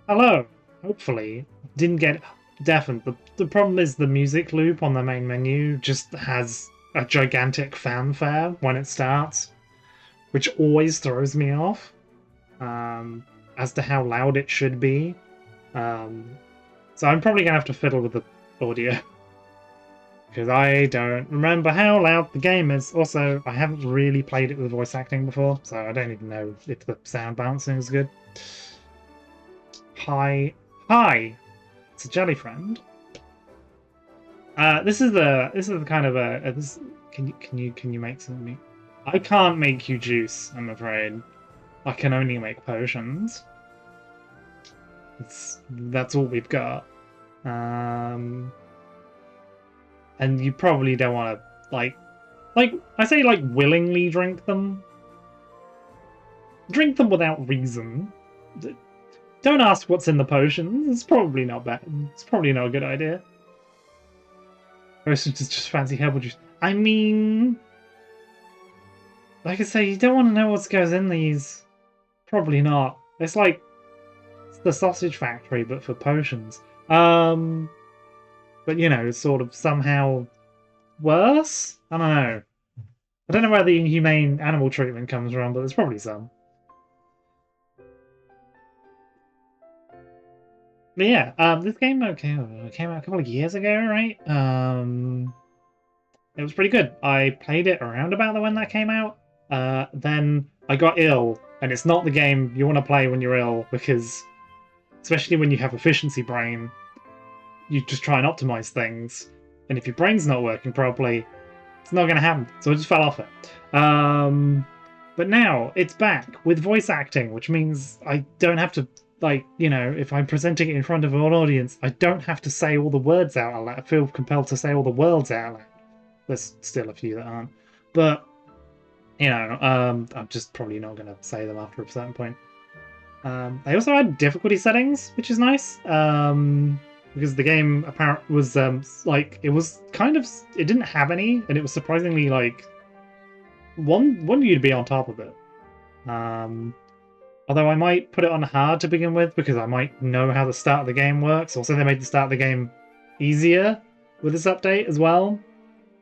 Hello. Hopefully, didn't get deafened. The problem is the music loop on the main menu just has a gigantic fanfare when it starts, which always throws me off um, as to how loud it should be. Um, so I'm probably gonna have to fiddle with the audio because I don't remember how loud the game is. Also, I haven't really played it with voice acting before, so I don't even know if the sound balancing is good. Hi, hi. It's a jelly friend. This is the kind of a this. Can you make something? I can't make you juice. I'm afraid. I can only make potions. That's all we've got. Um, and you probably don't want to like I say like willingly drink them. Drink them without reason. Don't ask what's in the potions. It's probably not bad. It's probably not a good idea. Most just fancy herbal juice. I mean, like I say, you don't want to know what goes in these. Probably not. It's the sausage factory, but for potions. Um, but you know, it's sort of somehow worse. I don't know. I don't know where the inhumane animal treatment comes from, but there's probably some. But yeah, this game came out a couple of years ago, right? It was pretty good. I played it around about the when that came out. Then I got ill, and it's not the game you want to play when you're ill because, especially when you have efficiency brain, you just try and optimize things, and if your brain's not working properly, it's not going to happen. So I just fell off it. But now it's back with voice acting, which means I don't have to if I'm presenting it in front of an audience, I don't have to say all the words out loud. I feel compelled to say all the words out loud. There's still a few that aren't, but I'm just probably not going to say them after a certain point. They also had difficulty settings, which is nice, because the game apparently was it was kind of it didn't have any, and it was surprisingly one you'd be on top of it. Um, Although I might put it on hard to begin with because I might know how the start of the game works. Also, they made the start of the game easier with this update as well,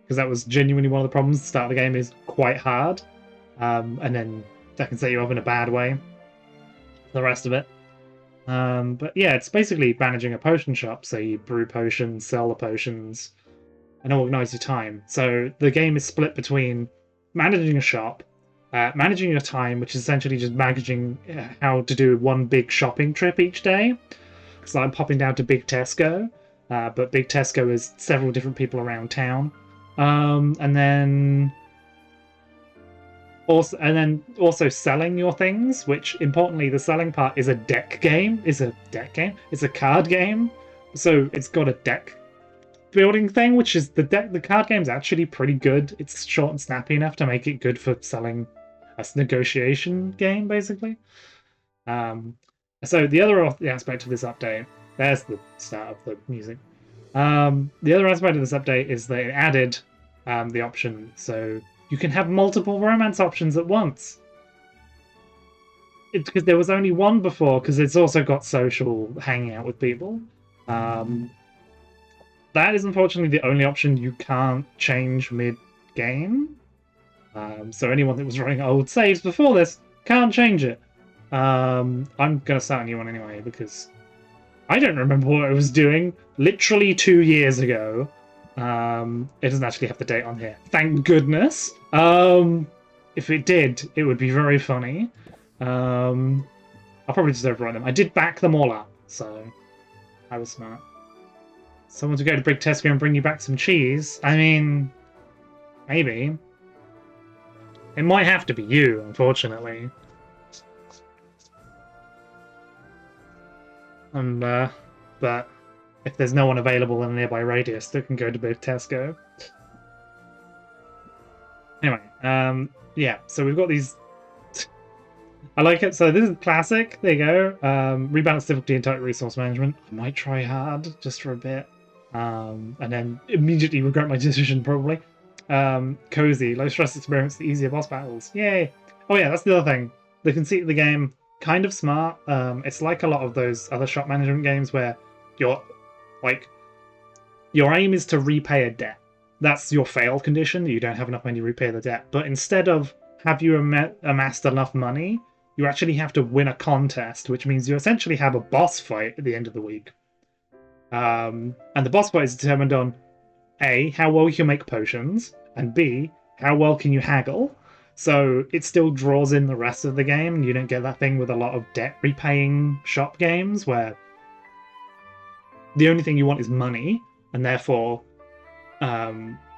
because that was genuinely one of the problems. The start of the game is quite hard, and then that can set you up in a bad way for the rest of it. But yeah, it's basically managing a potion shop. So you brew potions, sell the potions, and organize your time. So the game is split between managing a shop, managing your time, which is essentially just managing how to do one big shopping trip each day. So I'm popping down to Big Tesco, but Big Tesco is several different people around town, and then also selling your things, which importantly the selling part is a deck game. It's a card game. So it's got a deck building thing, which is the card game's actually pretty good. It's short and snappy enough to make it good for selling a negotiation game, basically. Um so the other aspect of this update, there's the start of the music. The other aspect of this update is that it added the option so you can have multiple romance options at once. It's because there was only one before, because it's also got social hanging out with people. Um, that is unfortunately the only option you can't change mid-game. So anyone that was running old saves before this can't change it. I'm going to start a new one anyway, because I don't remember what I was doing literally 2 years ago. It doesn't actually have the date on here. Thank goodness. If it did, it would be very funny. I'll probably just overwrite them. I did back them all up, so I was smart. Someone to go to Big Tesco and bring you back some cheese? I mean, maybe. It might have to be you, unfortunately. But if there's no one available in a nearby radius, they can go to Big Tesco. Anyway, yeah, so we've got these. I like it. So this is classic. There you go. Rebalance difficulty and tight resource management. I might try hard just for a bit, and then immediately regret my decision probably. Cozy, low stress experience, the easier boss battles. Yay! Oh yeah, that's the other thing. The conceit of the game kind of smart. It's like a lot of those other shop management games where you're like your aim is to repay a debt. That's your fail condition, that you don't have enough money to repay the debt. But instead of have you amassed enough money, you actually have to win a contest, which means you essentially have a boss fight at the end of the week. And the boss fight is determined on A, how well you can make potions, and B, how well can you haggle. So it still draws in the rest of the game, and you don't get that thing with a lot of debt repaying shop games where the only thing you want is money, and therefore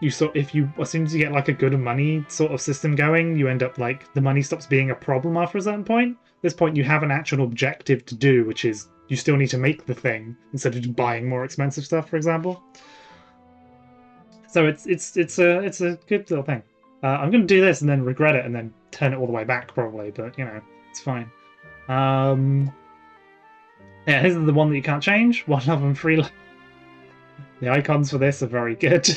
you as soon as you get like a good money sort of system going, you end up like the money stops being a problem after a certain point. At this point you have an actual objective to do, which is you still need to make the thing instead of just buying more expensive stuff, for example. So it's a good little thing. I'm gonna do this and then regret it and then turn it all the way back probably, but you know, it's fine. Yeah, this is the one that you can't change. One of them free. The icons for this are very good.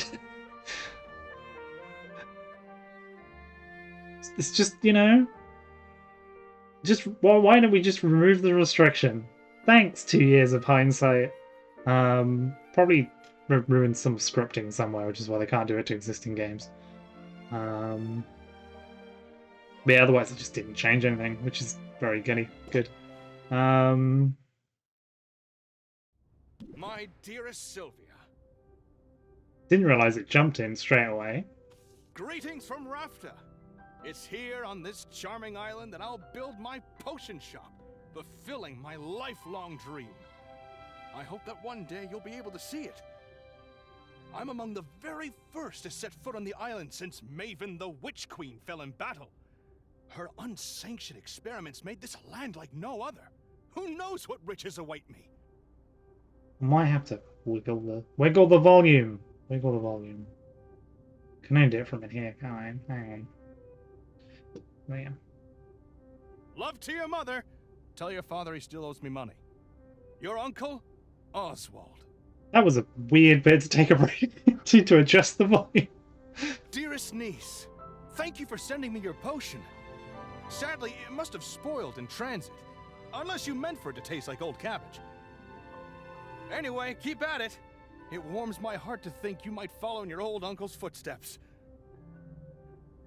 It's just, you know, just why don't we just remove the restriction? Thanks, 2 years of hindsight. Probably ruined some scripting somewhere, which is why they can't do it to existing games. But yeah, otherwise it just didn't change anything, which is very good. My dearest Sylvia. Didn't realize it jumped in straight away. Greetings from Rafta. It's here on this charming island that I'll build my potion shop, fulfilling my lifelong dream. I hope that one day you'll be able to see it. I'm among the very first to set foot on the island since Maven the Witch Queen fell in battle. Her unsanctioned experiments made this a land like no other. Who knows what riches await me? Might have to wiggle the volume. Wiggle the volume. Can I do it from in here? Come on, hang on. There. Love to your mother. Tell your father he still owes me money. Your uncle, Oswald. That was a weird bit to take a break to adjust the volume. Dearest niece, thank you for sending me your potion. Sadly, it must have spoiled in transit, unless you meant for it to taste like old cabbage. Anyway, keep at it. It warms my heart to think you might follow in your old uncle's footsteps.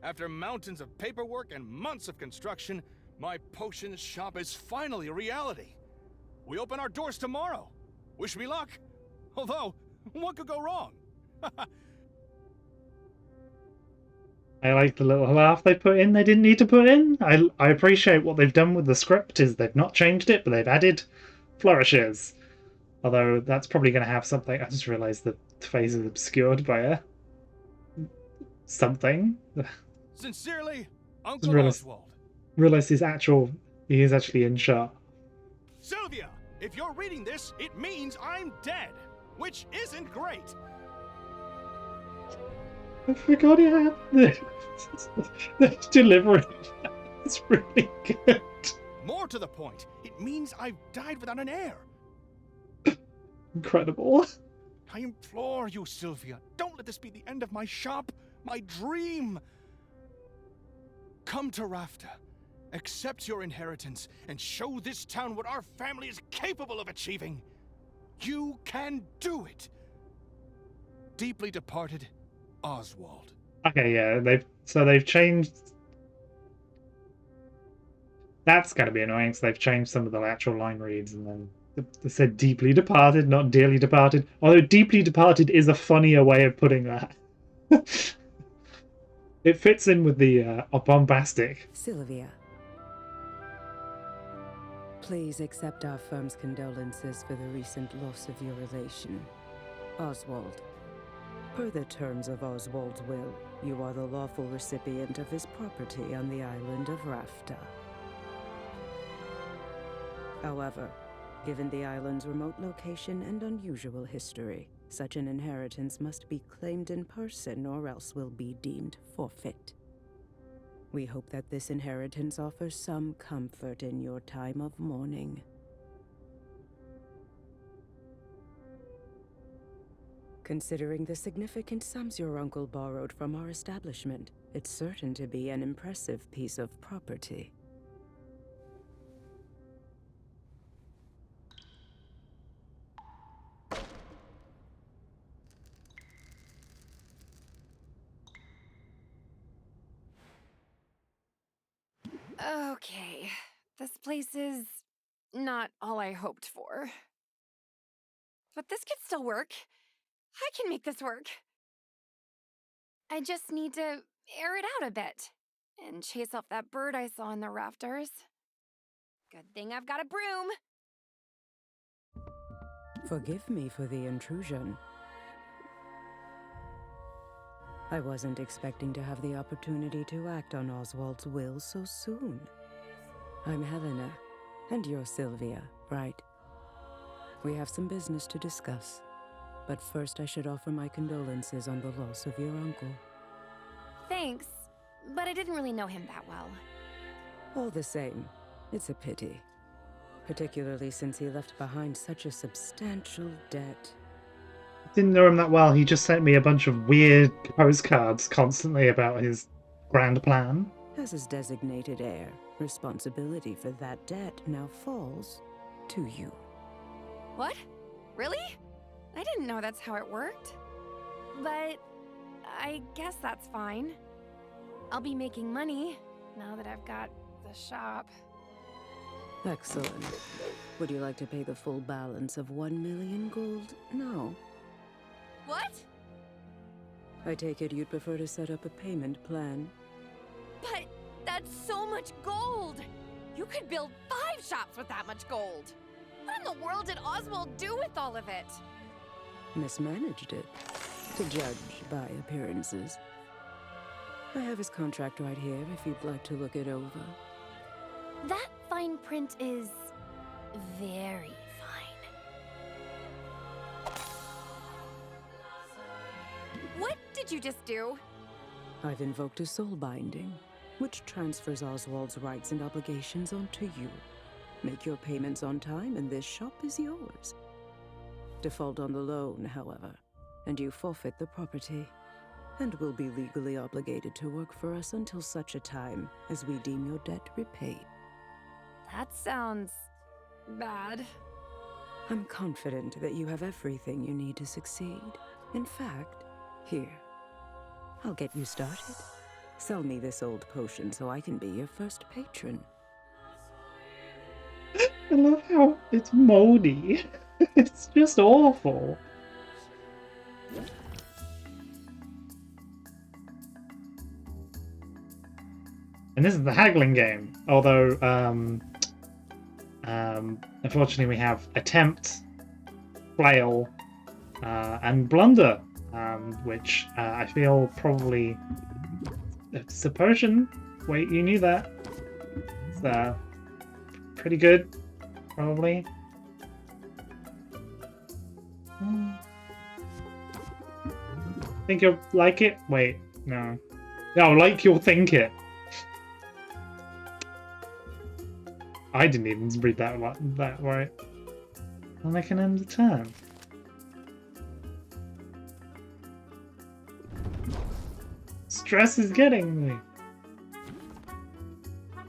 After mountains of paperwork and months of construction, my potion shop is finally a reality. We open our doors tomorrow. Wish me luck. Although, what could go wrong? I like the little laugh they put in they didn't need to put in. I appreciate what they've done with the script is they've not changed it, but they've added flourishes. Although that's probably going to have something. I just realised the face is obscured by a something. Sincerely, Uncle Oswald. Realize he is actually in shot. Sylvia, if you're reading this, it means I'm dead, which isn't great. I forgot he had the delivery. It's really good. More to the point, it means I've died without an heir. Incredible. I implore you, Sylvia, don't let this be the end of my shop, my dream. Come to Rafta, accept your inheritance, and show this town what our family is capable of achieving. You can do it. Deeply departed, Oswald. Okay, yeah, they've changed. That's going to be annoying. So they've changed some of the actual line reads, and then they said "deeply departed," not "dearly departed." Although "deeply departed" is a funnier way of putting that. It fits in with the bombastic. Sylvia, please accept our firm's condolences for the recent loss of your relation, Oswald. Per the terms of Oswald's will, you are the lawful recipient of his property on the island of Rafta. However, given the island's remote location and unusual history, such an inheritance must be claimed in person or else will be deemed forfeit. We hope that this inheritance offers some comfort in your time of mourning. Considering the significant sums your uncle borrowed from our establishment, it's certain to be an impressive piece of property. Okay, this place is not all I hoped for. But this could still work. I can make this work. I just need to air it out a bit and chase off that bird I saw in the rafters. Good thing I've got a broom. Forgive me for the intrusion. I wasn't expecting to have the opportunity to act on Oswald's will so soon. I'm Helena, and you're Sylvia, right? We have some business to discuss, but first I should offer my condolences on the loss of your uncle. Thanks, but I didn't really know him that well. All the same, it's a pity. Particularly since he left behind such a substantial debt. Didn't know him that well. He just sent me a bunch of weird postcards constantly about his grand plan. As his designated heir, responsibility for that debt now falls to you. What? Really? I didn't know that's how it worked. But I guess that's fine. I'll be making money now that I've got the shop. Excellent. Would you like to pay the full balance of 1 million gold now? What? I take it you'd prefer to set up a payment plan. But that's so much gold! You could build 5 shops with that much gold! What in the world did Oswald do with all of it? Mismanaged it, to judge by appearances. I have his contract right here if you'd like to look it over. That fine print is very fine. What did you just do? I've invoked a soul binding, which transfers Oswald's rights and obligations onto you. Make your payments on time and this shop is yours. Default on the loan, however, and you forfeit the property, and will be legally obligated to work for us until such a time as we deem your debt repaid. That sounds bad. I'm confident that you have everything you need to succeed. In fact, here, I'll get you started. Sell me this old potion so I can be your first patron. I love how it's moldy. It's just awful. And this is the haggling game. Although, unfortunately, we have attempt, flail, and blunder, which I feel probably it's a potion. Wait, you knew that? It's pretty good, probably. Think you'll like it? Wait, no. No, like you'll think it. I didn't even read that right. And I can end the turn. Stress is getting me.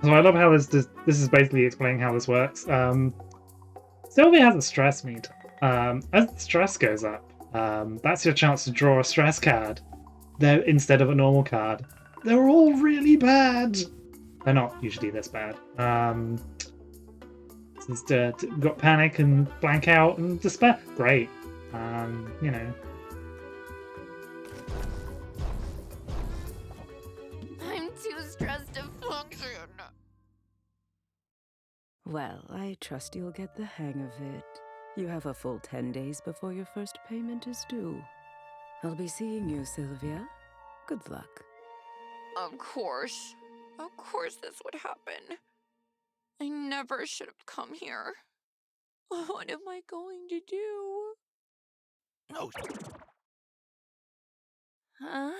So I love how this is basically explaining how this works. Sylvia has a stress meter. As the stress goes up, that's your chance to draw a stress card. Instead of a normal card. They're all really bad. They're not usually this bad. Since got panic and blank out and despair. Great. You know. I'm too stressed to function. Well, I trust you'll get the hang of it. You have a full 10 days before your first payment is due. I'll be seeing you, Sylvia. Good luck. Of course this would happen. I never should have come here. What am I going to do? Oh, Huh?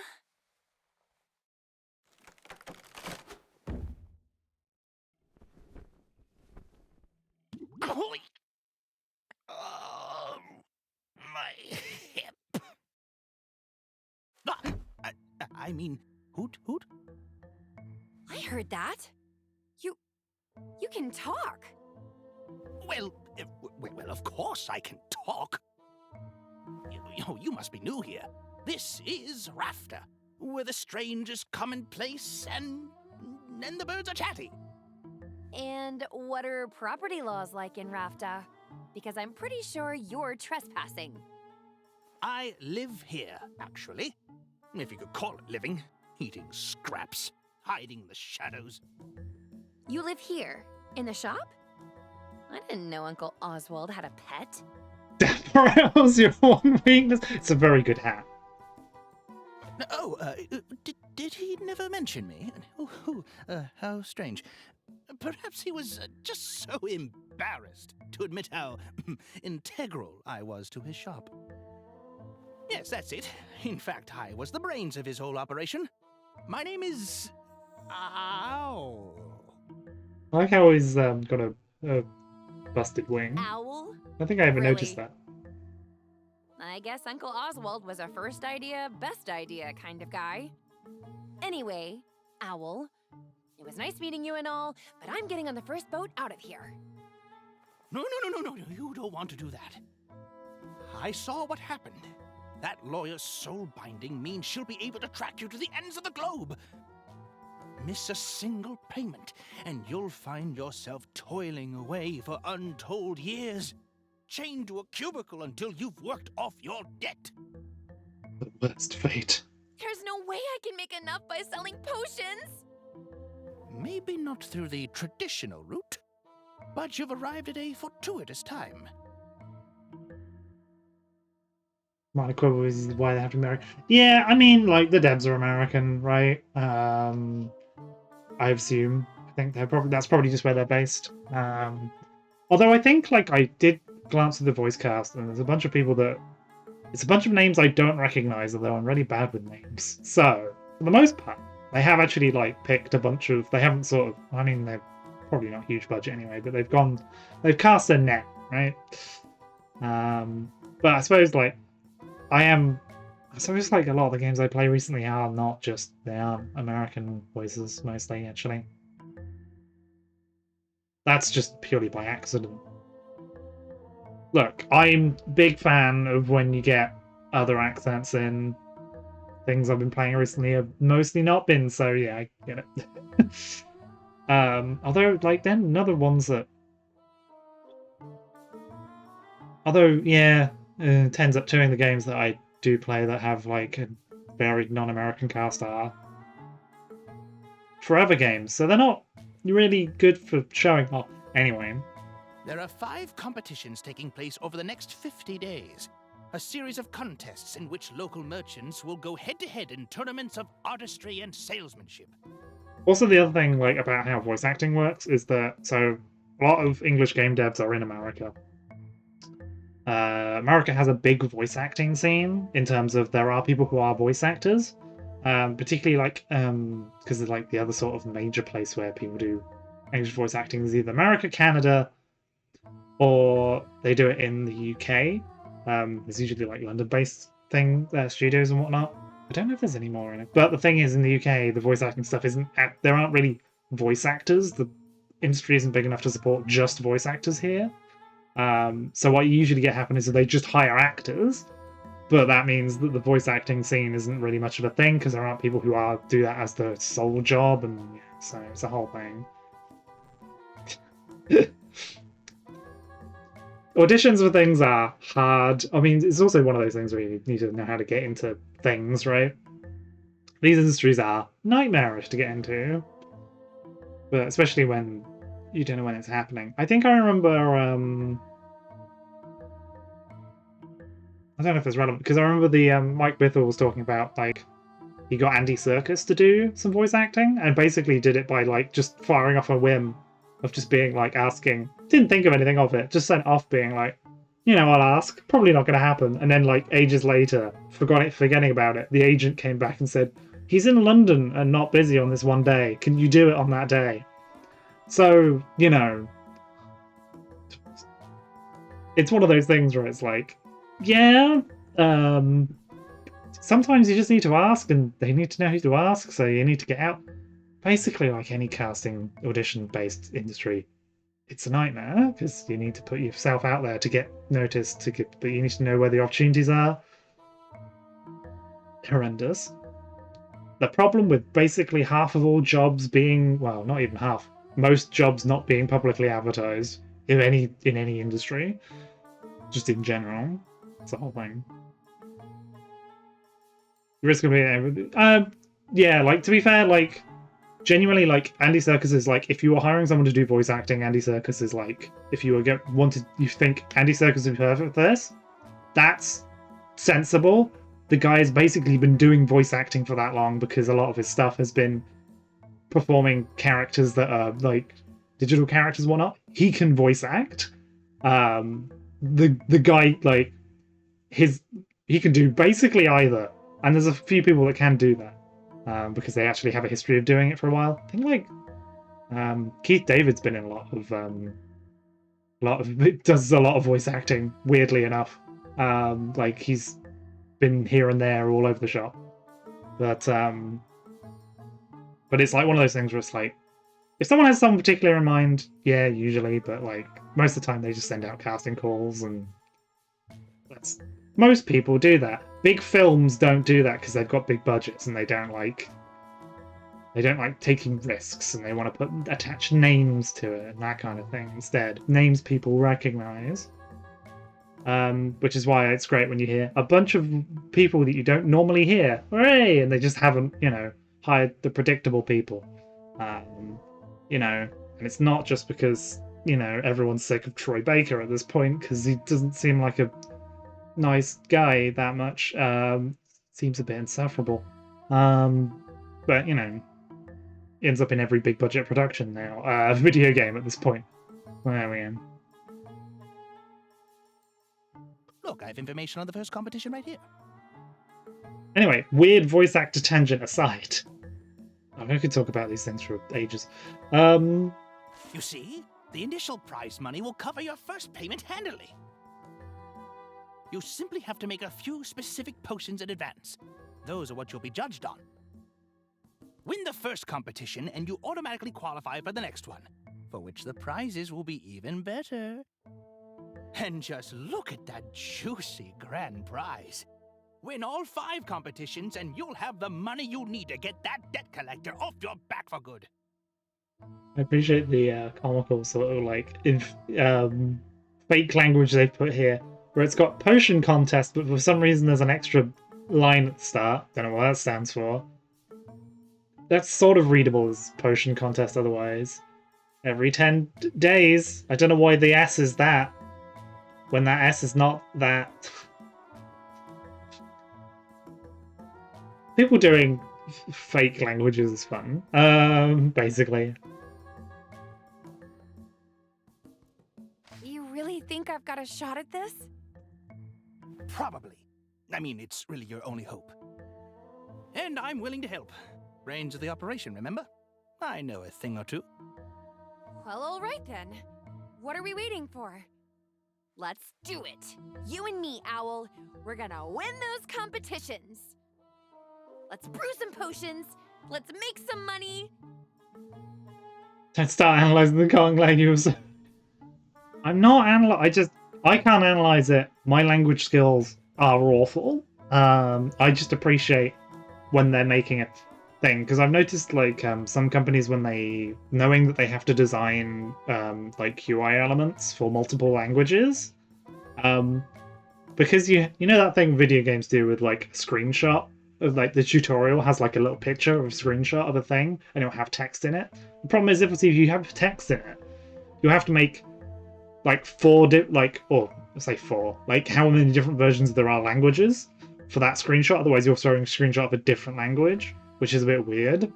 holy! My hip. I mean, hoot. I heard that. You can talk. Well, of course I can talk. You must be new here. This is Rafter, where the strange is commonplace and the birds are chatty. And what are property laws like in Rafta? Because I'm pretty sure you're trespassing. I live here, actually. If you could call it living. Eating scraps, hiding in the shadows. You live here? In the shop? I didn't know Uncle Oswald had a pet. How's your one weakness? It's a very good hat. Oh, did he never mention me? How strange. Perhaps he was just so embarrassed to admit how integral I was to his shop. Yes, that's it. In fact, I was the brains of his whole operation. My name is... Owl. I like how he's got a busted wing. Owl? I think I ever noticed Really? that. I guess Uncle Oswald was a first idea, best idea kind of guy. Anyway, Owl, it was nice meeting you and all, but I'm getting on the first boat out of here. No, you don't want to do that. I saw what happened. That lawyer's soul binding means she'll be able to track you to the ends of the globe. Miss a single payment, and you'll find yourself toiling away for untold years, chained to a cubicle until you've worked off your debt. The worst fate. There's no way I can make enough by selling potions! Maybe not through the traditional route, but you've arrived at a fortuitous time. My quibble is why they have to marry. Yeah, I mean, like, the devs are American, right? I assume. I think that's probably just where they're based. Although I think, like, I did glance at the voice cast, and there's a bunch of people that... It's a bunch of names I don't recognize, although I'm really bad with names. So, for the most part, they have actually, like, picked a bunch of... They haven't sort of... I mean, they're probably not huge budget anyway, but they've cast a net, right? But I suppose, like, I suppose, like, a lot of the games I play recently are not just... They are American voices, mostly, actually. That's just purely by accident. Look, I'm a big fan of when you get other accents in. Things I've been playing recently have mostly not been, so yeah, I get it. Although, like, then another ones that... Although, yeah, it ends up doing the games that I do play that have, like, a very non-American cast are forever games, so they're not really good for showing off. Anyway. There are 5 competitions taking place over the next 50 days. A series of contests in which local merchants will go head-to-head in tournaments of artistry and salesmanship. Also, the other thing, like, about how voice acting works is that, so, a lot of English game devs are in America. America has a big voice acting scene in terms of there are people who are voice actors, particularly, like, because like the other sort of major place where people do English voice acting is either America, Canada, or they do it in the UK. It's usually like London-based studios and whatnot. I don't know if there's any more in it, but the thing is, in the UK, the voice acting stuff there aren't really voice actors. The industry isn't big enough to support just voice actors here. So what you usually get happen is that they just hire actors, but that means that the voice acting scene isn't really much of a thing because there aren't people who do that as their sole job, and yeah, so it's a whole thing. Auditions for things are hard. I mean, it's also one of those things where you need to know how to get into things, right? These industries are nightmarish to get into, but especially when you don't know when it's happening. I think I remember, I don't know if it's relevant, because I remember the Mike Bithell was talking about, like, he got Andy Serkis to do some voice acting, and basically did it by, like, just firing off a whim of just being, like, asking. Didn't think of anything of it, just sent off being like, you know, I'll ask, probably not going to happen. And then, like, ages later, forgetting about it, the agent came back and said, he's in London and not busy on this one day. Can you do it on that day? So, you know, it's one of those things where it's like, yeah, sometimes you just need to ask, and they need to know who to ask, so you need to get out. Basically, like any casting audition-based industry, it's a nightmare, because you need to put yourself out there to get noticed, but you need to know where the opportunities are. Horrendous. The problem with basically half of all jobs being, well, not even half, most jobs not being publicly advertised in any industry, just in general. It's the whole thing. Risk of being yeah, like to be fair, like genuinely, like Andy Serkis is like, if you were hiring someone to do voice acting, Andy Serkis is like, if you were you think Andy Serkis would be perfect for this, that's sensible. The guy has basically been doing voice acting for that long because a lot of his stuff has been performing characters that are like digital characters, whatnot. He can voice act. The guy like he can do basically either, and there's a few people that can do that because they actually have a history of doing it for a while. I think like Keith David's been in a lot of does a lot of voice acting. Weirdly enough, like he's been here and there all over the shop, but it's like one of those things where it's like, if someone has someone particular in mind, yeah, usually, but like most of the time they just send out casting calls, and that's most people do that. Big films don't do that because they've got big budgets and they don't like taking risks, and they want to attach names to it and that kind of thing instead. Names people recognize. Which is why it's great when you hear a bunch of people that you don't normally hear. Hooray! And they just haven't, hired the predictable people. And it's not just because, everyone's sick of Troy Baker at this point, because he doesn't seem like a nice guy that much. Seems a bit insufferable. But, ends up in every big budget production now. Video game at this point. There we go. Look, I have information on the first competition right here. Anyway, weird voice actor tangent aside. I could talk about these things for ages. You see? The initial prize money will cover your first payment handily. You simply have to make a few specific potions in advance. Those are what you'll be judged on. Win the first competition and you automatically qualify for the next one, for which the prizes will be even better. And just look at that juicy grand prize. Win all 5 competitions and you'll have the money you need to get that debt collector off your back for good. I appreciate the comical sort of like fake language they've put here, where it's got potion contest, but for some reason there's an extra line at the start. Don't know what that stands for. That's sort of readable as potion contest otherwise. Every 10 days. I don't know why the S is that, when that S is not that. People doing fake languages is fun, basically. You really think I've got a shot at this? Probably. I mean, it's really your only hope. And I'm willing to help. Brains of the operation, remember? I know a thing or two. Well, all right then. What are we waiting for? Let's do it. You and me, Owl. We're gonna win those competitions. Let's brew some potions. Let's make some money. Don't start analysing the Kong language. I'm not I can't analyse it. My language skills are awful. I just appreciate when they're making a thing, because I've noticed like some companies, when knowing that they have to design like UI elements for multiple languages, because you know that thing video games do with like a screenshot of like the tutorial has like a little picture of a screenshot of a thing and it'll have text in it. The problem is if you have text in it, you have to make like 4 let's say 4, like how many different versions there are languages for that screenshot, otherwise you're throwing a screenshot of a different language, which is a bit weird.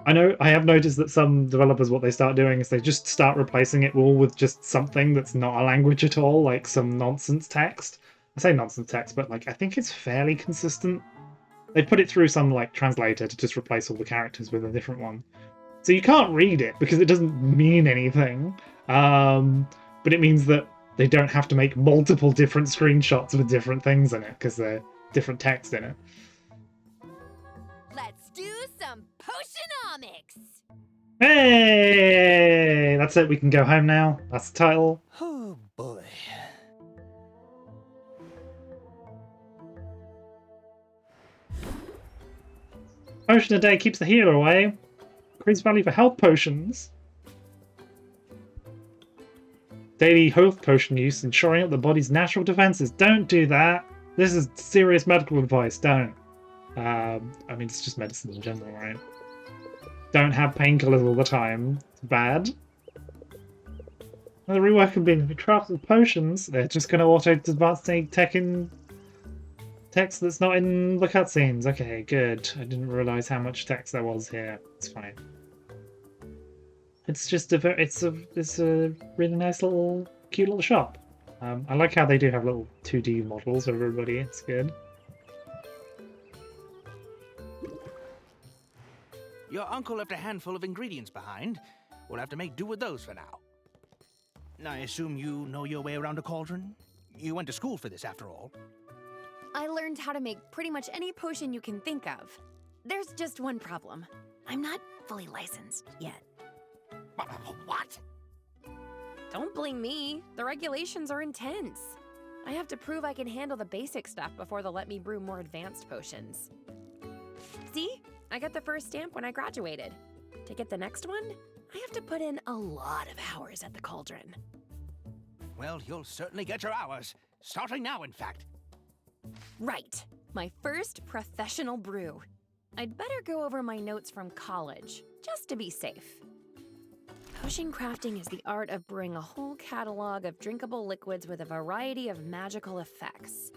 I have noticed that some developers, what they start doing is they just start replacing it all with just something that's not a language at all, like some nonsense text. I say nonsense text, but like I think it's fairly consistent. They put it through some like translator to just replace all the characters with a different one. So you can't read it because it doesn't mean anything. But it means that they don't have to make multiple different screenshots with different things in it because they're different text in it. Let's do some Potionomics! Hey! That's it, we can go home now. That's the title. Oh boy. Potion a day keeps the healer away. Increased value for health potions. Daily health potion use, ensuring up the body's natural defenses. Don't do that. This is serious medical advice. Don't. I mean, it's just medicine in general, right? Don't have painkillers all the time. It's bad. The rework can be crafted potions. They're just going to auto-advance tech in text that's not in the cutscenes. Okay, good. I didn't realise how much text there was here. It's fine. It's just it's a really nice little, cute little shop. I like how they do have little 2D models of everybody. It's good. Your uncle left a handful of ingredients behind. We'll have to make do with those for now. I assume you know your way around a cauldron? You went to school for this, after all. I learned how to make pretty much any potion you can think of. There's just one problem. I'm not fully licensed yet. What? Don't blame me. The regulations are intense. I have to prove I can handle the basic stuff before they'll let me brew more advanced potions. See? I got the first stamp when I graduated. To get the next one, I have to put in a lot of hours at the cauldron. Well, you'll certainly get your hours. Starting now, in fact. Right. My first professional brew. I'd better go over my notes from college, just to be safe. Potion crafting is the art of brewing a whole catalog of drinkable liquids with a variety of magical effects.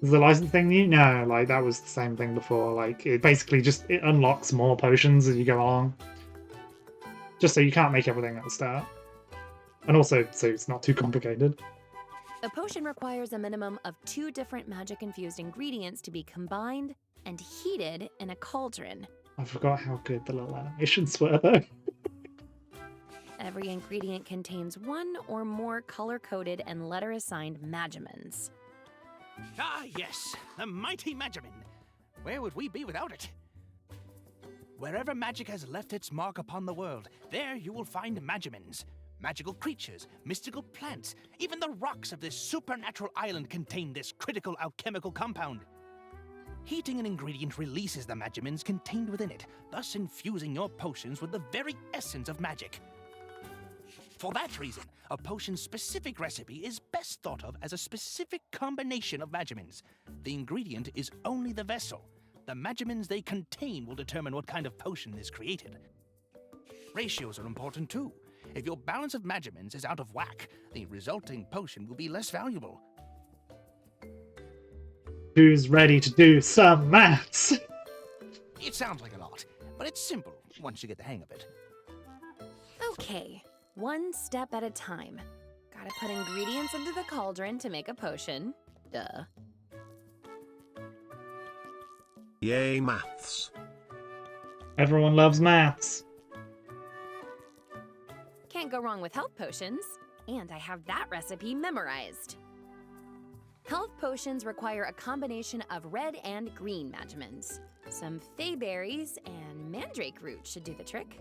Is the license thing new? No, like that was the same thing before. Like it basically just it unlocks more potions as you go along. Just so you can't make everything at the start. And also so it's not too complicated. A potion requires a minimum of 2 different magic-infused ingredients to be combined and heated in a cauldron. I forgot how good the little animations were though. Every ingredient contains 1 or more color-coded and letter-assigned magimens. Ah, yes, the mighty Magimin. Where would we be without it? Wherever magic has left its mark upon the world, there you will find Magimins. Magical creatures, mystical plants, even the rocks of this supernatural island contain this critical alchemical compound. Heating an ingredient releases the Magimins contained within it, thus infusing your potions with the very essence of magic. For that reason, a potion's specific recipe is best thought of as a specific combination of Magimins. The ingredient is only the vessel. The Magimins they contain will determine what kind of potion is created. Ratios are important too. If your balance of Magimins is out of whack, the resulting potion will be less valuable. Who's ready to do some maths? It sounds like a lot, but it's simple once you get the hang of it. Okay, 1 step at a time. Gotta put ingredients into the cauldron to make a potion. Duh. Yay, maths. Everyone loves maths. Can't go wrong with health potions. And I have that recipe memorized. Health potions require a combination of red and green magimins. Some fey berries and mandrake root should do the trick.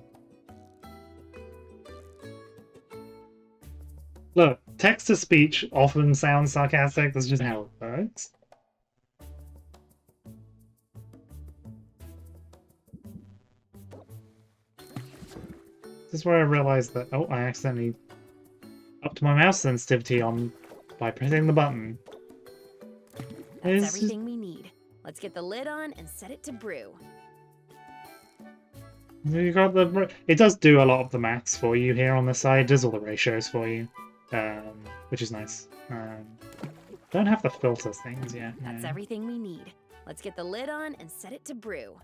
Look, text-to-speech often sounds sarcastic. That's just how it works. This is where I realized that, oh, I accidentally upped my mouse sensitivity on by pressing the button. That's everything we need. Let's get the lid on and set it to brew. You got the. It does do a lot of the maths for you here on the side. It does all the ratios for you, which is nice. Don't have the filters things yet. That's no. everything we need. Let's get the lid on and set it to brew.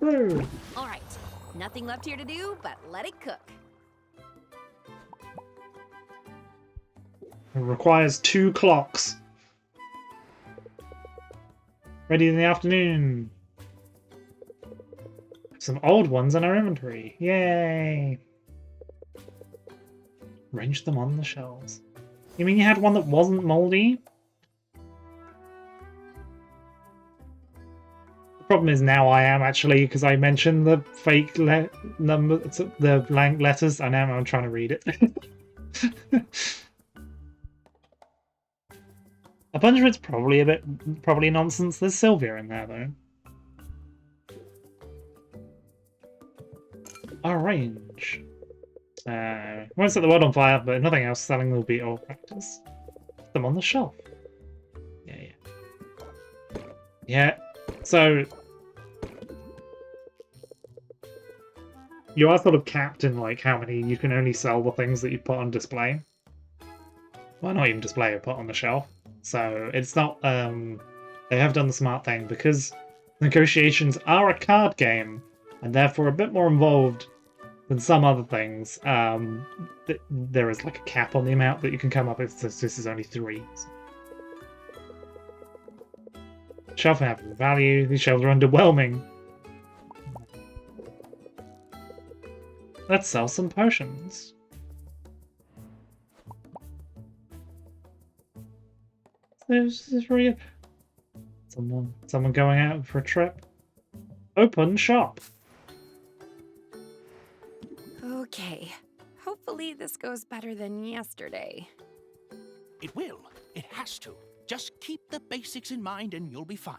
Brew. All right, nothing left here to do but let it cook. It requires 2 clocks. Ready in the afternoon. Some old ones in our inventory. Yay! Arrange them on the shelves. You mean you had one that wasn't moldy? The problem is now I am actually, because I mentioned the fake numbers, the blank letters. I know I'm trying to read it. A bunch of it's probably nonsense. There's Sylvia in there though. Arrange. Won't set the world on fire, but if nothing else, selling will be all practice. Put them on the shelf. Yeah. So you are sort of capped in like how many you can only sell the things that you put on display. Well, not even display, or put on the shelf. So it's not. They have done the smart thing because negotiations are a card game and therefore a bit more involved than some other things. There is like a cap on the amount that you can come up with. So this is only 3. So. Shelf have value. These shelves are underwhelming. Let's sell some potions. This is really good. Someone going out for a trip. Open shop. Okay. Hopefully this goes better than yesterday. It will. It has to. Just keep the basics in mind and you'll be fine.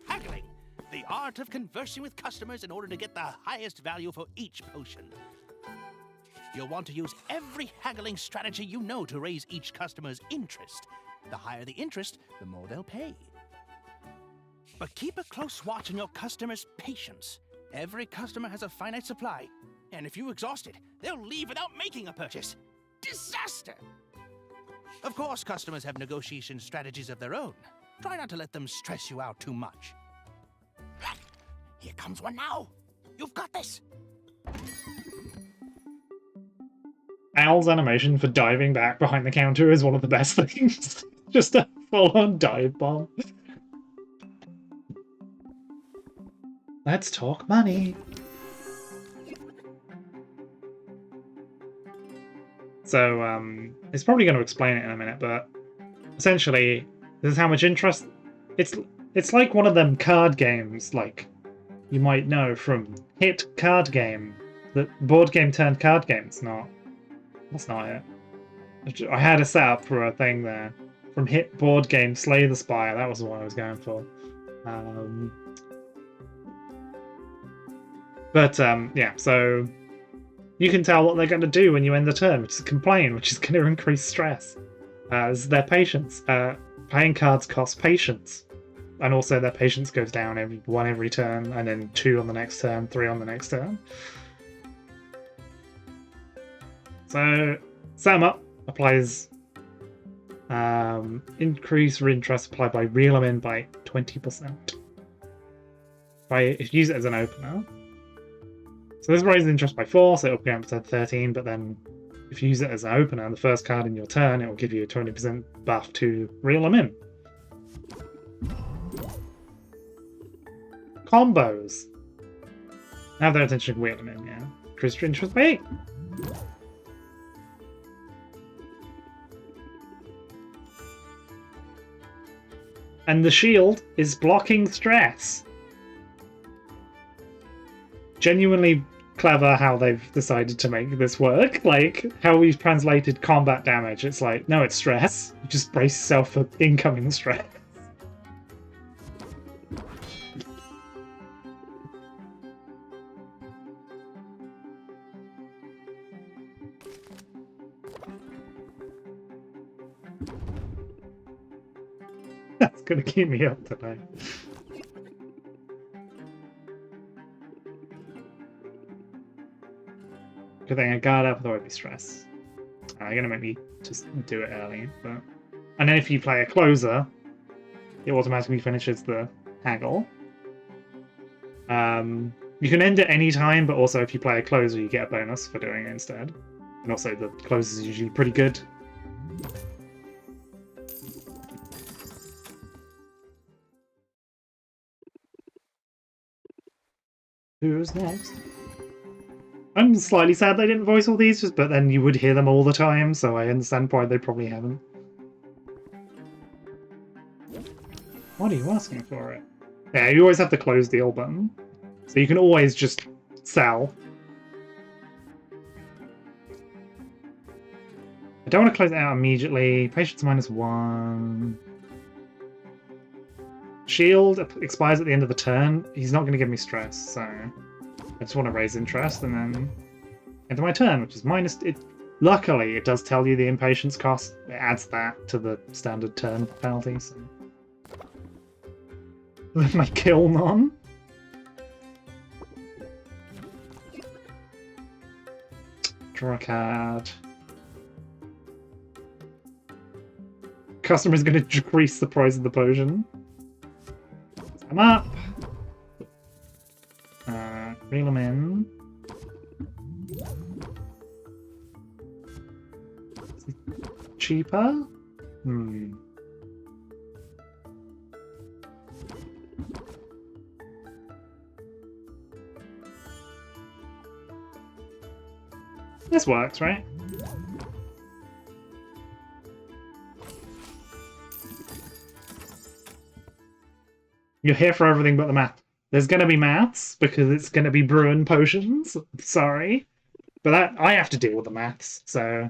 Haggling! The art of conversing with customers in order to get the highest value for each potion. You'll want to use every haggling strategy you know to raise each customer's interest. The higher the interest, the more they'll pay. But keep a close watch on your customers' patience. Every customer has a finite supply, and if you exhaust it, they'll leave without making a purchase. Disaster! Of course, customers have negotiation strategies of their own. Try not to let them stress you out too much. Here comes one now. You've got this. Al's animation for diving back behind the counter is one of the best things. Just a full-on dive bomb. Let's talk money. So, it's probably going to explain it in a minute, but essentially, this is how much interest... It's like one of them card games, like, you might know from Hit Card Game. The board game turned card game. That's not it. I had a setup for a thing there. From Hit Board Game Slay the Spire, that was the one I was going for. Yeah, so... You can tell what they're going to do when you end the turn, which is complain, which is going to increase stress. This is their patience. Playing cards costs patience. And also their patience goes down every turn, and then 2 on the next turn, 3 on the next turn. So, sum up applies increase interest applied by reel them in by 20%. If you use it as an opener. So this raises interest by 4, so it'll go up to 13, but then if you use it as an opener, the first card in your turn, it will give you a 20% buff to reel them in. Combos. Have their attention to reel them in, yeah. Increase interest by 8. And the shield is blocking stress. Genuinely clever how they've decided to make this work. Like, how we've translated combat damage. It's like, no, it's stress. You just brace yourself for incoming stress. That's gonna keep me up tonight. Good thing I got up, otherwise I'd be stressed. You're gonna make me just do it early, but... And then if you play a closer, it automatically finishes the haggle. You can end it any time, but also if you play a closer, you get a bonus for doing it instead. And also the closer is usually pretty good. Who's next? I'm slightly sad they didn't voice all these, but then you would hear them all the time, so I understand why they probably haven't. What are you asking for it? Yeah, you always have the close deal button. So you can always just sell. I don't want to close it out immediately. Patience -1. Shield expires at the end of the turn. He's not going to give me stress, so... I just want to raise interest, and then... Into my turn, which is minus... Luckily, it does tell you the impatience cost. It adds that to the standard turn penalty, so... my kiln on. Draw a card. Customer's going to decrease the price of the potion. I'm up. Reel them in. Cheaper? Hmm. This works, right? You're here for everything but the math. There's going to be maths, because it's going to be brewing potions. Sorry. But that I have to deal with the maths, so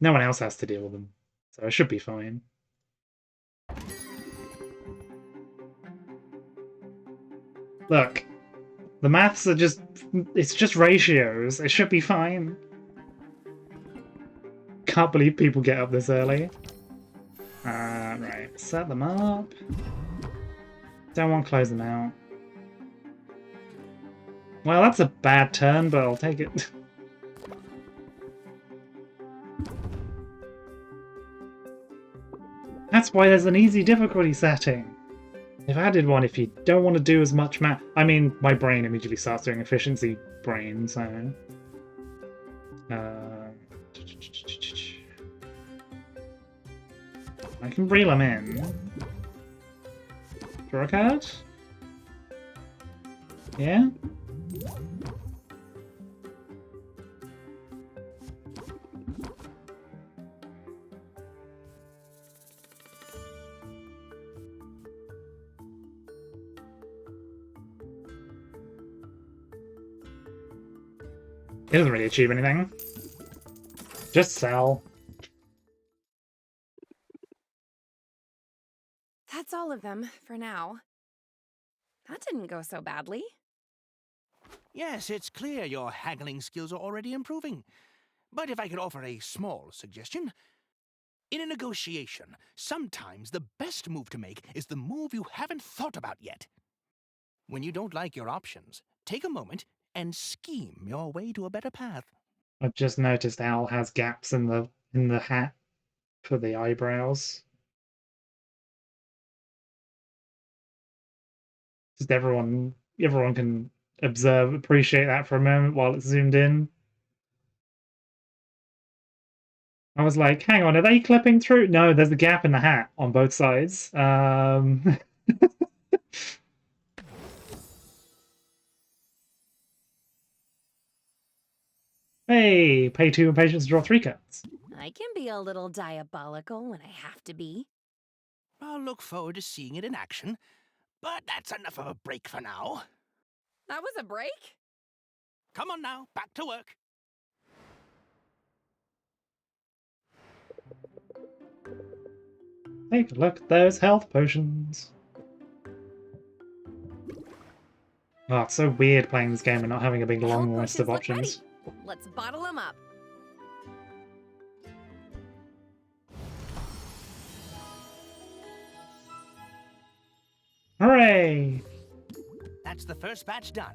no one else has to deal with them. So I should be fine. Look, the maths are just... It's just ratios. It should be fine. Can't believe people get up this early. Right, set them up. Don't want to close them out. Well, that's a bad turn, but I'll take it. That's why there's an easy difficulty setting. They've added one if you don't want to do as much math. I mean, my brain immediately starts doing efficiency brain, so... I can reel them in. Draw a card? Yeah? It doesn't really achieve anything. Just sell. That's all of them, for now. That didn't go so badly. Yes, it's clear your haggling skills are already improving. But if I could offer a small suggestion... In a negotiation, sometimes the best move to make is the move you haven't thought about yet. When you don't like your options, take a moment and scheme your way to a better path. I've just noticed Al has gaps in the hat for the eyebrows. Just everyone can appreciate that for a moment while it's zoomed in. I was like, hang on, are they clipping through? No, there's a gap in the hat on both sides. Hey, pay 2 impatience to draw 3 cards. I can be a little diabolical when I have to be. I'll look forward to seeing it in action, but that's enough of a break for now. That was a break? Come on now, back to work. Take a look at those health potions. Oh, it's so weird playing this game and not having a big long Health list of potions look options. ready. Let's bottle them up. Hooray! That's the first batch done.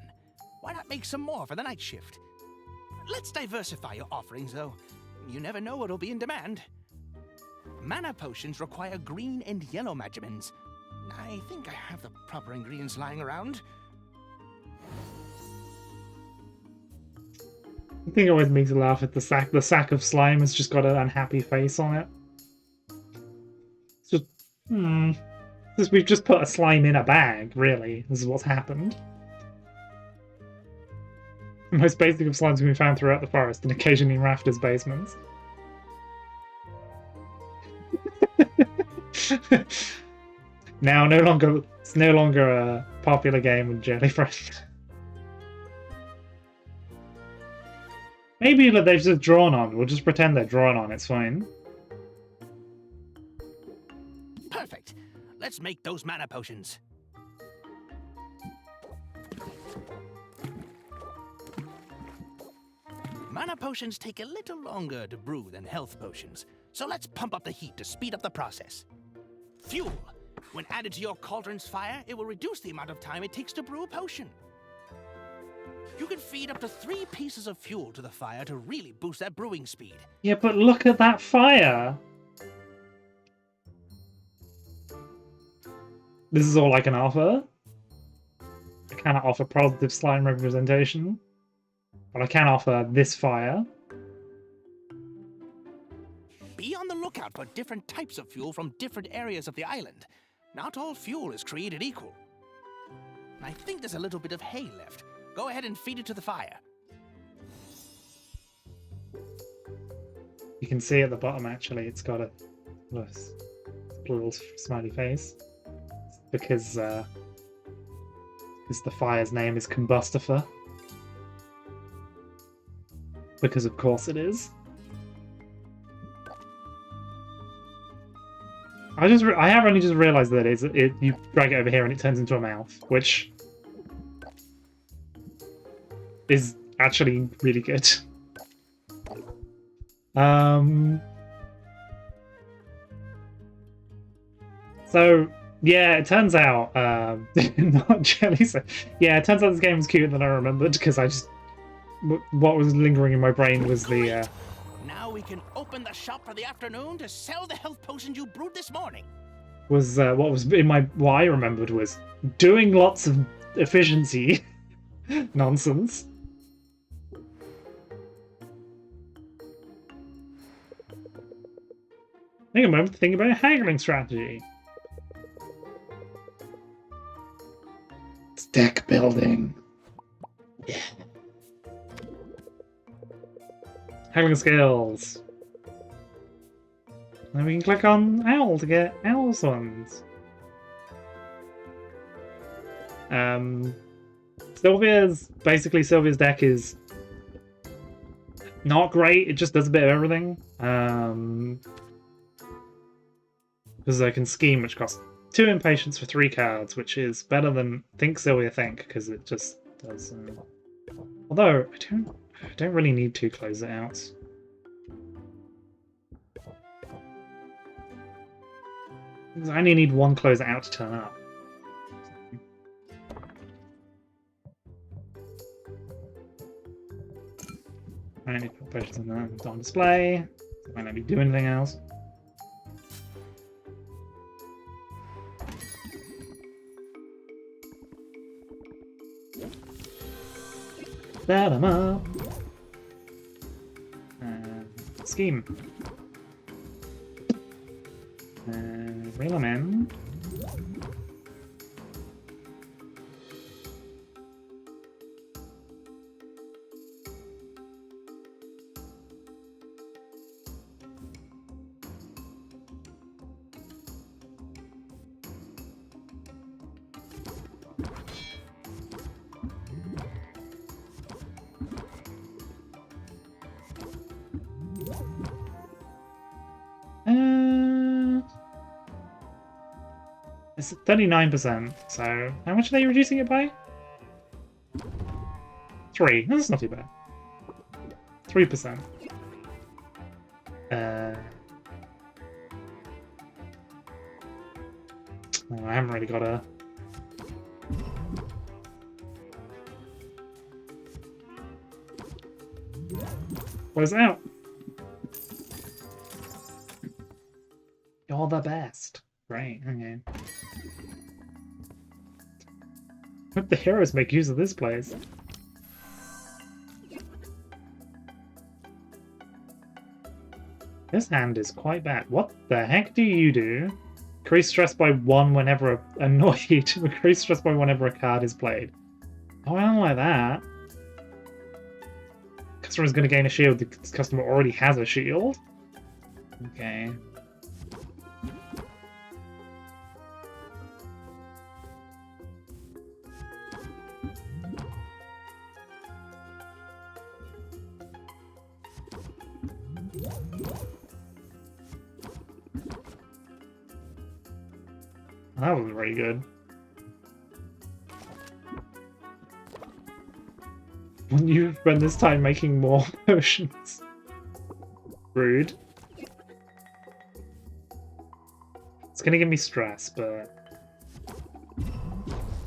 Why not make some more for the night shift? Let's diversify your offerings, though. You never know what'll be in demand. Mana potions require green and yellow magimins. I think I have the proper ingredients lying around. I think it always makes me laugh at the sack of slime has just got an unhappy face on it. It's just, we've just put a slime in a bag, really. This is what's happened. The most basic of slimes can be found throughout the forest and occasionally in rafters' basements. Now, it's no longer a popular game with jellyfish. Maybe that they've just drawn on. We'll just pretend they're drawn on. It's fine. Perfect. Let's make those mana potions. Mana potions take a little longer to brew than health potions, so let's pump up the heat to speed up the process. Fuel. When added to your cauldron's fire, it will reduce the amount of time it takes to brew a potion. You can feed up to 3 pieces of fuel to the fire to really boost that brewing speed. Yeah, but look at that fire! This is all I can offer. I cannot offer positive slime representation. But I can offer this fire. Be on the lookout for different types of fuel from different areas of the island. Not all fuel is created equal. I think there's a little bit of hay left. Go ahead and feed it to the fire. You can see at the bottom, actually, it's got a little smiley face. Because the fire's name is Combustifer. Because of course it is. I have only just realised that you drag it over here and it turns into a mouth, which is actually really good. So yeah, it turns out not jelly. So yeah, it turns out this game was cuter than I remembered because what was lingering in my brain was the. Now we can open the shop for the afternoon to sell the health potions you brewed this morning. Was what was in what I remembered was doing lots of efficiency nonsense. Take a moment to think about a haggling strategy. It's deck building. Yeah. Haggling skills. Then we can click on Owl to get Owl's ones. Sylvia's deck is not great. It just does a bit of everything. Because I can scheme, which costs 2 impatience for 3 cards, which is better than Think Sylvia Think, because it just does. Although I don't really need 2 close it outs. I only need 1 close it out to turn up. I need to put potions on display. I might not be doing anything else. Set them up. Scheme. Reel them in. It's 39%, so how much are they reducing it by? 3. That's not too bad. 3%. I haven't really got a... Close it out. You're the best. Great, okay. Hope the heroes make use of this place. This hand is quite bad. What the heck do you do? Increase stress by 1 whenever annoyed. Increase stress by whenever a card is played. Oh, I don't like that. Customer is going to gain a shield. The customer already has a shield. Okay. That was very good. When you spend this time making more potions. Rude. It's gonna give me stress, but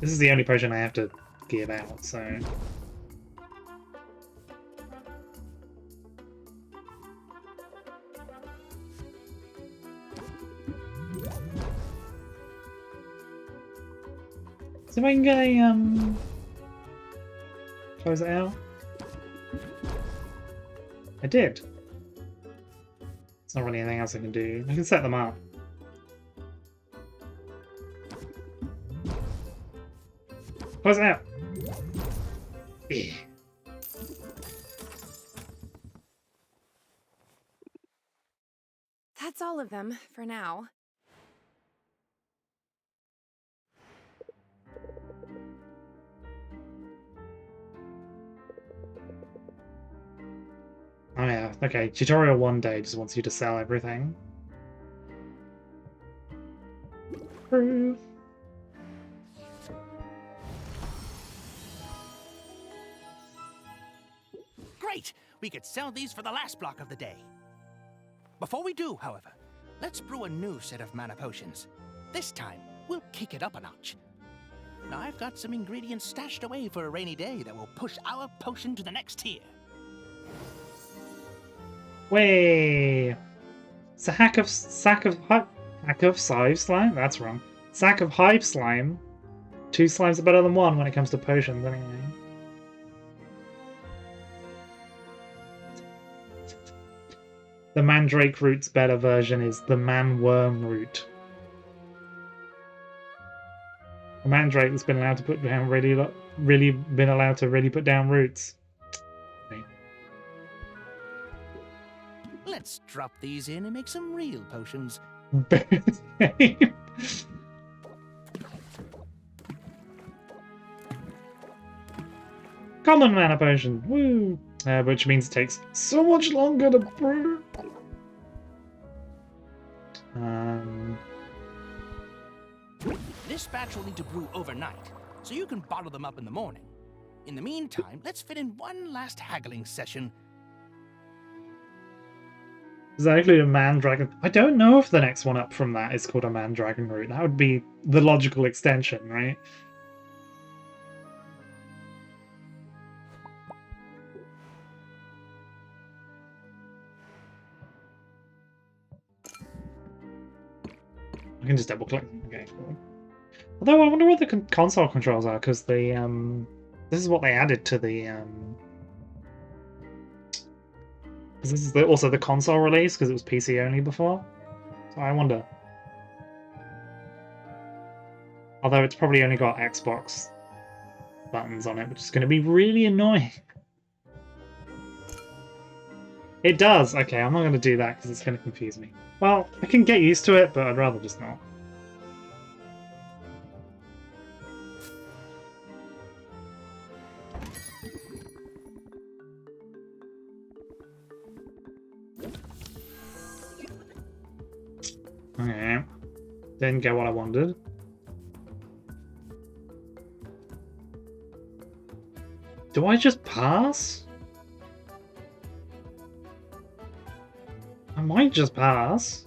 this is the only potion I have to give out, so... See if I can get a, close it out. I did. It's not really anything else I can do. I can set them up. Close it out! Yeah. That's all of them, for now. Oh yeah, okay. Tutorial 1 day just wants you to sell everything. Proof. Great! We could sell these for the last block of the day. Before we do, however, let's brew a new set of mana potions. This time, we'll kick it up a notch. Now, I've got some ingredients stashed away for a rainy day that will push our potion to the next tier. Way. Sack of Sive Slime? That's wrong. Sack of Hive Slime. 2 slimes are better than 1 when it comes to potions, anyway. The Mandrake Root's better version is the Man-Worm Root. A Mandrake that's been allowed to put down really put down roots. Let's drop these in and make some real potions. Common mana potion, woo! Which means it takes so much longer to brew. This batch will need to brew overnight, so you can bottle them up in the morning. In the meantime, let's fit in one last haggling session. Does that include a Mandragon? I don't know if the next one up from that is called a Mandragon Root. That would be the logical extension, right? I can just double click. Okay, cool. Although I wonder what the console controls are, because the this is what they added to the this is also the console release because it was PC only before. So I wonder. Although it's probably only got Xbox buttons on it, which is going to be really annoying. It does. Okay, I'm not going to do that because it's going to confuse me. Well, I can get used to it, but I'd rather just not. Okay. Didn't get what I wanted. Do I just pass? I might just pass.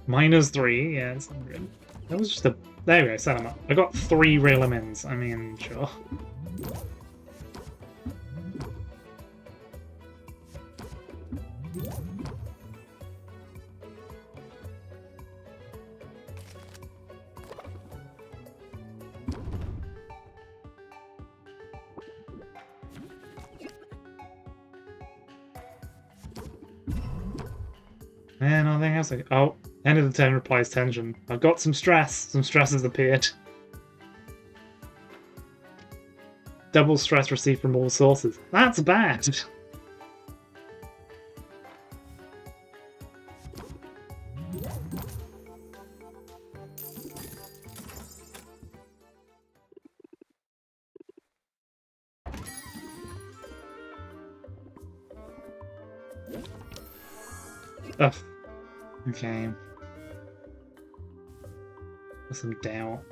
-3, yeah, it's not good. That was just a... There we go, set them up. I got 3 real amends. I mean, sure. Man, nothing else. Oh, end of the turn replies tension. I've got some stress. Some stress has appeared. Double stress received from all sources. That's bad. Ugh. Okay. With some doubt.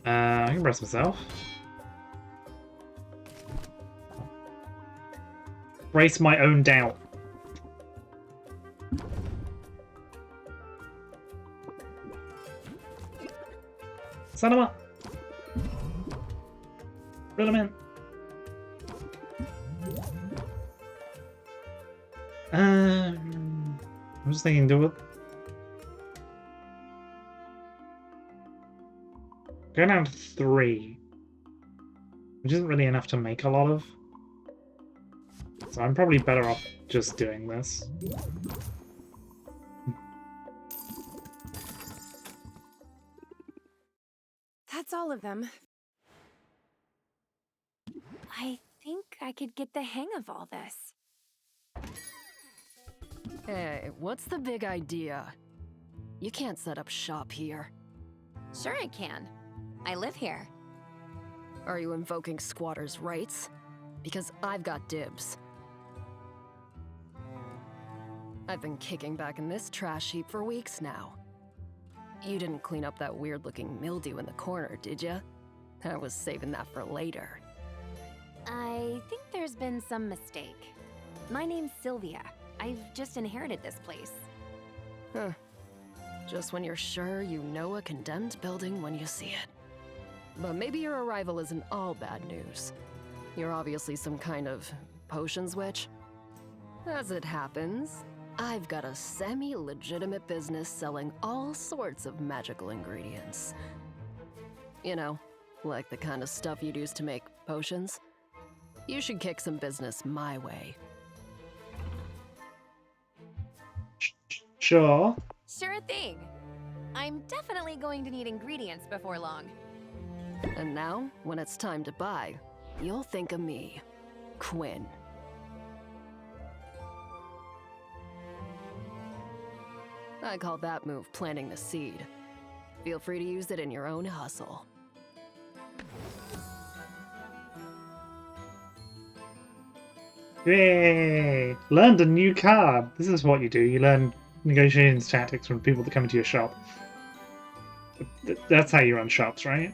I can brace myself. Brace my own doubt. Set him up. Reel him in. I'm just thinking, do it. Go down to 3, which isn't really enough to make a lot of. So I'm probably better off just doing this. That's all of them. I think I could get the hang of all this. Hey, what's the big idea? You can't set up shop here. Sure I can. I live here. Are you invoking squatters' rights? Because I've got dibs. I've been kicking back in this trash heap for weeks now. You didn't clean up that weird-looking mildew in the corner, did ya? I was saving that for later. I think there's been some mistake. My name's Sylvia. I've just inherited this place. Huh. Just when you're sure you know a condemned building when you see it. But maybe your arrival isn't all bad news. You're obviously some kind of potions witch. As it happens, I've got a semi-legitimate business selling all sorts of magical ingredients. You know, like the kind of stuff you'd use to make potions. You should kick some business my way. Sure. Sure thing. I'm definitely going to need ingredients before long. And now, when it's time to buy, you'll think of me, Quinn. I call that move planting the seed. Feel free to use it in your own hustle. Yay! Learned a new card. This is what you do. You learn negotiations tactics from people that come into your shop. That's how you run shops, right?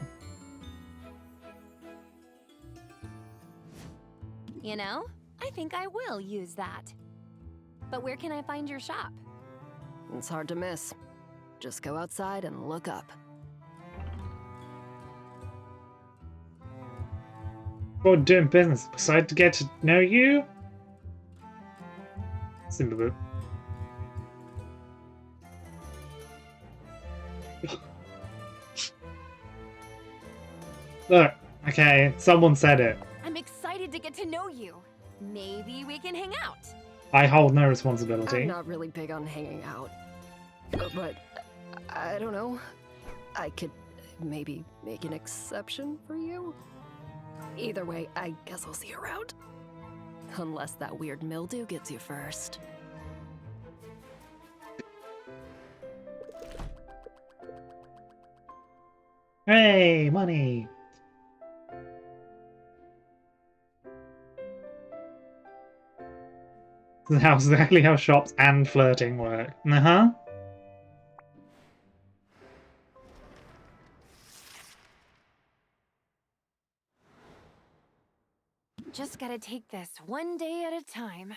You know, I think I will use that. But where can I find your shop? It's hard to miss. Just go outside and look up. Or doing business. Decide to get to know you? Simple. Look, okay, someone said it. I'm excited to get to know you. Maybe we can hang out. I hold no responsibility. I'm not really big on hanging out. But, I don't know. I could maybe make an exception for you? Either way, I guess I'll see you around. Unless that weird mildew gets you first. Hey, money! That's exactly how shops and flirting work. Uh-huh. Just gotta take this one day at a time.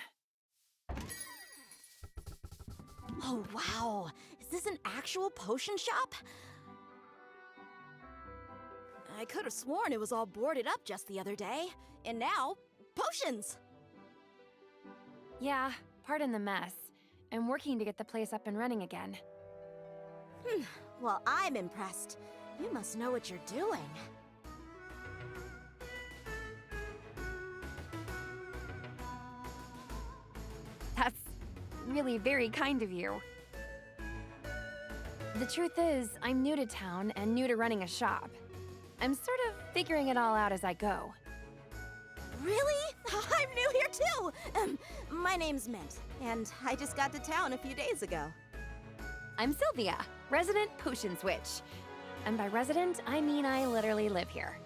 Oh, wow. Is this an actual potion shop? I could have sworn it was all boarded up just the other day. And now, potions! Yeah, pardon the mess. I'm working to get the place up and running again. Well, I'm impressed. You must know what you're doing. That's really very kind of you. The truth is, I'm new to town and new to running a shop. I'm sort of figuring it all out as I go. Really? I'm new here too! My name's Mint, and I just got to town a few days ago. I'm Sylvia, resident potions witch. And by resident, I mean I literally live here.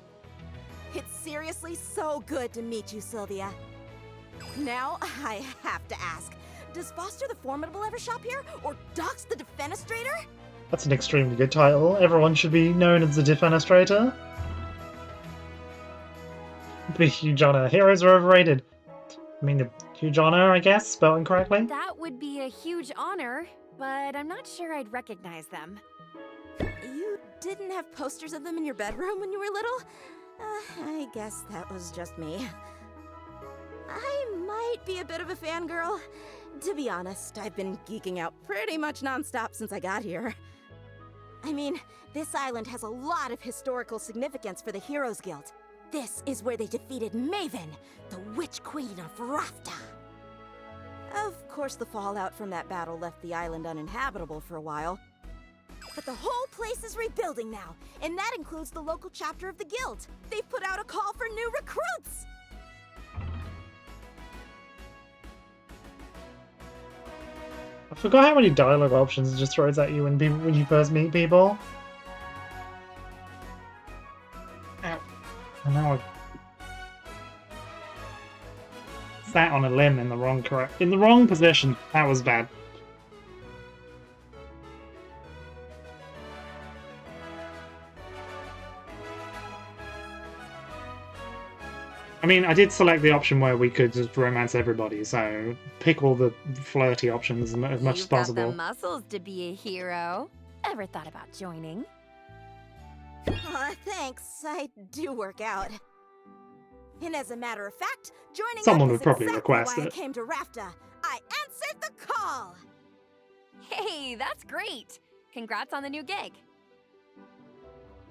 It's seriously so good to meet you, Sylvia. Now, I have to ask, does Foster the Formidable ever shop here? Or Dox the Defenestrator? That's an extremely good title. Everyone should be known as the Defenestrator. Be huge honor. Heroes are overrated. I mean, a huge honor, I guess, spelled incorrectly. That would be a huge honor, but I'm not sure I'd recognize them. You didn't have posters of them in your bedroom when you were little? I guess that was just me. I might be a bit of a fangirl. To be honest, I've been geeking out pretty much nonstop since I got here. I mean, this island has a lot of historical significance for the Heroes Guild. This is where they defeated Maven, the Witch Queen of Rafta. Of course, the fallout from that battle left the island uninhabitable for a while. But the whole place is rebuilding now, and that includes the local chapter of the guild. They've put out a call for new recruits! I forgot how many dialogue options it just throws at you when you first meet people. Ow. I know I sat on a limb in the wrong position. That was bad. I mean, I did select the option where we could just romance everybody, so pick all the flirty options as much as possible. You've got the muscles to be a hero. Ever thought about joining? Thanks. I do work out. And as a matter of fact, joining Someone up would is probably exactly request why I it. came to Rafta. I answered the call! Hey, that's great! Congrats on the new gig.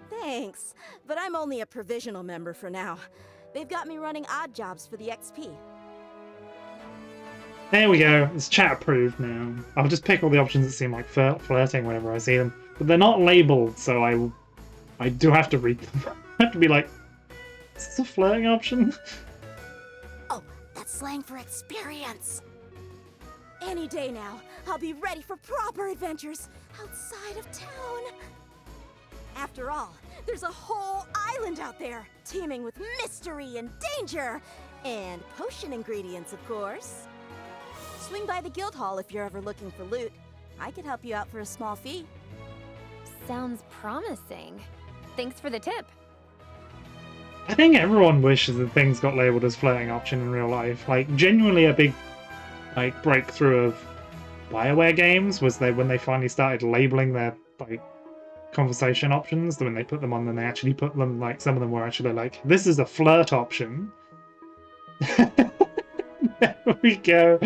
Thanks, but I'm only a provisional member for now. They've got me running odd jobs for the XP. There we go. It's chat approved now. I'll just pick all the options that seem like flirting whenever I see them. But they're not labeled, so I do have to read them. I have to be like, is this a flirting option? Oh, that's slang for experience. Any day now, I'll be ready for proper adventures outside of town. After all, there's a whole island out there, teeming with mystery and danger. And potion ingredients, of course. Swing by the guild hall if you're ever looking for loot. I could help you out for a small fee. Sounds promising. Thanks for the tip. I think everyone wishes that things got labeled as flirting option in real life. Like, genuinely a big breakthrough of BioWare games was when they finally started labeling their conversation options. When they put them on, then they actually put them some of them were actually like, this is a flirt option. There we go.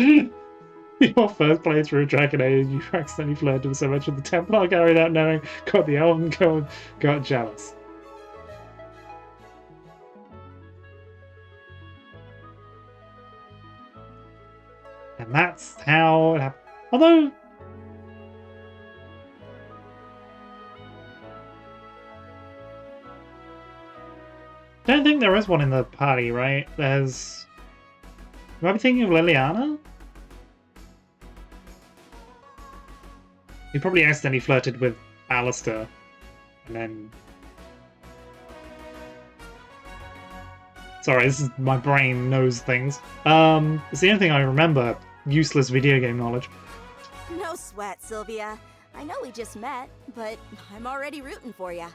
Your first playthrough of Dragon Age, you accidentally flirted with so much of the Templar guy without knowing, got the Elven code, got jealous. And that's how it happened. Although, I don't think there is one in the party, right? There's... Am I thinking of Liliana? He probably accidentally flirted with Alistair, and then... Sorry, this is my brain knows things. It's the only thing I remember. Useless video game knowledge. No sweat, Sylvia. I know we just met, but I'm already rooting for ya.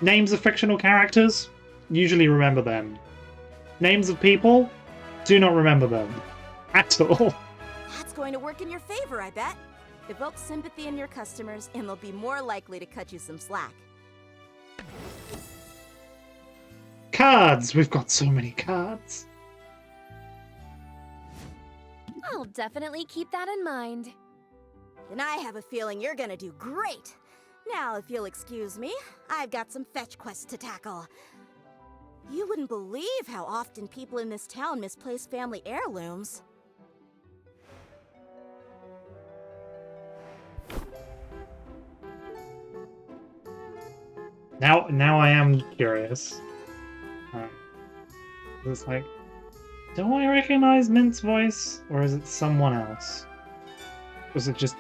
Names of fictional characters? Usually remember them. Names of people? Do not remember them. At all. That's going to work in your favor, I bet. Evoke sympathy in your customers, and they'll be more likely to cut you some slack. Cards! We've got so many cards. I'll definitely keep that in mind. And I have a feeling you're gonna do great. Now, if you'll excuse me, I've got some fetch quests to tackle. You wouldn't believe how often people in this town misplace family heirlooms. Now I am curious. Alright. It's like, do I recognize Mint's voice, or is it someone else? Or is it just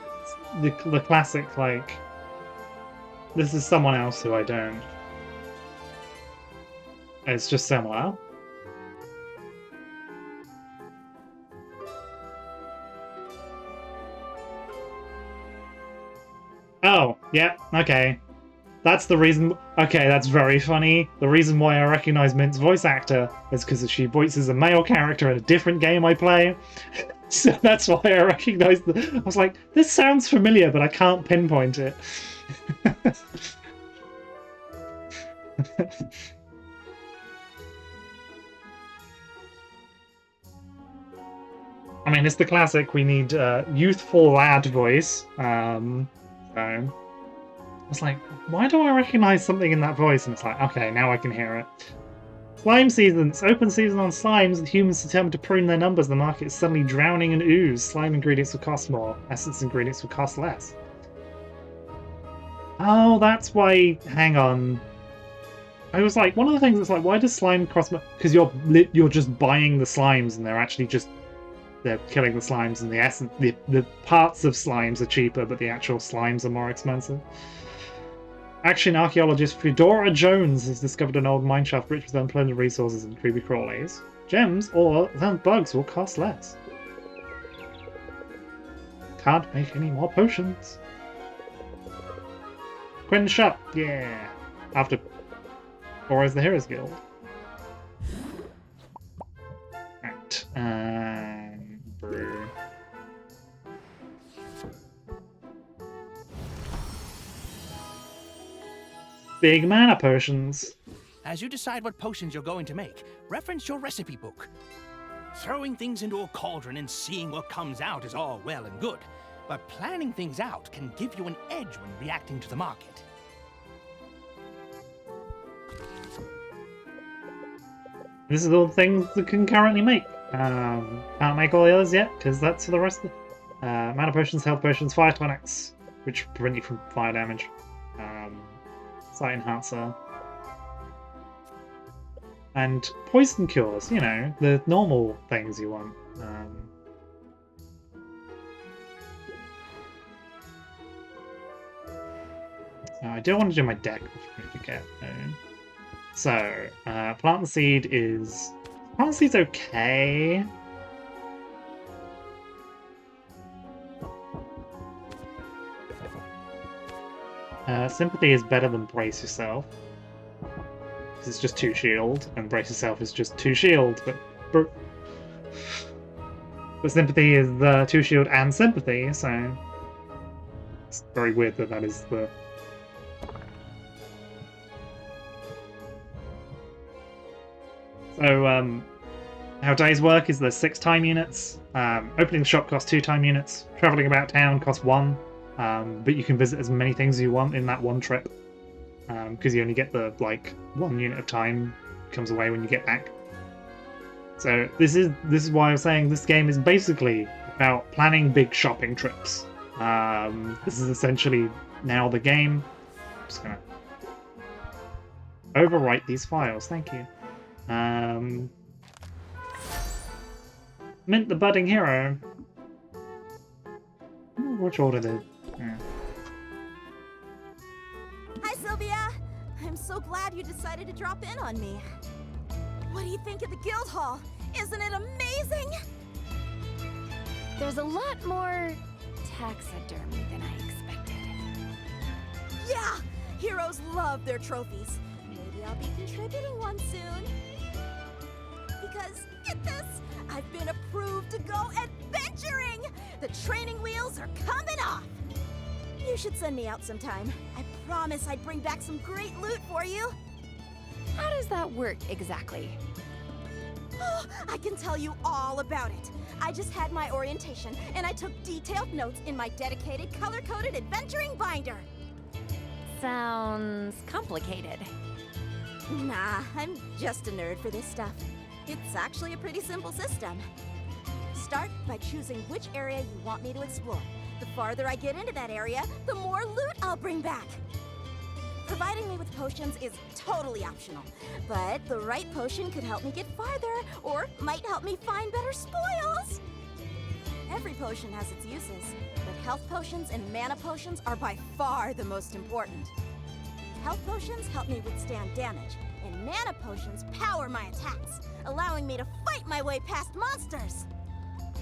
the classic, this is someone else who I don't? It's just similar. Oh, yeah, okay. That's the reason. Okay, that's very funny. The reason why I recognize Mint's voice actor is because she voices a male character in a different game I play. So that's why I recognize the. I was like, this sounds familiar, but I can't pinpoint it. I mean, it's the classic. We need youthful lad voice. So it's like, why do I recognize something in that voice? And it's like, okay, now I can hear it. Slime season. It's open season on slimes. The humans determined to prune their numbers. The market is suddenly drowning in ooze. Slime ingredients will cost more. Essence ingredients will cost less. Oh, that's why. Hang on. I was like, one of the things that's like, why does slime cost more? Because you're just buying the slimes, and they're killing the slimes, and the essence, the parts of slimes are cheaper, but the actual slimes are more expensive. Action archaeologist Fedora Jones has discovered an old mineshaft rich with unpleasant resources and creepy crawlies. Gems or bugs will cost less. Can't make any more potions. Quinn shop, yeah. After Boris the Heroes Guild. Right. Brew. Big mana potions. As you decide what potions you're going to make, reference your recipe book. Throwing things into a cauldron and seeing what comes out is all well and good, but planning things out can give you an edge when reacting to the market. This is all the things that can currently make. Can't make all the others yet, because that's for the rest of the... mana potions, health potions, fire tonics, which prevent you from fire damage. Sight enhancer. And poison cures, you know, the normal things you want. I do want to do my deck before I forget, though. So, plant and seed is... Plant and seed's okay. Sympathy is better than Brace Yourself. Because it's just 2 shield, and Brace Yourself is just 2 shield, but Sympathy is the 2 shield and Sympathy, so it's very weird that that is the... So, how days work is there's 6 time units. Opening the shop costs 2 time units. Traveling about town costs 1. But you can visit as many things as you want in that one trip. Because you only get the, 1 unit of time comes away when you get back. So this is why I was saying this game is basically about planning big shopping trips. This is essentially now the game. I'm just gonna overwrite these files, thank you. Mint the Budding Hero. Which order did? Yeah. Hi, Sylvia! I'm so glad you decided to drop in on me. What do you think of the guild hall? Isn't it amazing? There's a lot more taxidermy than I expected. Yeah! Heroes love their trophies. Maybe I'll be contributing one soon. Because, get this, I've been approved to go adventuring! The training wheels are coming off! You should send me out sometime. I promise I'd bring back some great loot for you. How does that work exactly? Oh, I can tell you all about it. I just had my orientation, and I took detailed notes in my dedicated color-coded adventuring binder. Sounds complicated. Nah, I'm just a nerd for this stuff. It's actually a pretty simple system. Start by choosing which area you want me to explore. The farther I get into that area, the more loot I'll bring back. Providing me with potions is totally optional, but the right potion could help me get farther, or might help me find better spoils. Every potion has its uses, but health potions and mana potions are by far the most important. Health potions help me withstand damage, and mana potions power my attacks, allowing me to fight my way past monsters.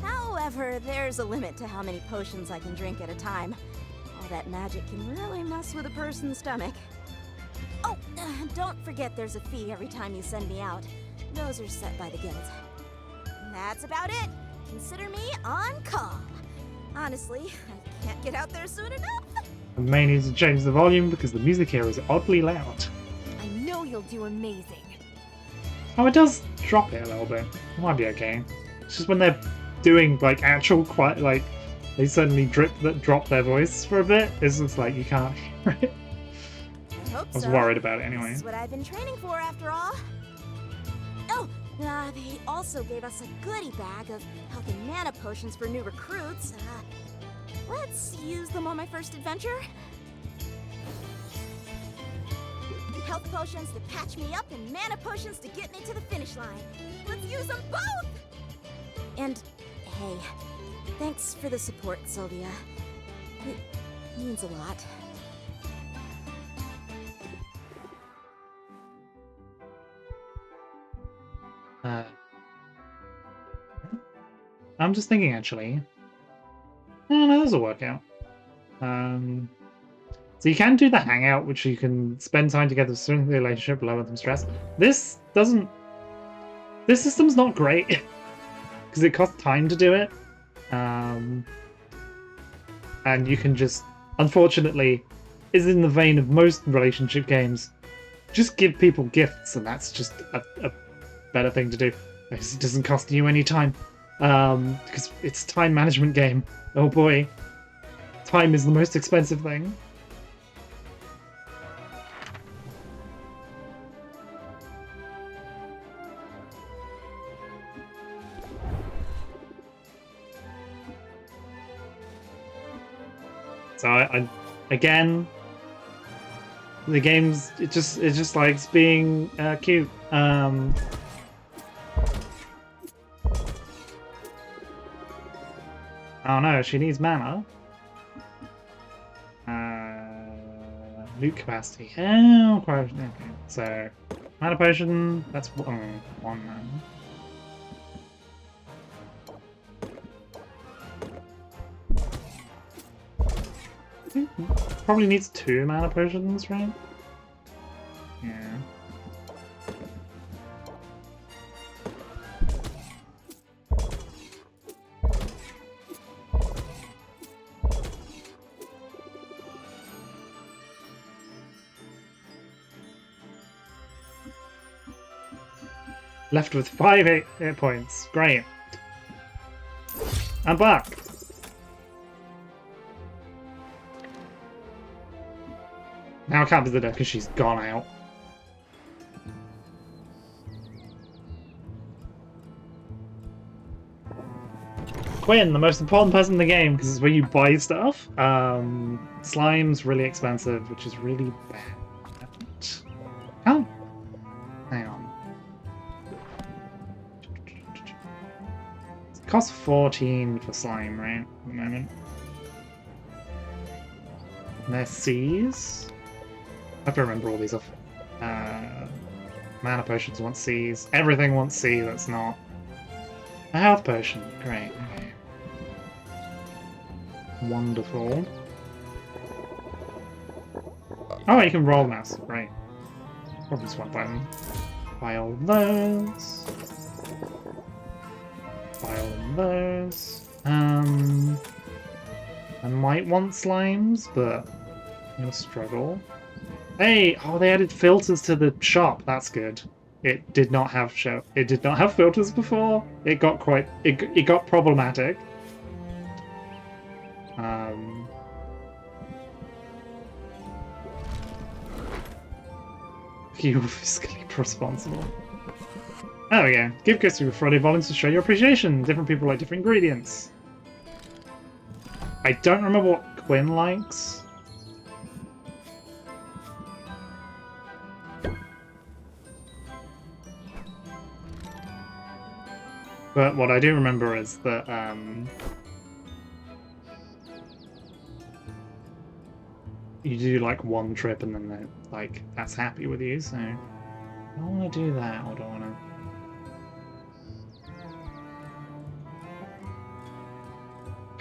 However, there's a limit to how many potions I can drink at a time. that magic can really mess with a person's stomach. Oh, don't forget there's a fee every time you send me out. Those are set by the guild. That's about it. Consider me on call. Honestly, I can't get out there soon enough. I may need to change the volume because the music here is oddly loud. I know you'll do amazing. Oh, it does drop it a little bit. It might be okay. It's just when they're doing like actual quiet, like they suddenly drop their voice for a bit. It's just like you can't hear it. I hope I was so. worried about it anyway. This is what I've been training for, after all. Oh, they also gave us a goodie bag of health and mana potions for new recruits. Let's use them on my first adventure. Health potions to patch me up and mana potions to get me to the finish line. Let's use them both! And, hey, thanks for the support, Sylvia. It means a lot. I'm just thinking, actually. No, this will work out. So you can do the hangout, which you can spend time together, strengthen the relationship, lower them stress. This doesn't... This system's not great, because it costs time to do it. And you can just, unfortunately, is in the vein of most relationship games, just give people gifts, and that's just a better thing to do. Because it doesn't cost you any time. Because it's a time management game. Oh boy. Time is the most expensive thing. So I again, the game's it just likes being cute. Oh no, she needs mana. Loot capacity. Oh, quite okay. So mana potion. That's one mana. Probably needs 2 mana potions, right? Yeah. Left with 5 hit points. Great. I'm back. Now I can't visit her because she's gone out. Quinn, the most important person in the game because it's where you buy stuff. Slime's really expensive, which is really bad. Oh, hang on. It costs 14 for slime, right? At the moment. And there's C's. I have to remember all these off. Mana potions want C's. Everything wants C that's not. A health potion. Great. Okay. Wonderful. Oh, you can roll mouse. Great. Probably just one button. Buy all those. Buy all those. I might want slimes, but I'm gonna struggle. Hey! Oh, they added filters to the shop. That's good. It did not have It did not have filters before. It got quite. It got problematic. You were fiscally responsible. There we go. Give gifts to Friday volumes to show your appreciation. Different people like different ingredients. I don't remember what Quinn likes. But what I do remember is that you do like one trip and then they're like that's happy with you, so I don't want to do that, or do I want to?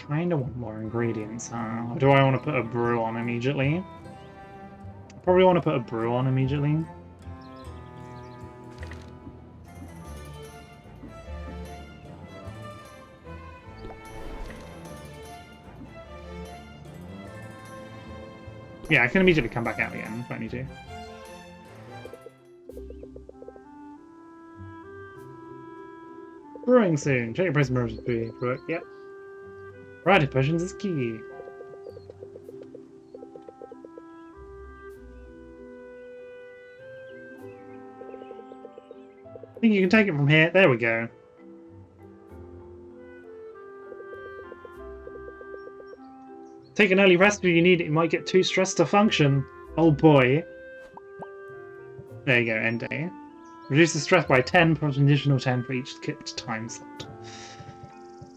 kind of want more ingredients, huh? Or do I want to put a brew on immediately? I probably want to put a brew on immediately. Yeah, I can immediately come back out again if I need to. Brewing soon. Check your price merge be. Yep. Variety potions is key. I think you can take it from here. There we go. Take an early rest if you need it. You might get too stressed to function. Oh boy. There you go, end day. Reduce the stress by 10 plus an additional 10 for each skipped time slot.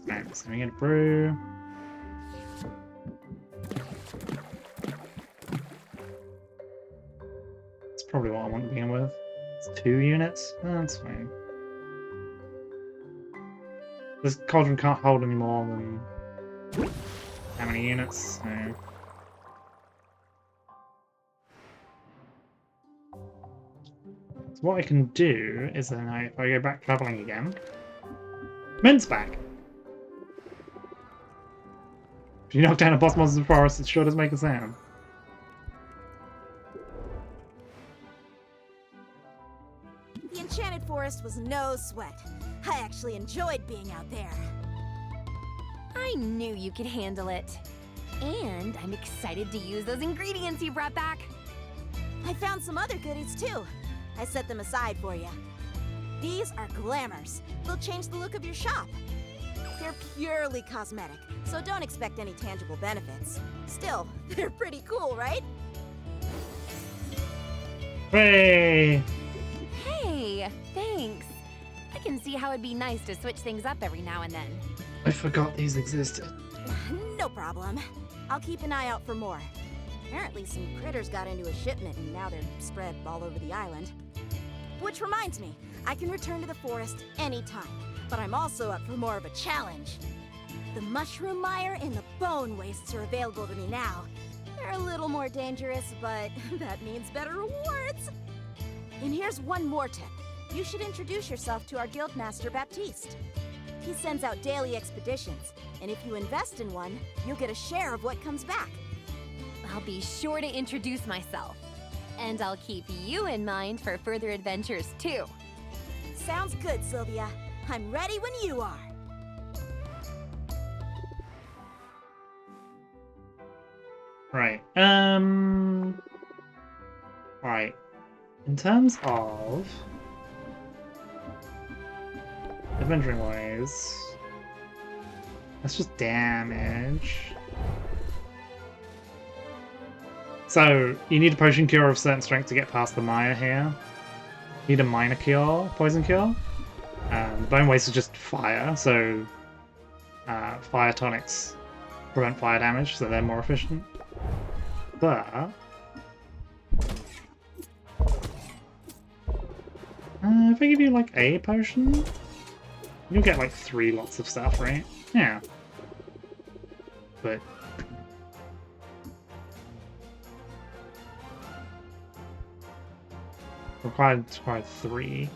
Right, so we get a brew. That's probably what I want to begin with. It's 2 units. Oh, that's fine. This cauldron can't hold any more than how many units, so... So what I can do is then if I go back travelling again... Mint's back! If you knock down a boss monster in the forest, it sure does make a sound. The Enchanted Forest was no sweat. I actually enjoyed being out there. I knew you could handle it. And I'm excited to use those ingredients you brought back. I found some other goodies too. I set them aside for you. These are glamours. They'll change the look of your shop. They're purely cosmetic, so don't expect any tangible benefits. Still, they're pretty cool, right? Hey! Hey, thanks. I can see how it'd be nice to switch things up every now and then. I forgot these existed. No problem. I'll keep an eye out for more. Apparently some critters got into a shipment and now they're spread all over the island. Which reminds me, I can return to the forest anytime, but I'm also up for more of a challenge. The mushroom mire and the bone wastes are available to me now. They're a little more dangerous, but that means better rewards. And here's one more tip. You should introduce yourself to our guildmaster Baptiste. He sends out daily expeditions, and if you invest in one, you'll get a share of what comes back. I'll be sure to introduce myself. And I'll keep you in mind for further adventures, too. Sounds good, Sylvia. I'm ready when you are. Right. Right. In terms of adventuring wise, that's just damage. So you need a potion cure of certain strength to get past the mire here. You need a minor cure, poison cure. The bone waste is just fire, so fire tonics prevent fire damage, so they're more efficient. But if I give you like a potion, you'll get like 3 lots of stuff, right? Yeah. But required 3.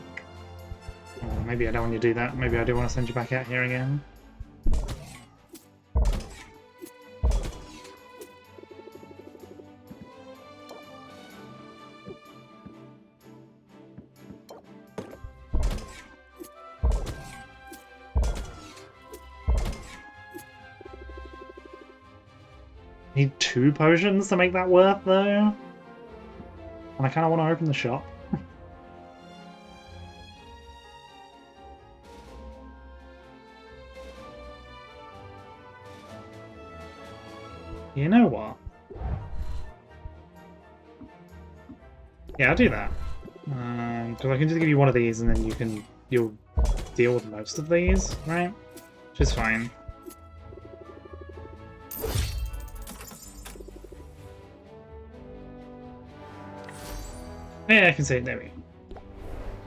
Maybe I don't want you to do that. Maybe I do want to send you back out here again. Need 2 potions to make that worth, though. And I kind of want to open the shop. You know what? Yeah, I'll do that. Because I can just give you one of these, and then you'll deal with most of these, right? Which is fine. Yeah, I can see it. There we go.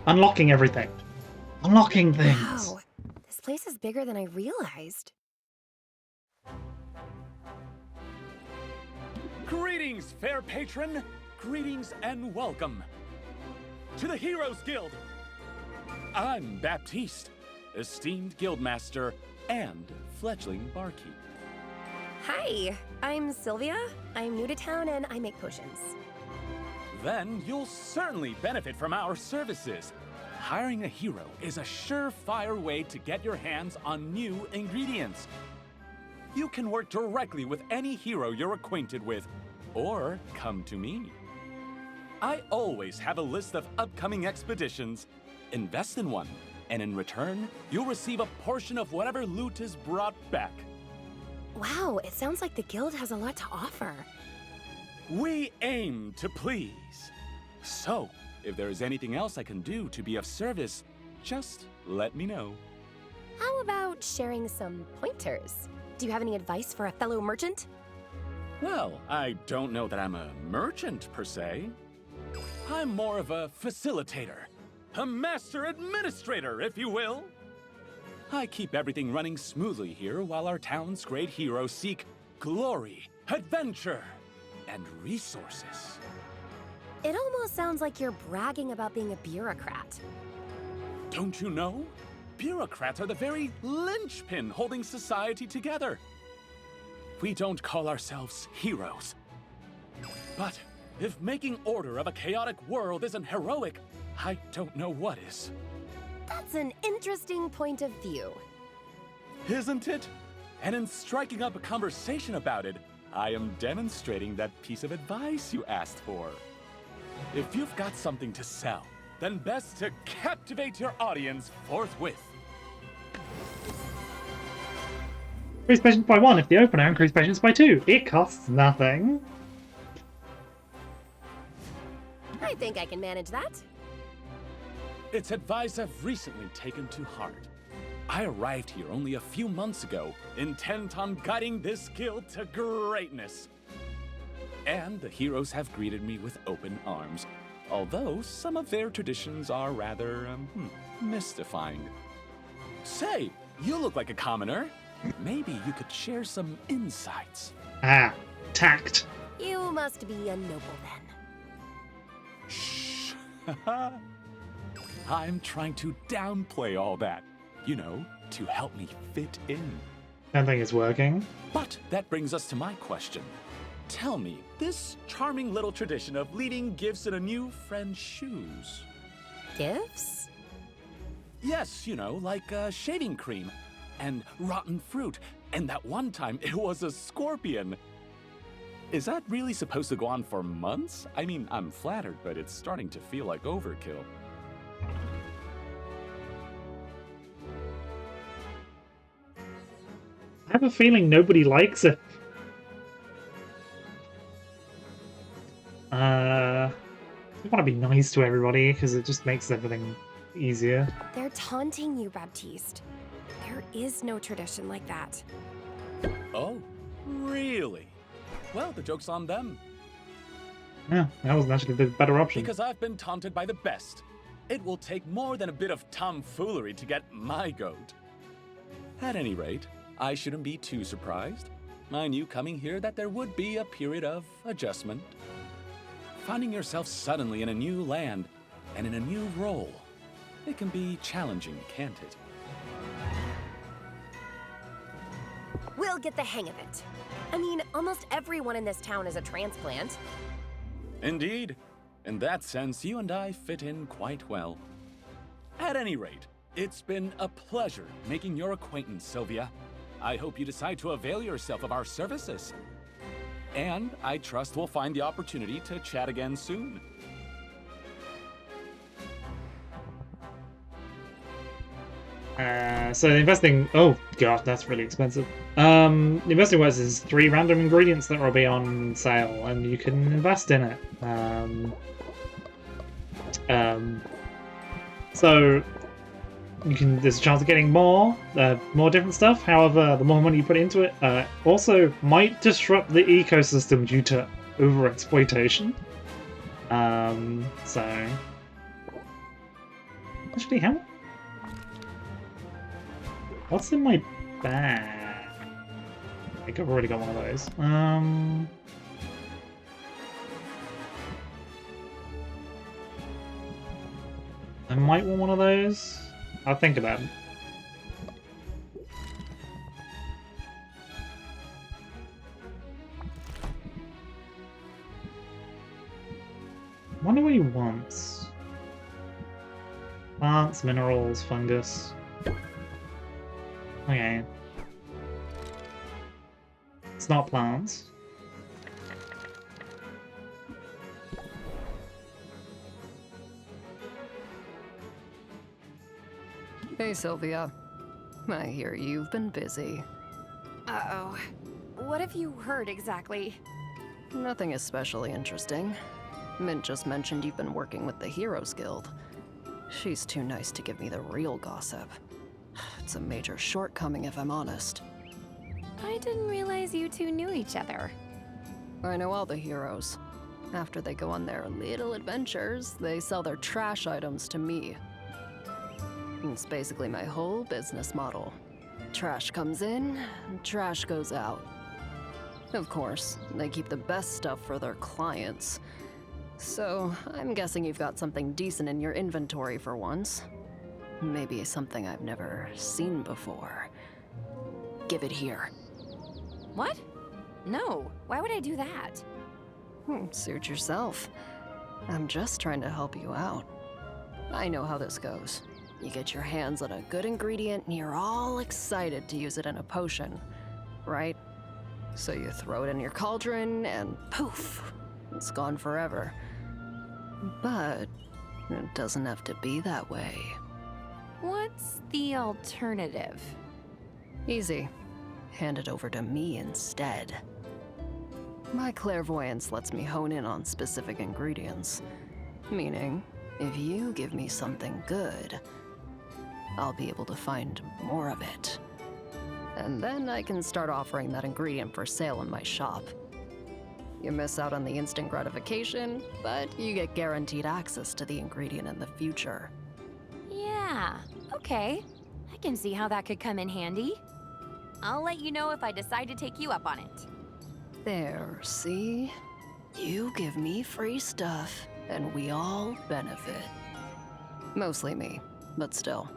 Unlocking everything. Unlocking things. Wow, this place is bigger than I realized. Greetings, fair patron. Greetings and welcome to the Heroes Guild. I'm Baptiste, esteemed guildmaster and fledgling barkeep. Hi, I'm Sylvia. I'm new to town and I make potions. Then you'll certainly benefit from our services. Hiring a hero is a surefire way to get your hands on new ingredients. You can work directly with any hero you're acquainted with, or come to me. I always have a list of upcoming expeditions. Invest in one, and in return, you'll receive a portion of whatever loot is brought back. Wow, it sounds like the guild has a lot to offer. We aim to please. So, if there is anything else I can do to be of service, just let me know. How about sharing some pointers? Do you have any advice for a fellow merchant? Well, I don't know that I'm a merchant, per se. I'm more of a facilitator. A master administrator, if you will. I keep everything running smoothly here while our town's great heroes seek glory, adventure, and resources. It almost sounds like you're bragging about being a bureaucrat. Don't you know? Bureaucrats are the very linchpin holding society together. We don't call ourselves heroes. But if making order of a chaotic world isn't heroic, I don't know what is. That's an interesting point of view. Isn't it? And in striking up a conversation about it, I am demonstrating that piece of advice you asked for. If you've got something to sell, then best to captivate your audience forthwith. Increase patience by 1 if the opener, increase patience by 2. It costs nothing. I think I can manage that. It's advice I've recently taken to heart. I arrived here only a few months ago, intent on guiding this guild to greatness. And the heroes have greeted me with open arms, although some of their traditions are rather, mystifying. Say, you look like a commoner. Maybe you could share some insights. Ah, tact. You must be a noble then. Shh. I'm trying to downplay all that, to help me fit in. Don't think it's working. But that brings us to my question. Tell me, this charming little tradition of leaving gifts in a new friend's shoes. Gifts? Yes, like shaving cream and rotten fruit. And that one time it was a scorpion. Is that really supposed to go on for months? I mean, I'm flattered, but it's starting to feel like overkill. I have a feeling nobody likes it. I want to be nice to everybody because it just makes everything easier. They're taunting you, Baptiste. There is no tradition like that. Oh, really? Well, the joke's on them. Yeah, that wasn't actually the better option. Because I've been taunted by the best. It will take more than a bit of tomfoolery to get my goat. At any rate, I shouldn't be too surprised. I knew coming here that there would be a period of adjustment. Finding yourself suddenly in a new land and in a new role, it can be challenging, can't it? We'll get the hang of it. I mean, almost everyone in this town is a transplant. Indeed. In that sense, you and I fit in quite well. At any rate, it's been a pleasure making your acquaintance, Sylvia. I hope you decide to avail yourself of our services. And I trust we'll find the opportunity to chat again soon. So the investing... Oh, God, that's really expensive. The investing works is 3 random ingredients that will be on sale, and you can invest in it. So there's a chance of getting more different stuff. However, the more money you put into it also might disrupt the ecosystem due to overexploitation. So actually, what's in my bag? I think I've already got one of those. might want one of those. I'll think about it. Wonder what he wants. Plants, minerals, fungus. Okay. It's not plants. Hey, Sylvia. I hear you've been busy. Uh-oh. What have you heard exactly? Nothing especially interesting. Mint just mentioned you've been working with the Heroes Guild. She's too nice to give me the real gossip. It's a major shortcoming if I'm honest. I didn't realize you two knew each other. I know all the heroes. After they go on their little adventures, they sell their trash items to me. It's basically my whole business model. Trash comes in, trash goes out. Of course, they keep the best stuff for their clients. So, I'm guessing you've got something decent in your inventory for once. Maybe something I've never seen before. Give it here. What? No, why would I do that? Suit yourself. I'm just trying to help you out. I know how this goes. You get your hands on a good ingredient and you're all excited to use it in a potion, right? So you throw it in your cauldron and poof, it's gone forever. But it doesn't have to be that way. What's the alternative? Easy. Hand it over to me instead. My clairvoyance lets me hone in on specific ingredients. Meaning, if you give me something good, I'll be able to find more of it. And then I can start offering that ingredient for sale in my shop. You miss out on the instant gratification, but you get guaranteed access to the ingredient in the future. Yeah, okay. I can see how that could come in handy. I'll let you know if I decide to take you up on it. There, see? You give me free stuff, and we all benefit. Mostly me, but still.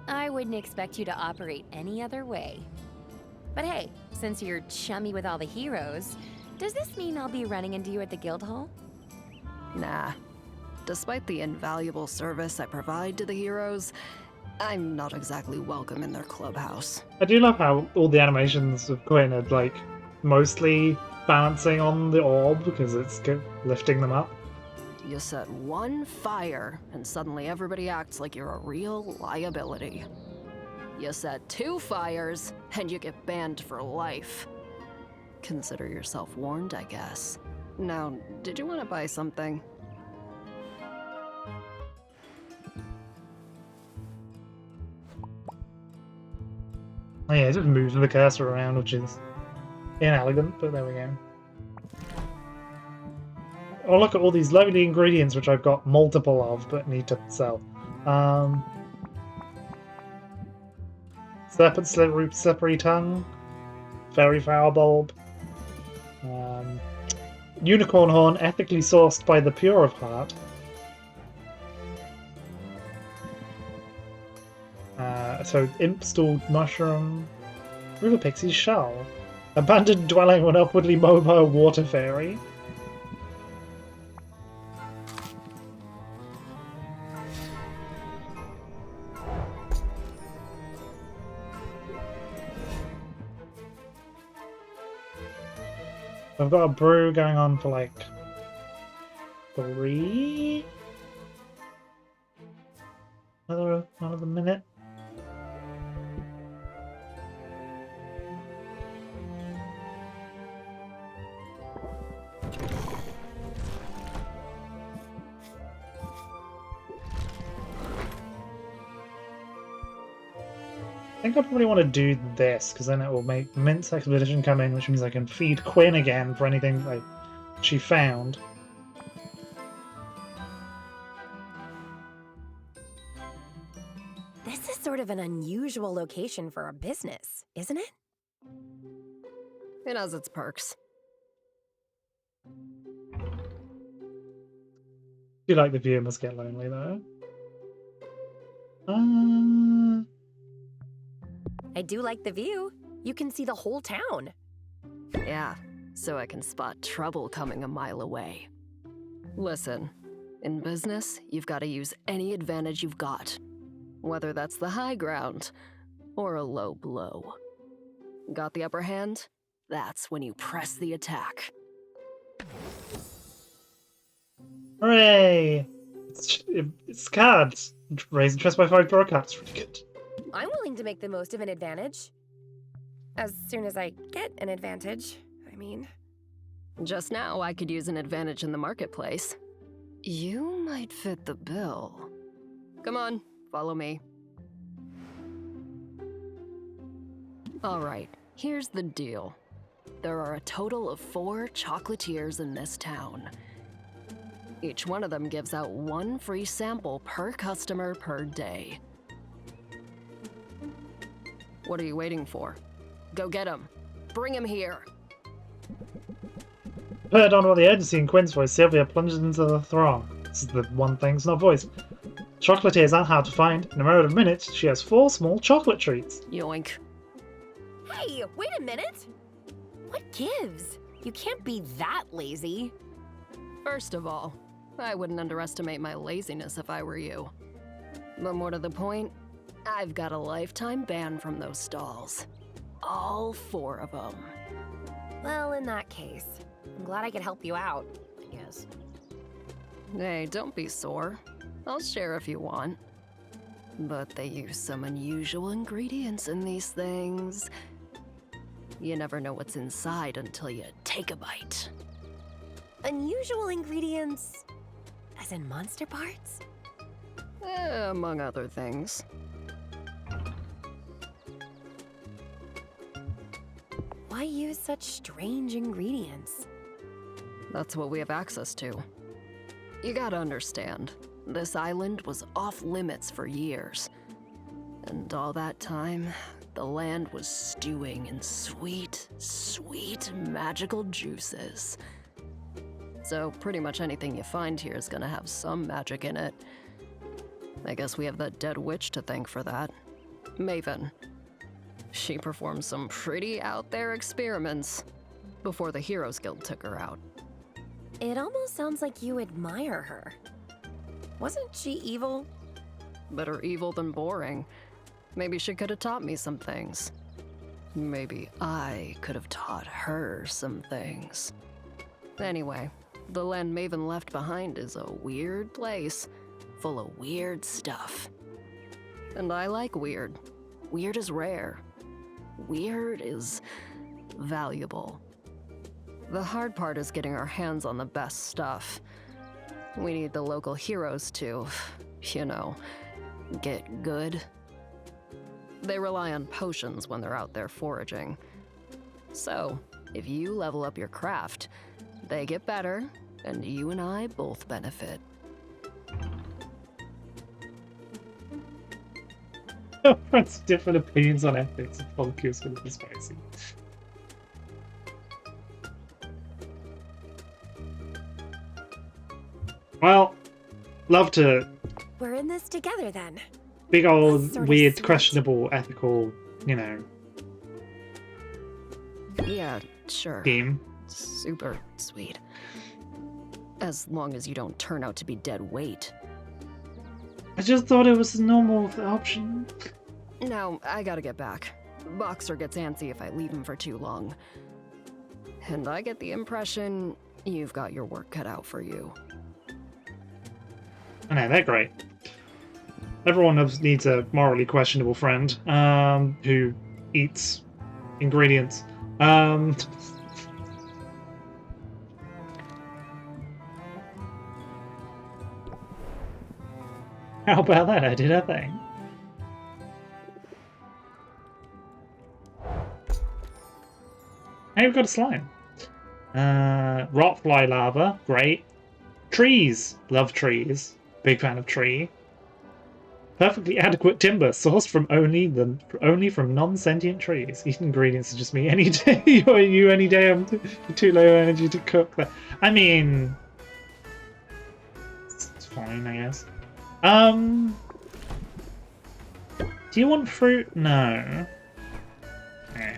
I wouldn't expect you to operate any other way. But hey, since you're chummy with all the heroes, does this mean I'll be running into you at the guild hall? Nah. Despite the invaluable service I provide to the heroes, I'm not exactly welcome in their clubhouse. I do love how all the animations of Quinn are like mostly balancing on the orb because it's lifting them up. You set one fire, and suddenly everybody acts like you're a real liability. You set 2 fires, and you get banned for life. Consider yourself warned, I guess. Now, did you want to buy something? Oh yeah, it just moves the cursor around, which is inelegant, but there we go. Oh, look at all these lovely ingredients which I've got multiple of but need to sell. Serpent slit root slippery tongue, fairy flower bulb, unicorn horn ethically sourced by the pure of heart. So imp stool mushroom, river pixie's shell, abandoned dwelling of an upwardly mobile water fairy. I've got a brew going on for like 3? Another minute. I think I probably want to do this, because then it will make Mint's expedition come in, which means I can feed Quinn again for anything like she found. This is sort of an unusual location for a business, isn't it? It has its perks. I do like the view must get lonely though. I do like the view. You can see the whole town. Yeah, so I can spot trouble coming a mile away. Listen, in business, you've got to use any advantage you've got. Whether that's the high ground or a low blow. Got the upper hand? That's when you press the attack. Hooray! It's cards. Raise interest by 5 draw cards. Really good. I'm willing to make the most of an advantage. As soon as I get an advantage, I mean. Just now, I could use an advantage in the marketplace. You might fit the bill. Come on, follow me. All right, here's the deal. There are a total of 4 chocolatiers in this town. Each one of them gives out 1 free sample per customer per day. What are you waiting for? Go get him. Bring him here. Heard on all the urgency in Quinn's voice, Sylvia plunges into the throng. This is the one thing, it's not voice. Chocolatiers aren't hard to find. In a matter of minutes, she has 4 small chocolate treats. Yoink. Hey, wait a minute! What gives? You can't be that lazy. First of all, I wouldn't underestimate my laziness if I were you. But more to the point, I've got a lifetime ban from those stalls. All 4 of them. Well, in that case, I'm glad I could help you out, I guess. Hey, don't be sore. I'll share if you want. But they use some unusual ingredients in these things. You never know what's inside until you take a bite. Unusual ingredients? As in monster parts? Among other things. Why use such strange ingredients? That's what we have access to. You gotta understand, this island was off limits for years. And all that time, the land was stewing in sweet, sweet magical juices. So pretty much anything you find here is gonna have some magic in it. I guess we have that dead witch to thank for that. Maven. She performed some pretty out there experiments before the Heroes Guild took her out. It almost sounds like you admire her. Wasn't she evil? Better evil than boring. Maybe she could have taught me some things. Maybe I could have taught her some things. Anyway, the land Maven left behind is a weird place, full of weird stuff. And I like weird. Weird is rare. Weird is valuable. The hard part is getting our hands on the best stuff. We need the local heroes to, you know, get good. They rely on potions when they're out there foraging. So, if you level up your craft, they get better, and you and I both benefit. Friends with different opinions on ethics and focus with the spicy. Well, love to. We're in this together then. Big old That's sort of weird, sweet. questionable, ethical, you know, Yeah, sure. game. Super sweet. As long as you don't turn out to be dead weight. I just thought it was a normal option. Now, I gotta get back. Boxer gets antsy if I leave him for too long. And I get the impression you've got your work cut out for you. I know, they're great. Everyone needs a morally questionable friend who eats ingredients. How about that? I did a thing. Hey, we've got a slime. Rotfly lava, great. Trees, love trees. Big fan of tree. Perfectly adequate timber, sourced from only from non-sentient trees. Eating ingredients is just me any day. you any day. I'm too low energy to cook that. I mean, it's fine, I guess. Do you want fruit? No. Okay.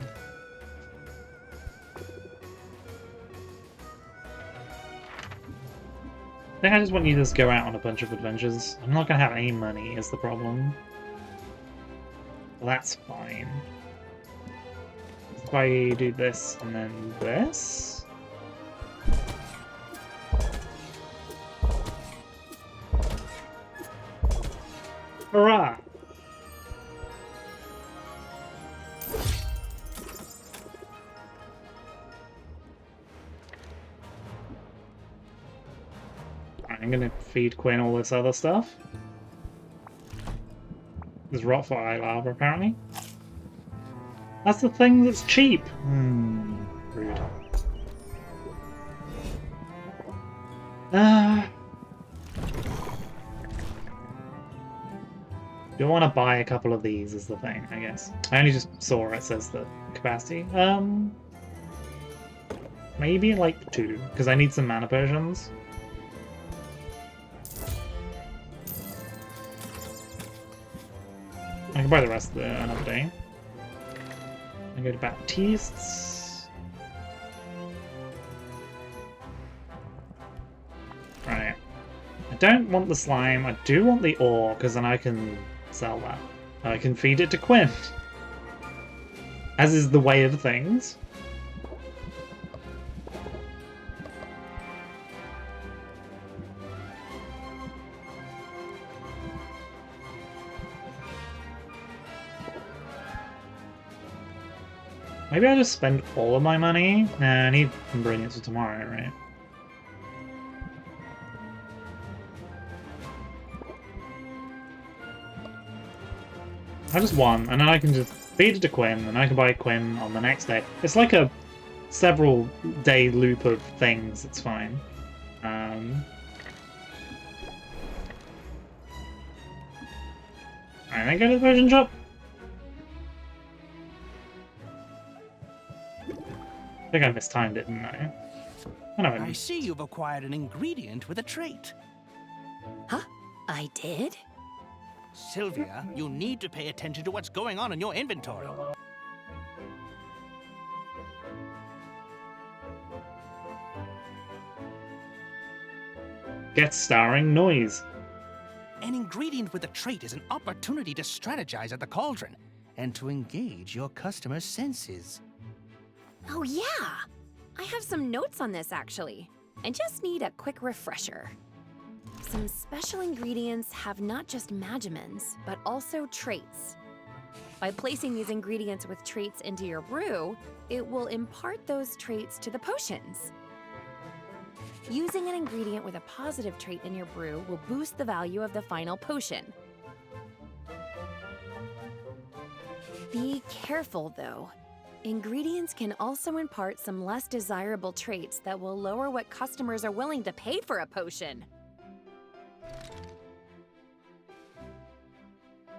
I think I just want you to just go out on a bunch of adventures. I'm not gonna have any money is the problem. Well, that's fine. If I do this and then this... Hurrah! I'm gonna feed Quinn all this other stuff. There's Rotfire lava, apparently. That's the thing that's cheap! Rude. Do I want to buy a couple of these is the thing, I guess. I only just saw it says the capacity. Maybe like 2, because I need some mana potions. I can buy the rest another day. I go to Baptiste's. Right. I don't want the slime. I do want the ore, because then I can sell that. I can feed it to Quinn. As is the way of things. Maybe I just spend all of my money? Nah, I need ingredients for tomorrow, right? I just one, and then I can just feed it to Quinn, and I can buy Quinn on the next day. It's like a several day loop of things, it's fine. Alright, then go to the potion shop. I think I mistimed it, didn't I? Oh, no, I see you've acquired an ingredient with a trait. Huh? I did? Sylvia, you need to pay attention to what's going on in your inventory. Get starring noise. An ingredient with a trait is an opportunity to strategize at the cauldron and to engage your customers' senses. Oh yeah! I have some notes on this, actually. I just need a quick refresher. Some special ingredients have not just magimens, but also traits. By placing these ingredients with traits into your brew, it will impart those traits to the potions. Using an ingredient with a positive trait in your brew will boost the value of the final potion. Be careful, though. Ingredients can also impart some less desirable traits that will lower what customers are willing to pay for a potion.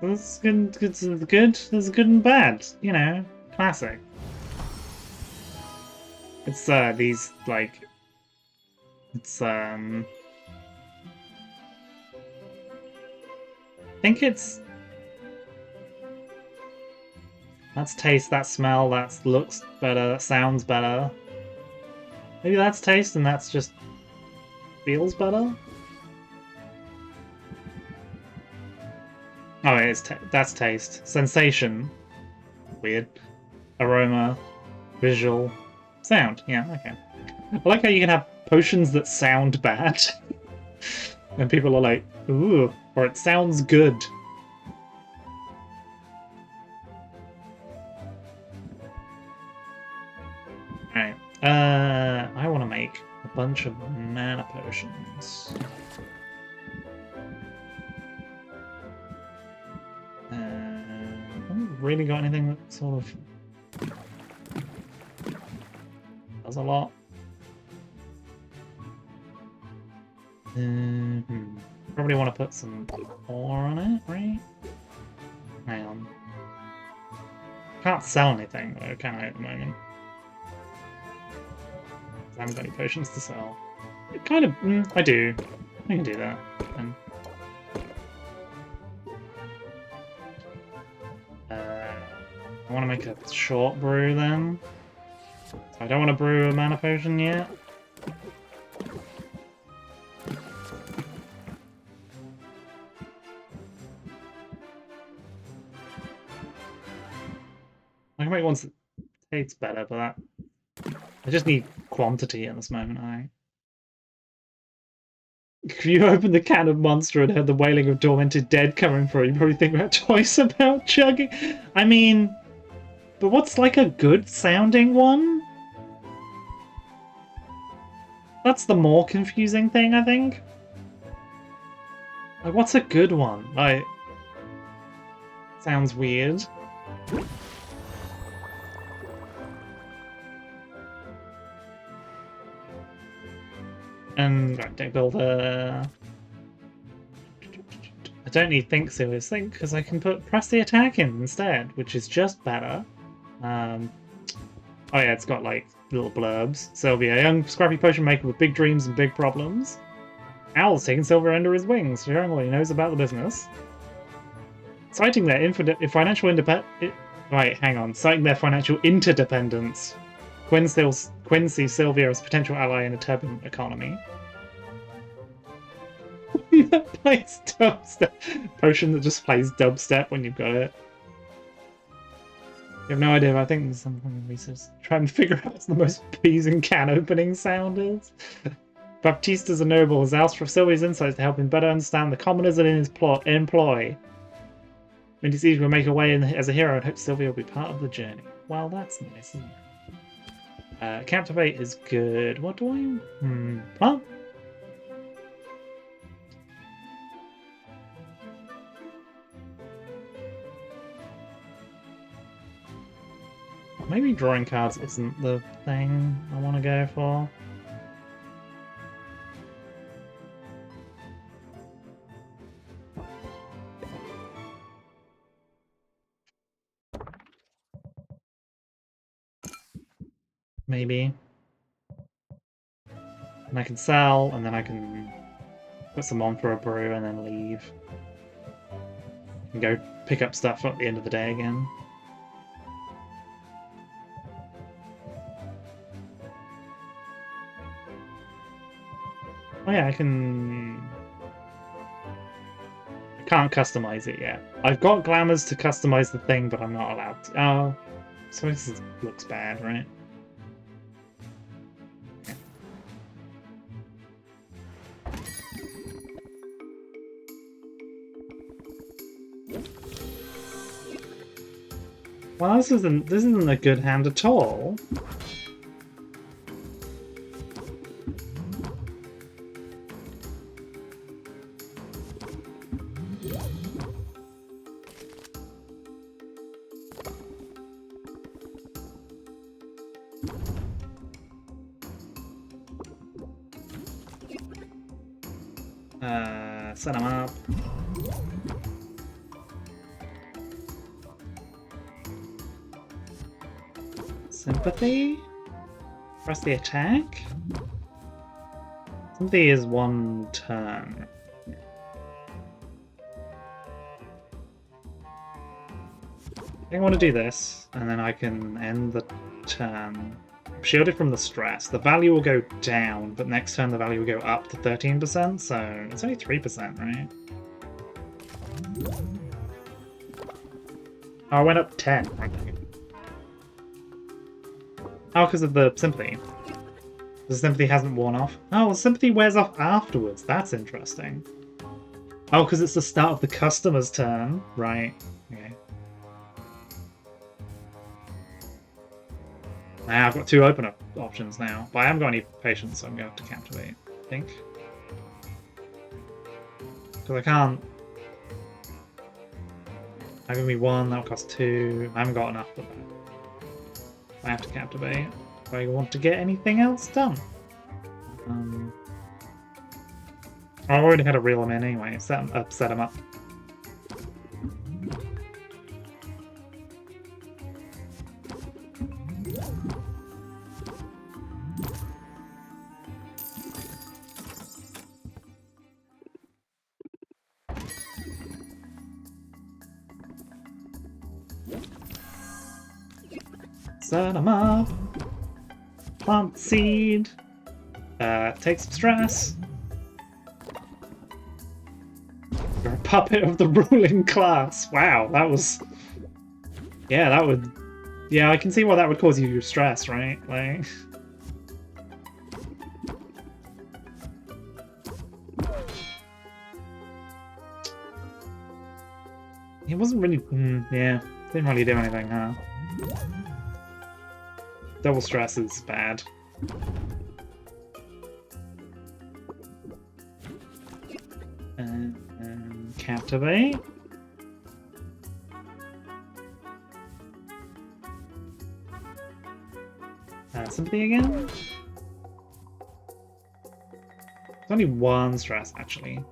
This is good. This is good. This is good and bad. You know, classic. It's these like. It's I think it's. That's taste. That smell. That looks better. That sounds better. Maybe that's taste, and that's just feels better. Oh, it's that's taste. Sensation. Weird. Aroma. Visual. Sound. Yeah, okay. I like how you can have potions that sound bad. And people are like, ooh, or it sounds good. Alright. I want to make a bunch of mana potions. I haven't really got anything that sort of does a lot. Probably want to put some ore on it, right? Hang on. Can't sell anything though, can I, at the moment? I haven't got any potions to sell. It kind of... I do. I can do that. I want to make a short brew then. So I don't want to brew a mana potion yet. I can make one that tastes better, but I just need quantity at this moment, I. If you open the can of Monster and heard the wailing of tormented dead coming through, you probably think about twice about chugging. I mean, but what's like a good sounding one? That's the more confusing thing, I think. Like, what's a good one? Like, sounds weird. And right, deck builder. I don't need think serious think because I can press the attack in instead, which is just better. Oh yeah, it's got like little blurbs. Sylvia, a young scrappy potion maker with big dreams and big problems. Owl's taken Silver under his wings, showing what he knows about the business. Citing their financial independence. Right, hang on. Citing their financial interdependence. Quinn sees Sylvia as a potential ally in a turbulent economy. That plays dubstep. Potion that just plays dubstep when you've got it. You have no idea, but I think there's something we just try and figure out what the most pleasing can opening sound is. Baptista's a noble has asked for Sylvia's insights to help him better understand the commoners in his employ. When he sees we'll make a way in as a hero and hopes Sylvia will be part of the journey. Well, that's nice, isn't it? Captivate is good. What do I... Well... Maybe drawing cards isn't the thing I want to go for. Maybe. And I can sell, and then I can put some on for a brew and then leave. And go pick up stuff at the end of the day again. Oh yeah, I can't customize it yet. I've got glamours to customize the thing, but I'm not allowed to. Oh, so this looks bad, right? Yeah. Well, this isn't a good hand at all. Set them up. Sympathy? Press the attack? Sympathy is one turn. I think I want to do this, and then I can end the turn. Shielded from the stress. The value will go down, but next turn the value will go up to 13%, so it's only 3%, right? Oh, I went up 10. Oh, because of the sympathy. The sympathy hasn't worn off. Oh, well, sympathy wears off afterwards. That's interesting. Oh, because it's the start of the customer's turn. Right. Okay. Now I've got two open up options now, but I haven't got any patience, so I'm going to have to captivate, I think. Because I can't... I give me one, that'll cost two. I haven't got enough for that. I have to captivate if I want to get anything else done. I already had to reel them in anyway, set them up. Set them up. Plant seed. Take some stress. You're a puppet of the ruling class. Wow, that was... Yeah, that would... Yeah, I can see why that would cause you stress, right? Like... He wasn't really... yeah, didn't really do anything, huh? Double stress is bad. Captivate. Sympathy again? It's only one stress, actually.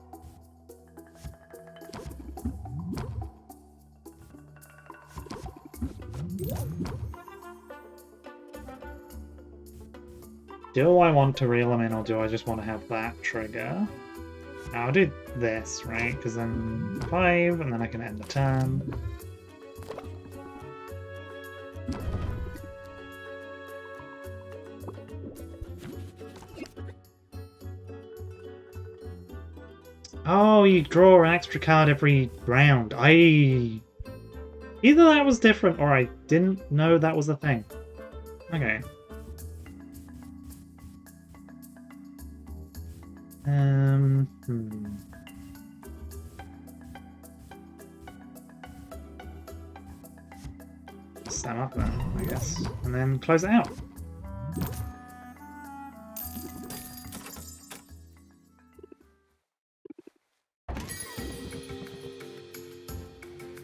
Do I want to reel them in, or do I just want to have that trigger? I'll do this, right? Because then 5, and then I can end the turn. Oh, you draw an extra card every round. Either that was different, or I didn't know that was a thing. Okay. Stand up then, I guess. And then close it out.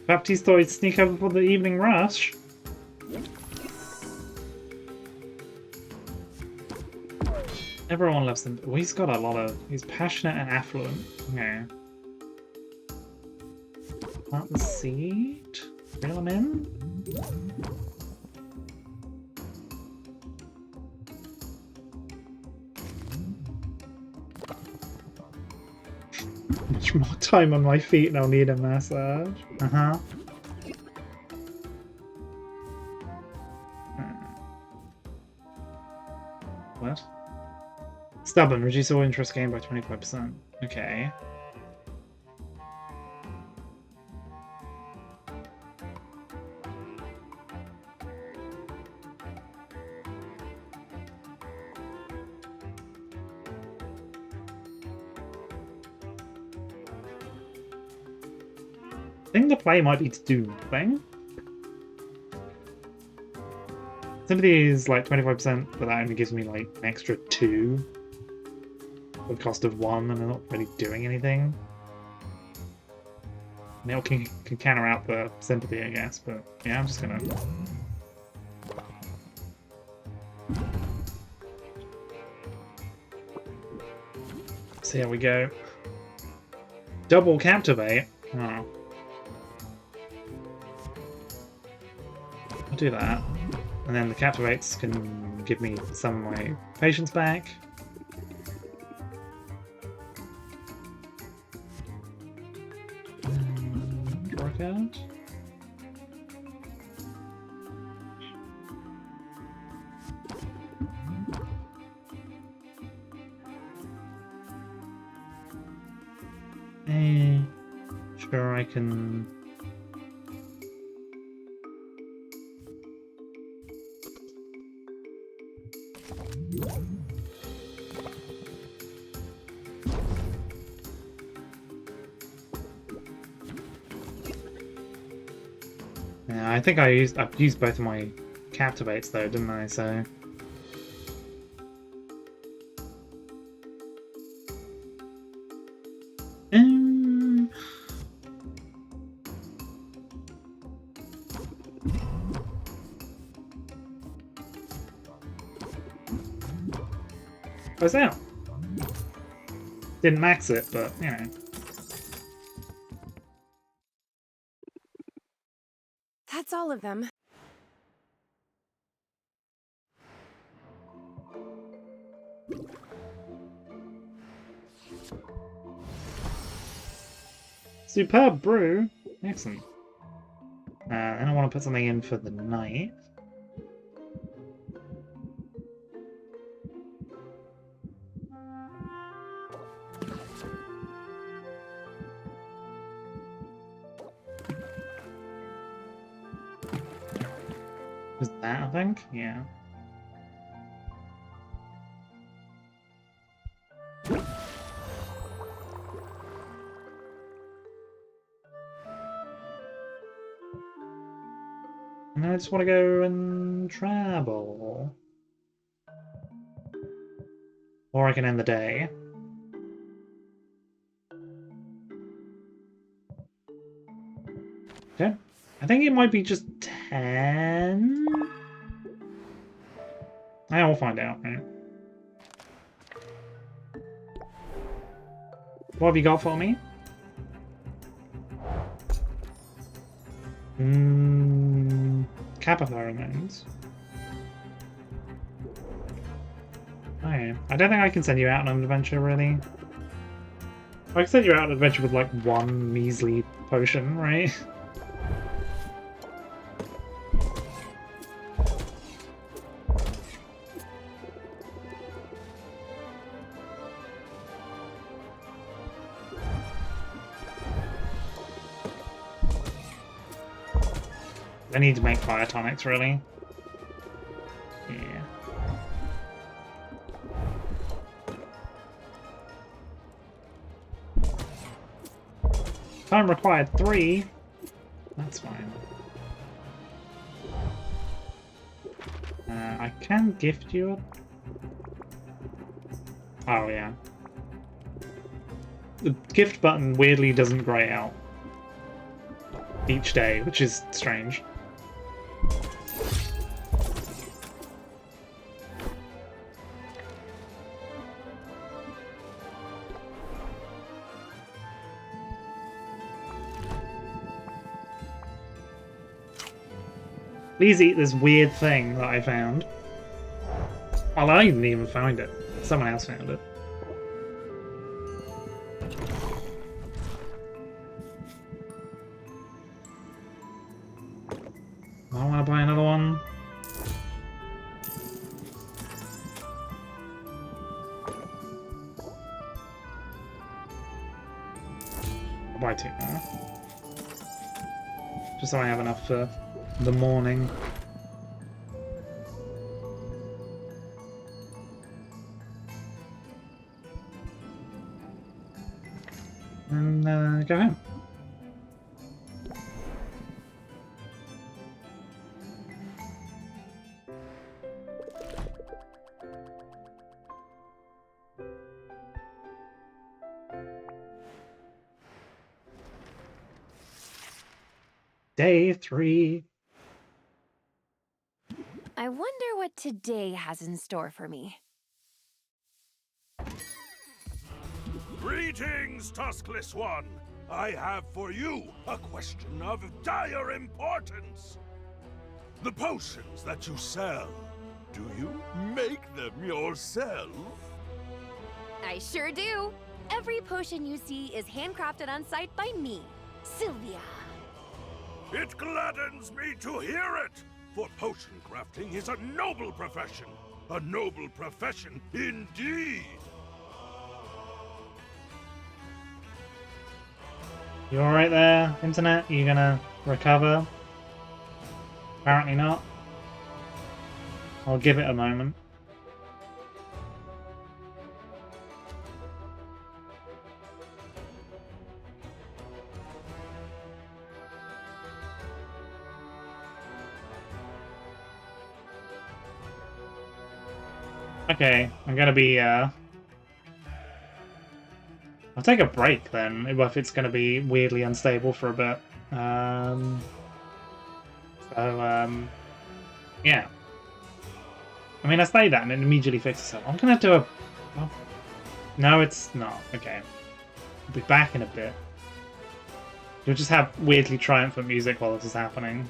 Baptiste thought he'd sneak over for the evening rush. Everyone loves him. Well, he's got a lot of... He's passionate and affluent. Okay. Plant the seed. Reel him in. Much more time on my feet and I'll need a massage. Uh-huh. What? Stubborn, reduce all interest gain by 25%. Okay. I think the play might be to do nothing. Sympathy is like 25%, but that only gives me like an extra 2. For the cost of 1, and I'm not really doing anything. Nail can counter out the sympathy, I guess, but yeah, I'm just gonna... See how we go. Double captivate? Oh. I'll do that. And then the captivates can give me some of my patience back. Draw a card. Sure, I can... Yeah, I think I've used both of my captivates though, didn't I? So... Close out. Didn't max it, but you know. That's all of them. Superb brew. Excellent. Then I want to put something in for the night. Is that, I think? Yeah. And I just want to go and travel. Or I can end the day. Okay. I think it might be just 10? I will find out, right? What have you got for me? Kappa pheromones. Okay. I don't think I can send you out on an adventure, really. I can send you out on an adventure with, like, one measly potion, right? I need to make Potionomics, really. Yeah. Time required 3. That's fine. I can gift you a... Oh, yeah. The gift button weirdly doesn't grey out each day, which is strange. Please eat this weird thing that I found. Well, I didn't even find it. Someone else found it. I want to buy another one. I'll buy 2 more. Just so I have enough for the morning. And go home. Day 3. I wonder what today has in store for me. Greetings, Tuskless One! I have for you a question of dire importance. The potions that you sell, do you make them yourself? I sure do. Every potion you see is handcrafted on site by me, Sylvia. It gladdens me to hear it, for potion crafting is a noble profession. A noble profession indeed. You alright there, Internet? You gonna recover? Apparently not. I'll give it a moment. Okay, I'm gonna be, I'll take a break then, if it's gonna be weirdly unstable for a bit. Yeah. I mean, I say that and it immediately fixes itself. I'm gonna do a... Oh. No, it's not. Okay. I'll be back in a bit. You'll just have weirdly triumphant music while this is happening.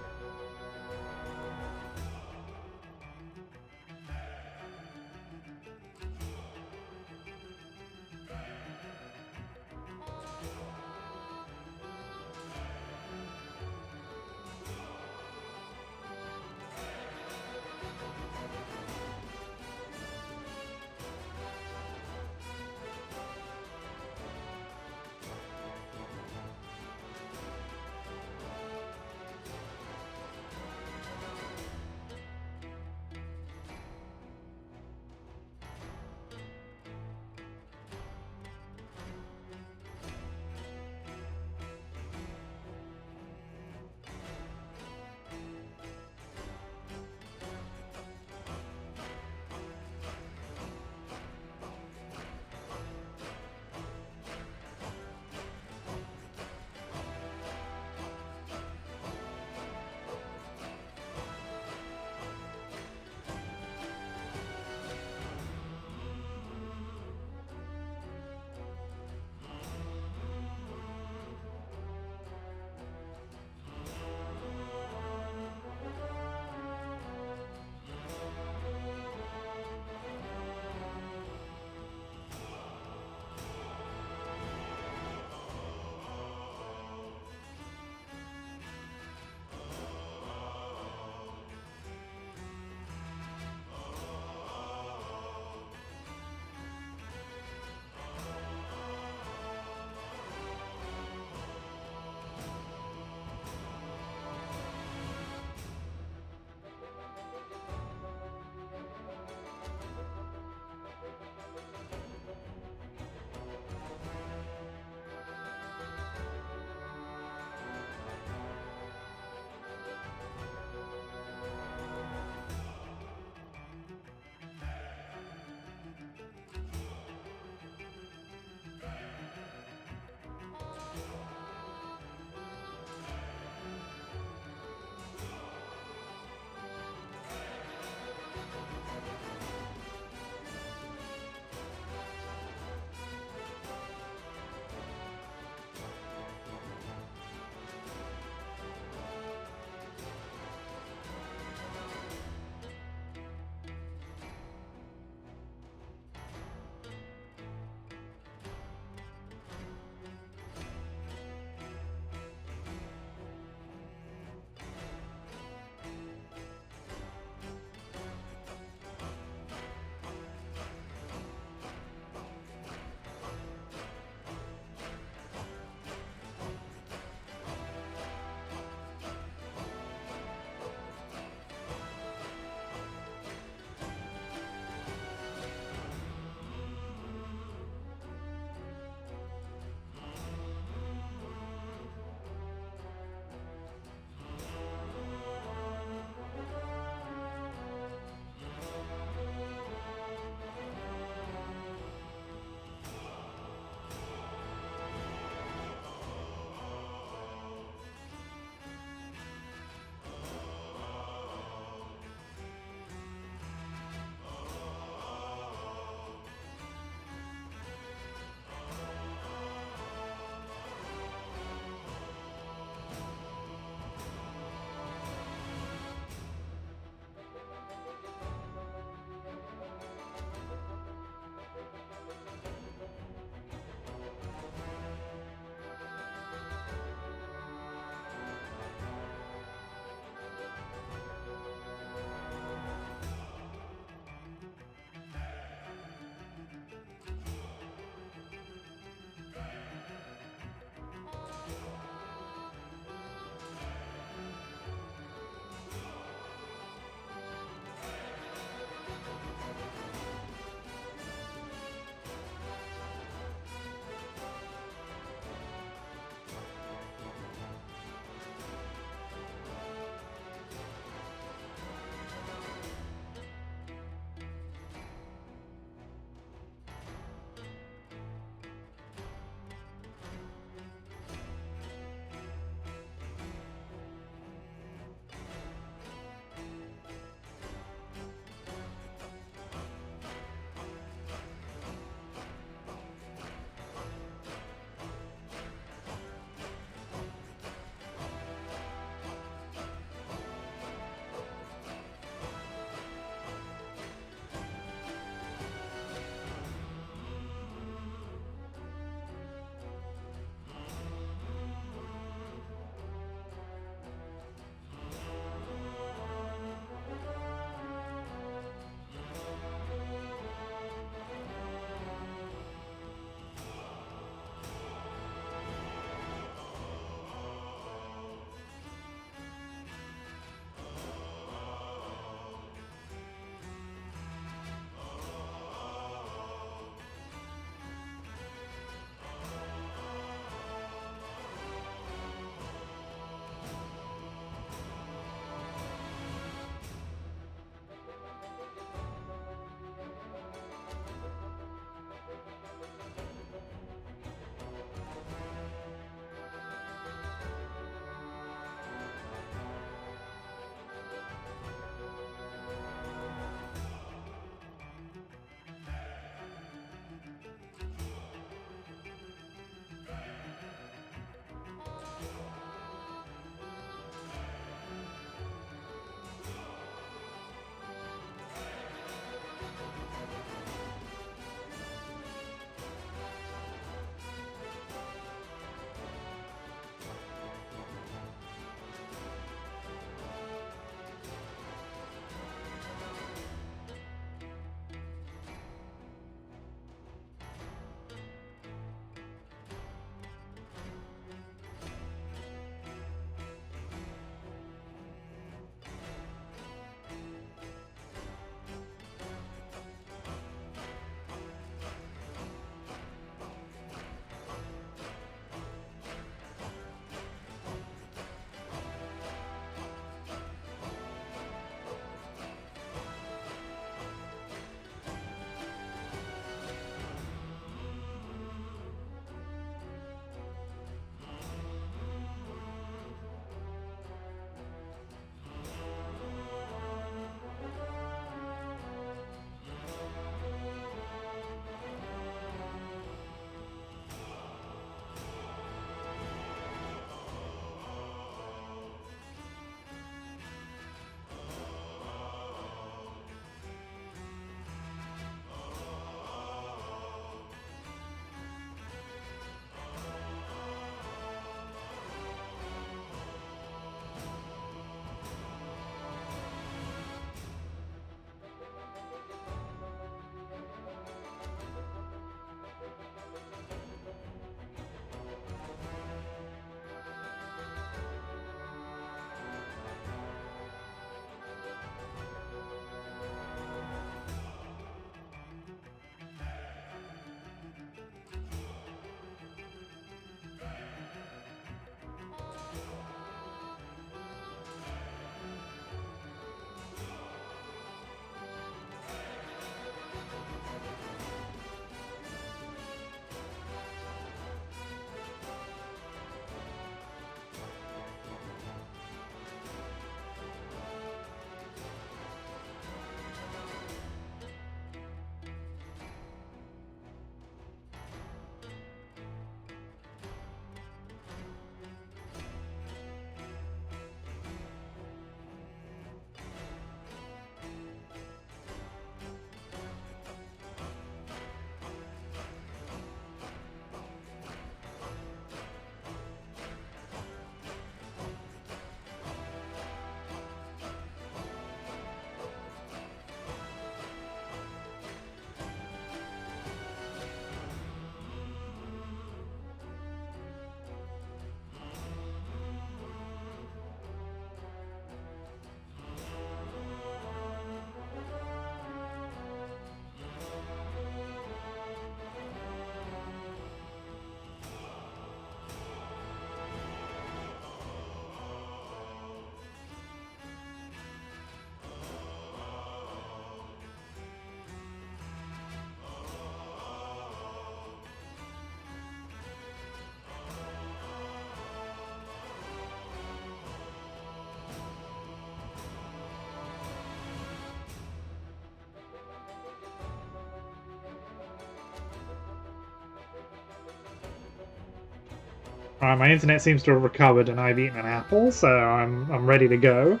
Alright, my internet seems to have recovered and I've eaten an apple, so I'm ready to go.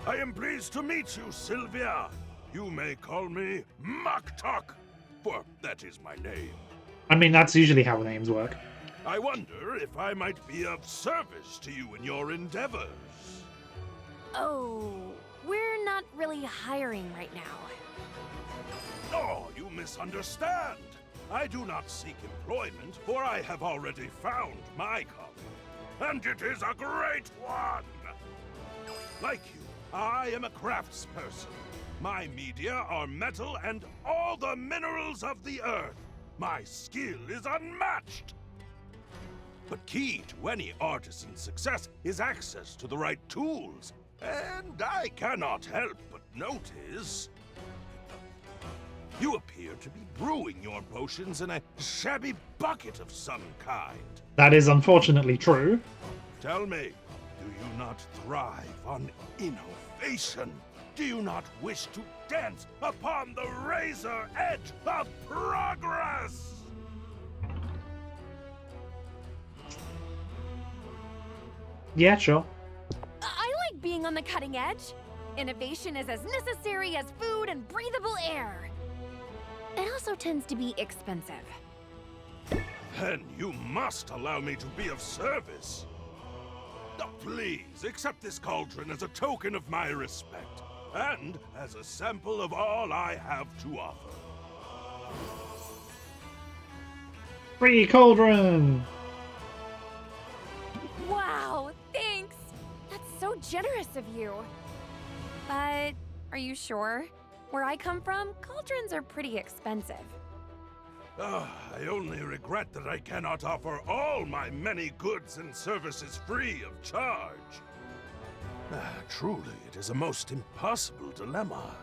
I am pleased to meet you, Sylvia. You may call me Maktok, for that is my name. I mean, that's usually how names work. I wonder if I might be of service to you in your endeavors. Oh, we're not really hiring right now. Oh, you misunderstand. I do not seek employment, for I have already found my calling. And it is a great one! Like you, I am a craftsperson. My media are metal and all the minerals of the earth. My skill is unmatched. But key to any artisan's success is access to the right tools. And I cannot help but notice you appear to be brewing your potions in a shabby bucket of some kind. That is unfortunately true. Tell me, do you not thrive on innovation? Do you not wish to dance upon the razor edge of progress? Yeah, sure. I like being on the cutting edge. Innovation is as necessary as food and breathable air. It also tends to be expensive. Then you must allow me to be of service. Please, accept this cauldron as a token of my respect, and as a sample of all I have to offer. Free cauldron! Wow, thanks! That's so generous of you. But are you sure? Where I come from, cauldrons are pretty expensive. I only regret that I cannot offer all my many goods and services free of charge. Truly, it is a most impossible dilemma.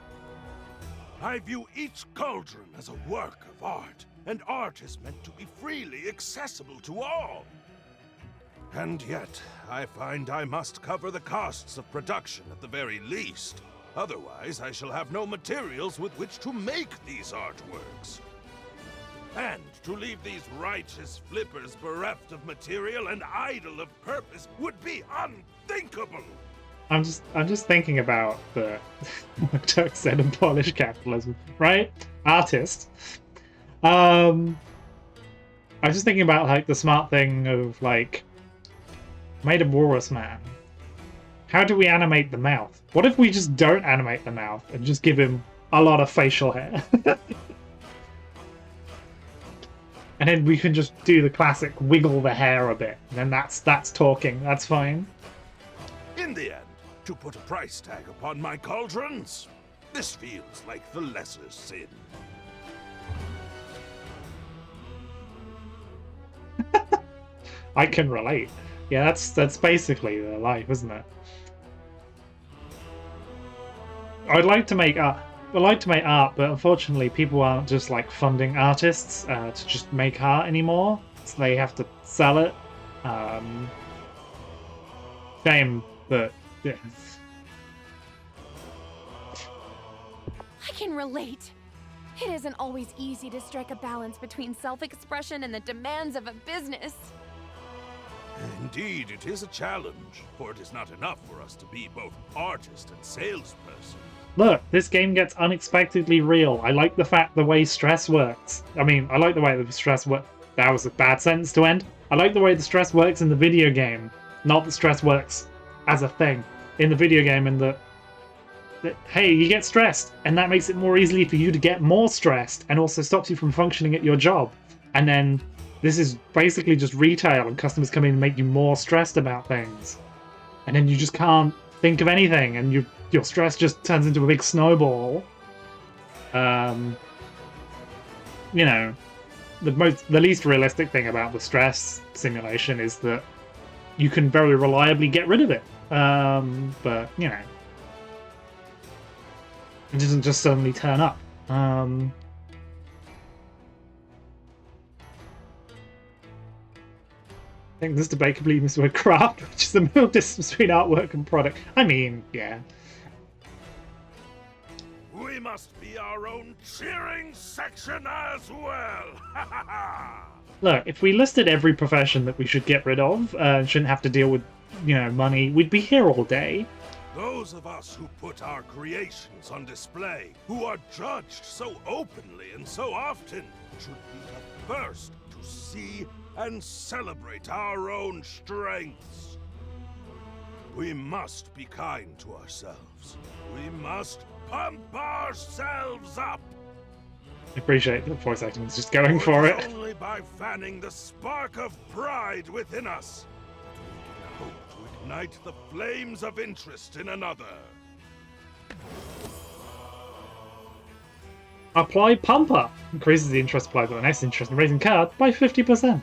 I view each cauldron as a work of art, and art is meant to be freely accessible to all. And yet, I find I must cover the costs of production at the very least. Otherwise, I shall have no materials with which to make these artworks. And to leave these righteous flippers bereft of material and idle of purpose would be unthinkable! I'm just thinking about the what Turk said in Polish capitalism, right? Artist. I'm just thinking about like the smart thing of like made a walrus man. How do we animate the mouth? What if we just don't animate the mouth and just give him a lot of facial hair? And then we can just do the classic wiggle the hair a bit. And then that's talking. That's fine. In the end, to put a price tag upon my cauldrons, this feels like the lesser sin. I can relate. Yeah, that's basically the life, isn't it? I'd like to make art. I like to make art, but unfortunately people aren't just like funding artists to just make art anymore. So they have to sell it. Shame, but yeah. I can relate. It isn't always easy to strike a balance between self-expression and the demands of a business. Indeed, it is a challenge, for it is not enough for us to be both artist and salesperson. Look, this game gets unexpectedly real. I like the fact the way stress works. I mean, I like the way the stress works. That was a bad sentence to end. I like the way the stress works in the video game, not that stress works as a thing in the video game, and that hey, you get stressed, and that makes it more easily for you to get more stressed, and also stops you from functioning at your job. And then this is basically just retail, and customers come in and make you more stressed about things, and then you just can't think of anything, and your stress just turns into a big snowball. You know, the least realistic thing about the stress simulation is that you can very reliably get rid of it. But you know, it doesn't just suddenly turn up. I think this debate could lead us to a craft, which is the middle distance between artwork and product. I mean, yeah. We must be our own cheering section as well! Ha ha ha! Look, if we listed every profession that we should get rid of and shouldn't have to deal with, money, we'd be here all day. Those of us who put our creations on display, who are judged so openly and so often, should be the first to see and celebrate our own strengths. We must be kind to ourselves. We must pump ourselves up. I appreciate the voice acting is just going for it. Only by fanning the spark of pride within us that we can hope to ignite the flames of interest in another. Apply Pumper! Increases the interest applied by the next interest in raising card by 50%.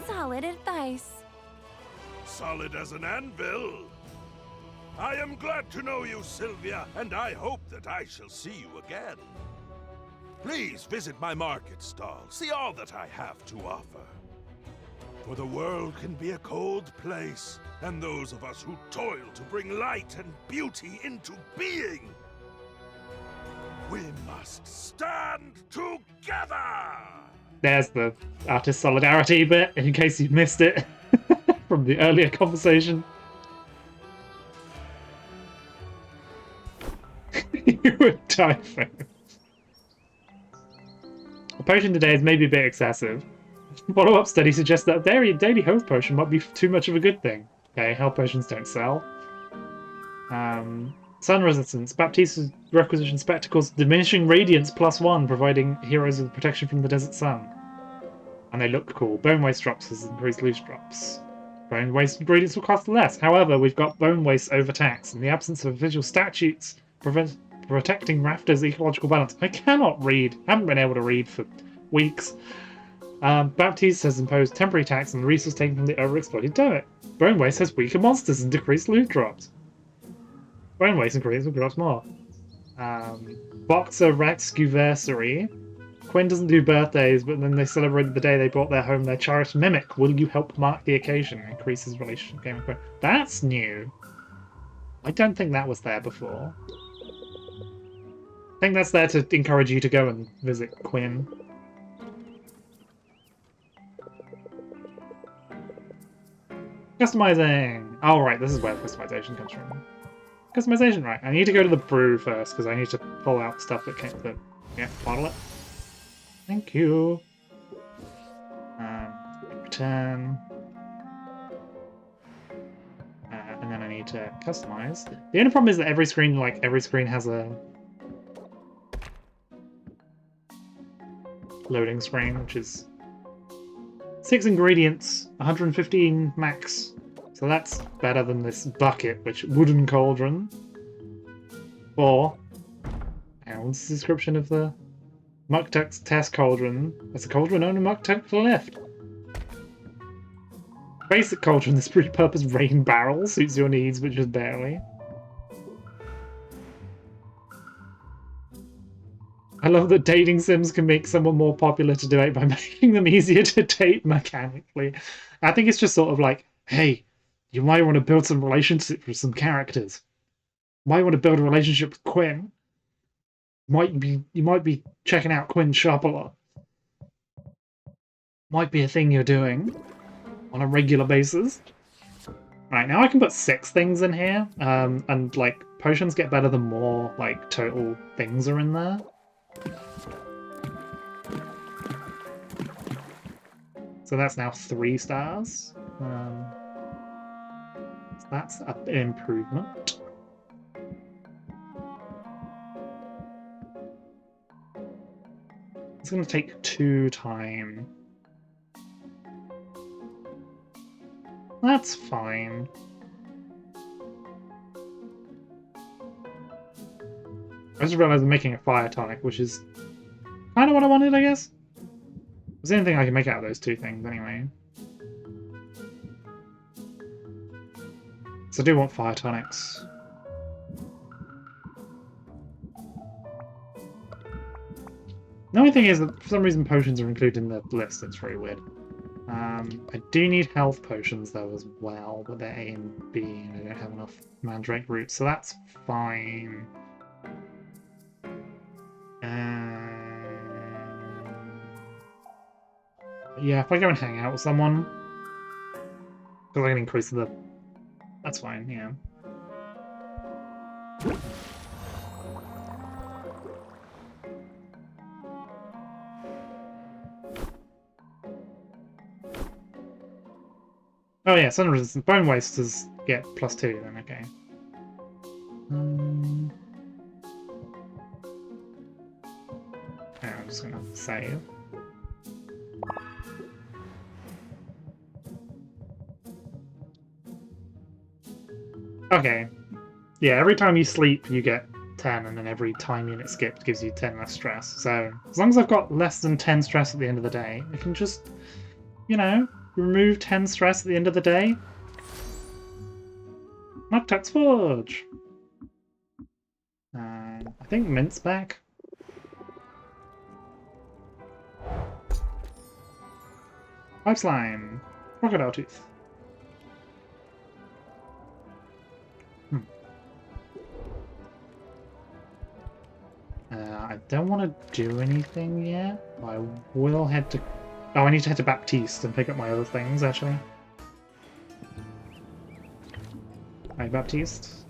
Solid advice. Solid as an anvil. I am glad to know you, Sylvia, and I hope that I shall see you again. Please visit my market stall, see all that I have to offer. For the world can be a cold place, and those of us who toil to bring light and beauty into being, we must stand together! There's the artist solidarity bit, in case you missed it from the earlier conversation. You would typing. A potion today is maybe a bit excessive. Follow-up study suggests that a daily health potion might be too much of a good thing. Okay, health potions don't sell. Sun resistance. Baptiste's requisition spectacles diminishing radiance +1, providing heroes with protection from the desert sun. And they look cool. Bone waste drops has increased loose drops. Bone waste ingredients will cost less. However, we've got bone waste overtax. In the absence of official statutes protecting Rafter's ecological balance. I cannot read. Haven't been able to read for weeks. Baptiste has imposed temporary tax on the resource taken from the overexploited dirt. Bone waste has weaker monsters and decreased loot drops. Bone waste increases loot drops more. Boxer Rexcuversary. Quinn doesn't do birthdays, but then they celebrated the day they brought their home their cherished mimic. Will you help mark the occasion? Increases relationship game with Quinn. That's new. I don't think that was there before. I think that's there to encourage you to go and visit Quinn. Customizing! Oh, right, this is where the customization comes from. Customization, right. I need to go to the brew first, because I need to pull out stuff that came to... Yeah, bottle it. Thank you. Return. And then I need to customize. The only problem is that every screen has a loading screen, which is 6 ingredients, 115 max. So that's better than this bucket, which wooden cauldron. Or, what's the description of the Muktuk's test cauldron? That's a cauldron owned in Muktuk to the left. Basic cauldron, this repurposed rain barrel suits your needs, but just barely. I love that dating sims can make someone more popular to date by making them easier to date mechanically. I think it's just sort of like, hey, you might want to build some relationships with some characters. You might want to build a relationship with Quinn. You might be checking out Quinn's shop a lot. Might be a thing you're doing on a regular basis. Right, now I can put 6 things in here, and like potions get better the more like total things are in there. So that's now 3 stars. So that's an improvement. It's going to take 2 time. That's fine. I just realized I'm making a fire tonic, which is kind of what I wanted, I guess. There's anything I can make out of those 2 things, anyway. So I do want fire tonics. The only thing is that for some reason potions are included in the list. It's very weird. I do need health potions though as well, but they're A and B, and I don't have enough mandrake roots, so that's fine. Yeah, if I go and hang out with someone, because I can increase the... That's fine, yeah. Oh yeah, sun resistance. Bone wasters get +2 then, okay. Yeah, I'm just gonna save. Okay. Yeah, every time you sleep you get 10, and then every time unit skipped gives you 10 less stress. So, as long as I've got less than 10 stress at the end of the day, I can just, you know, remove 10 stress at the end of the day. Nocturne's Forge! I think Mint's back. Pipe Slime! Crocodile Tooth. I don't want to do anything yet. I will head to... Oh, I need to head to Baptiste and pick up my other things, actually. Hi, Baptiste.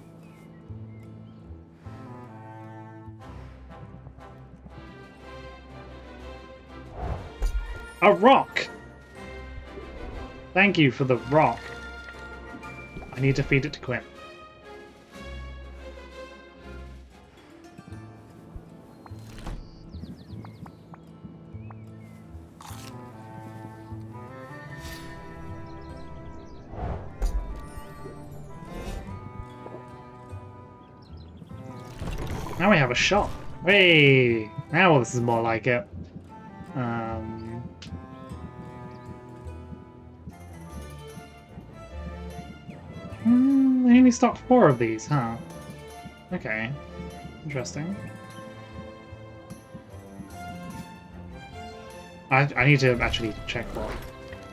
A rock! Thank you for the rock. I need to feed it to Quinn. Now we have a shop. Hey! Now this is more like it. They only stocked 4 of these, huh? Okay. Interesting. I need to actually check what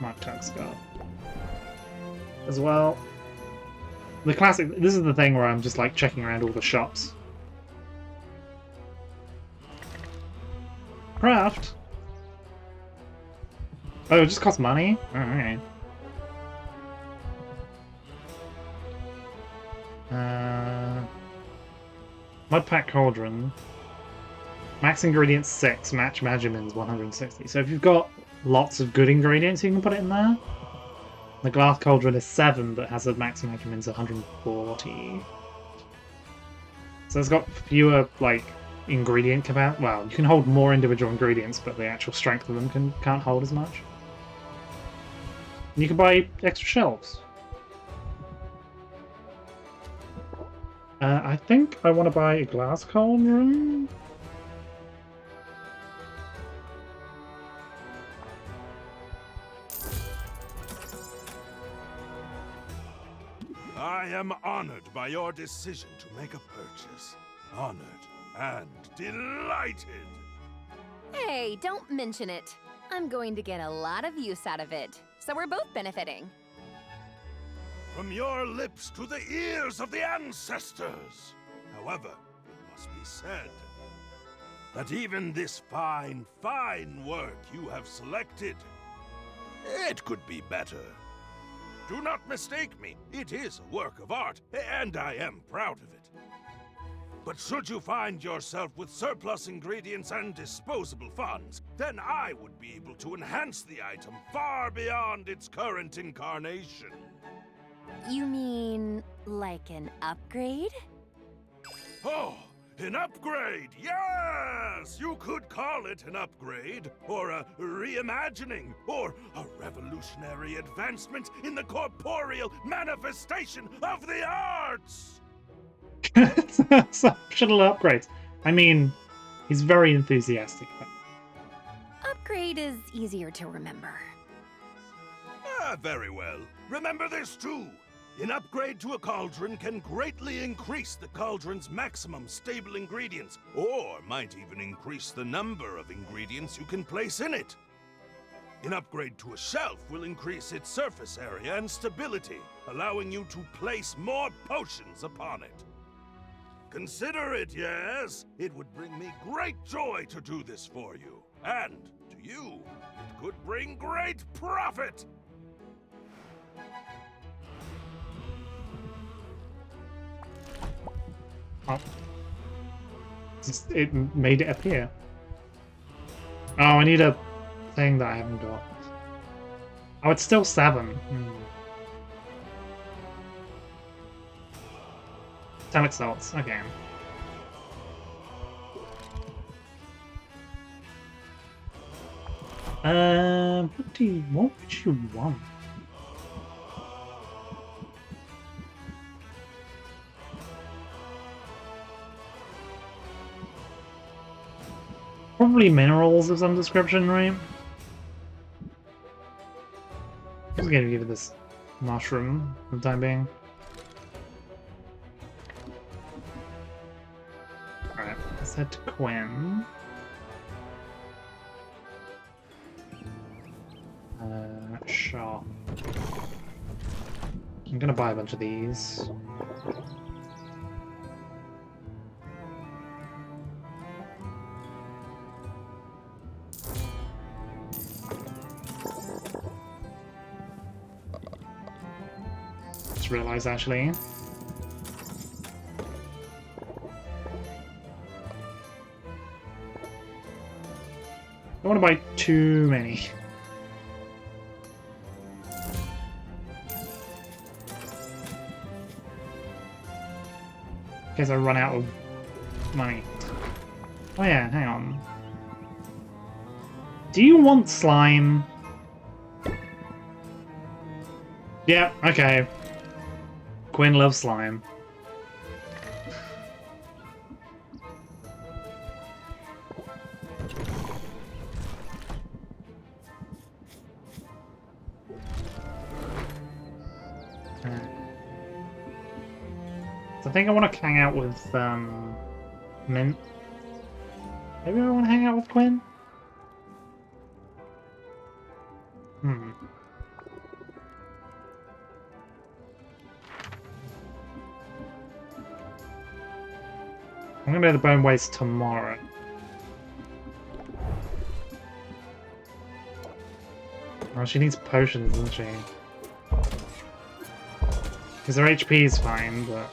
Mark Tuck's got. As well. The classic... This is the thing where I'm just like checking around all the shops. Craft? Oh, it just costs money? Alright. Mudpack Cauldron. Max ingredients 6, match Magimins 160. So if you've got lots of good ingredients, you can put it in there. The Glass Cauldron is 7, but has a max Magimins 140. So it's got fewer, like, ingredient capacity. Well, you can hold more individual ingredients, but the actual strength of them can't hold as much. And you can buy extra shelves. I think I want to buy a Glass Cauldron. I am honored by your decision to make a purchase. Honored and delighted. Hey, don't mention it. I'm going to get a lot of use out of it, so we're both benefiting. From your lips to the ears of the ancestors. However, it must be said that even this fine, fine work you have selected, it could be better. Do not mistake me, it is a work of art, and I am proud of it. But should you find yourself with surplus ingredients and disposable funds, then I would be able to enhance the item far beyond its current incarnation. You mean, like an upgrade? Oh, an upgrade! Yes! You could call it an upgrade, or a reimagining, or a revolutionary advancement in the corporeal manifestation of the arts! Shuttle upgrades. I mean, he's very enthusiastic. Upgrade is easier to remember. Ah, very well. Remember this too. An upgrade to a cauldron can greatly increase the cauldron's maximum stable ingredients, or might even increase the number of ingredients you can place in it. An upgrade to a shelf will increase its surface area and stability, allowing you to place more potions upon it. Consider it, yes? It would bring me great joy to do this for you. And to you, it could bring great profit! Oh. It made it appear. Oh, I need a thing that I haven't got. Oh, it's still 7. Atomic salts, okay. What would you want? Probably minerals of some description, right? I'm just gonna give it this mushroom for the time being. Alright, let's head to Quinn. Sure. I'm gonna buy a bunch of these. Just realized actually. I don't want to buy too many. In case I run out of money. Oh yeah, hang on. Do you want slime? Yeah, okay. Quinn loves slime. So I think I want to hang out with Mint. Maybe I want to hang out with Quinn? I'm gonna do the bone waste tomorrow. Oh, she needs potions, doesn't she? Because her HP is fine, but...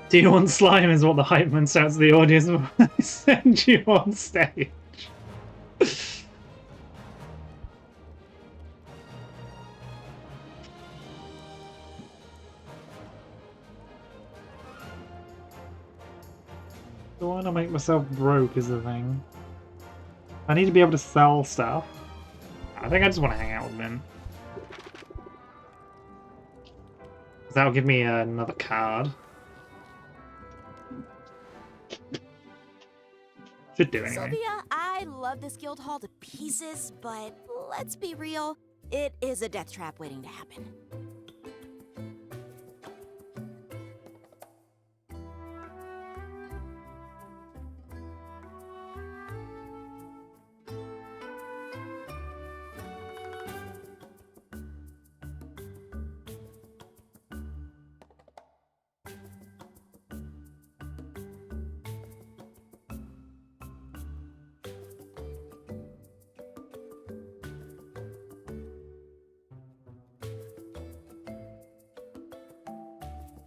Do you want slime is what the hype man shouts to the audience when they send you on stage. I want to make myself broke is the thing. I need to be able to sell stuff. I think I just want to hang out with Min. That'll give me another card. Should do anyway. Sylvia, I love this guild hall to pieces, but let's be real, it is a death trap waiting to happen.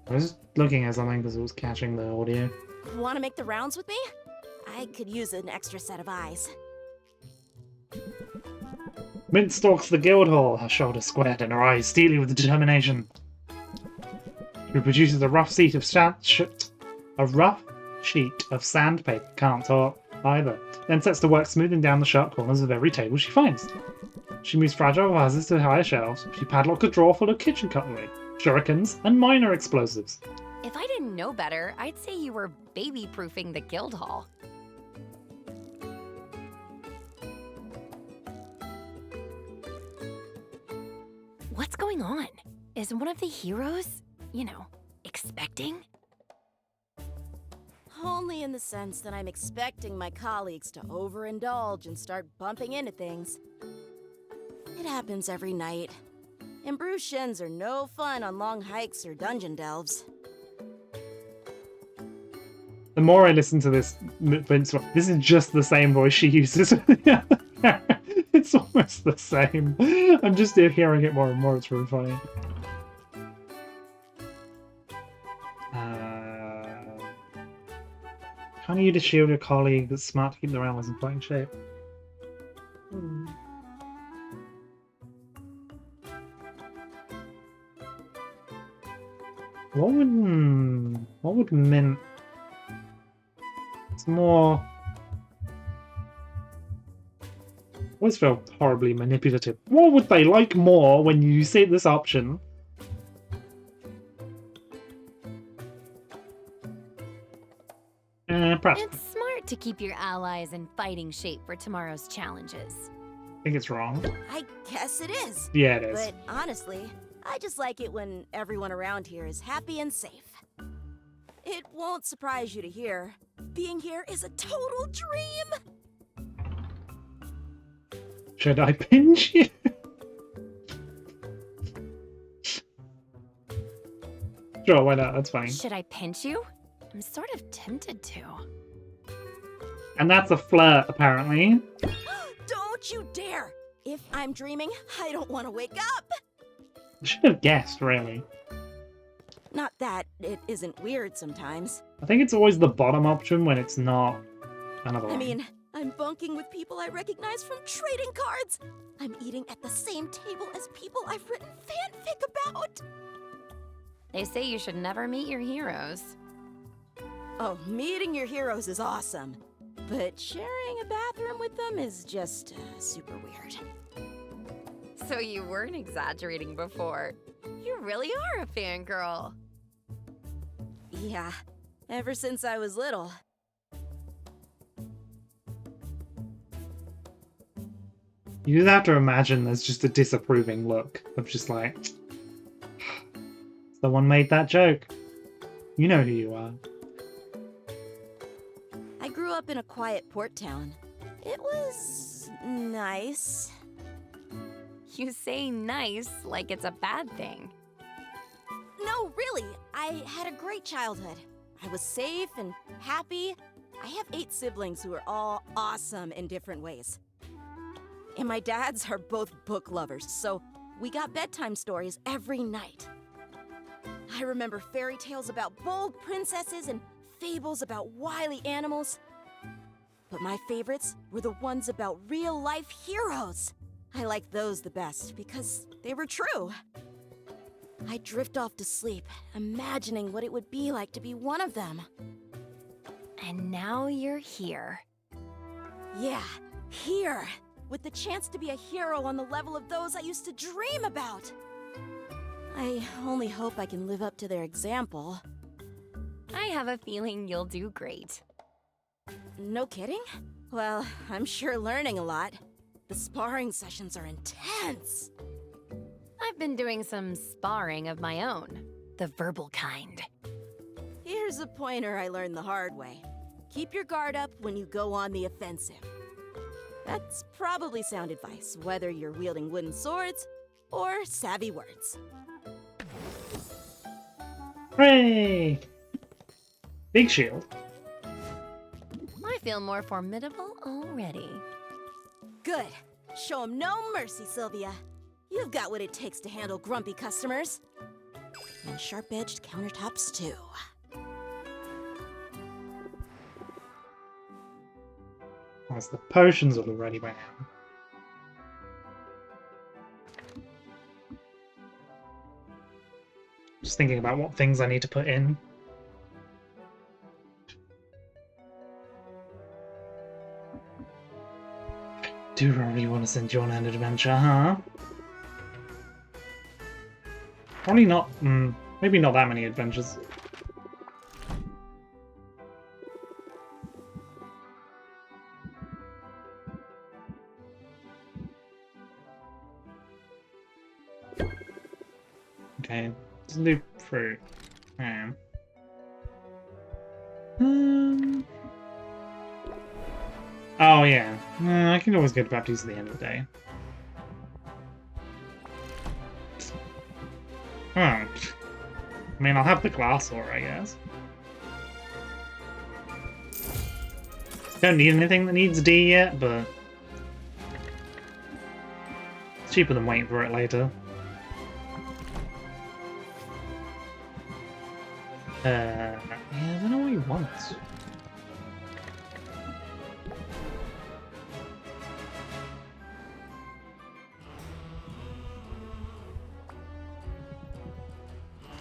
I was just looking at something because it was catching the audio. Want to make the rounds with me? I could use an extra set of eyes. Mint stalks the guild hall, her shoulders squared and her eyes steely with determination. She produces a rough sheet of sandpaper, can't talk either, then sets to work smoothing down the sharp corners of every table she finds. She moves fragile vases to higher shelves. She padlocks a drawer full of kitchen cutlery, shurikens, and minor explosives. If I didn't know better, I'd say you were baby-proofing the guild hall. What's going on? Is one of the heroes, expecting? Only in the sense that I'm expecting my colleagues to overindulge and start bumping into things. It happens every night. And bruised shins are no fun on long hikes or dungeon delves. The more I listen to this, this is just the same voice she uses. It's almost the same. I'm just hearing it more and more. It's really funny. Can't you just shield your colleague that's smart to keep their allies in fighting shape? What would mint? It's more. Always felt horribly manipulative. What would they like more when you see this option? Perhaps. It's smart to keep your allies in fighting shape for tomorrow's challenges. I think it's wrong. I guess it is. Yeah, it is. But honestly, I just like it when everyone around here is happy and safe. It won't surprise you to hear, being here is a total dream! Should I pinch you? Sure, why not? That's fine. Should I pinch you? I'm sort of tempted to. And that's a flirt, apparently. Don't you dare! If I'm dreaming, I don't want to wake up! I should have guessed, really. Not that it isn't weird sometimes. I think it's always the bottom option when it's not another one. I mean, I'm bunking with people I recognize from trading cards! I'm eating at the same table as people I've written fanfic about! They say you should never meet your heroes. Oh, meeting your heroes is awesome. But sharing a bathroom with them is just super weird. So you weren't exaggerating before. You really are a fangirl. Yeah, ever since I was little. You just have to imagine there's just a disapproving look of just like, someone made that joke. You know who you are. I grew up in a quiet port town. It was nice. You say nice like it's a bad thing. No, really, I had a great childhood. I was safe and happy. I have 8 siblings who are all awesome in different ways. And my dads are both book lovers, so we got bedtime stories every night. I remember fairy tales about bold princesses and fables about wily animals. But my favorites were the ones about real-life heroes. I liked those the best because they were true. I'd drift off to sleep, imagining what it would be like to be one of them. And now you're here. Yeah, here, with the chance to be a hero on the level of those I used to dream about. I only hope I can live up to their example. I have a feeling you'll do great. No kidding? Well, I'm sure learning a lot. The sparring sessions are intense. I've been doing some sparring of my own, the verbal kind. Here's a pointer I learned the hard way. Keep your guard up when you go on the offensive. That's probably sound advice, whether you're wielding wooden swords or savvy words. Hooray! Big shield. I feel more formidable already. Good. Show 'em no mercy, Sylvia. You've got what it takes to handle grumpy customers. And sharp-edged countertops, too. As the potions are already by now. Just thinking about what things I need to put in. Do I really want to send you on an adventure, huh? Probably not. Maybe not that many adventures. Okay, let's do fruit. Oh yeah, I can always go to Baptiste at the end of the day. I mean, I'll have the glass ore, I guess. Don't need anything that needs D yet, but it's cheaper than waiting for it later. Yeah, I don't know what he wants.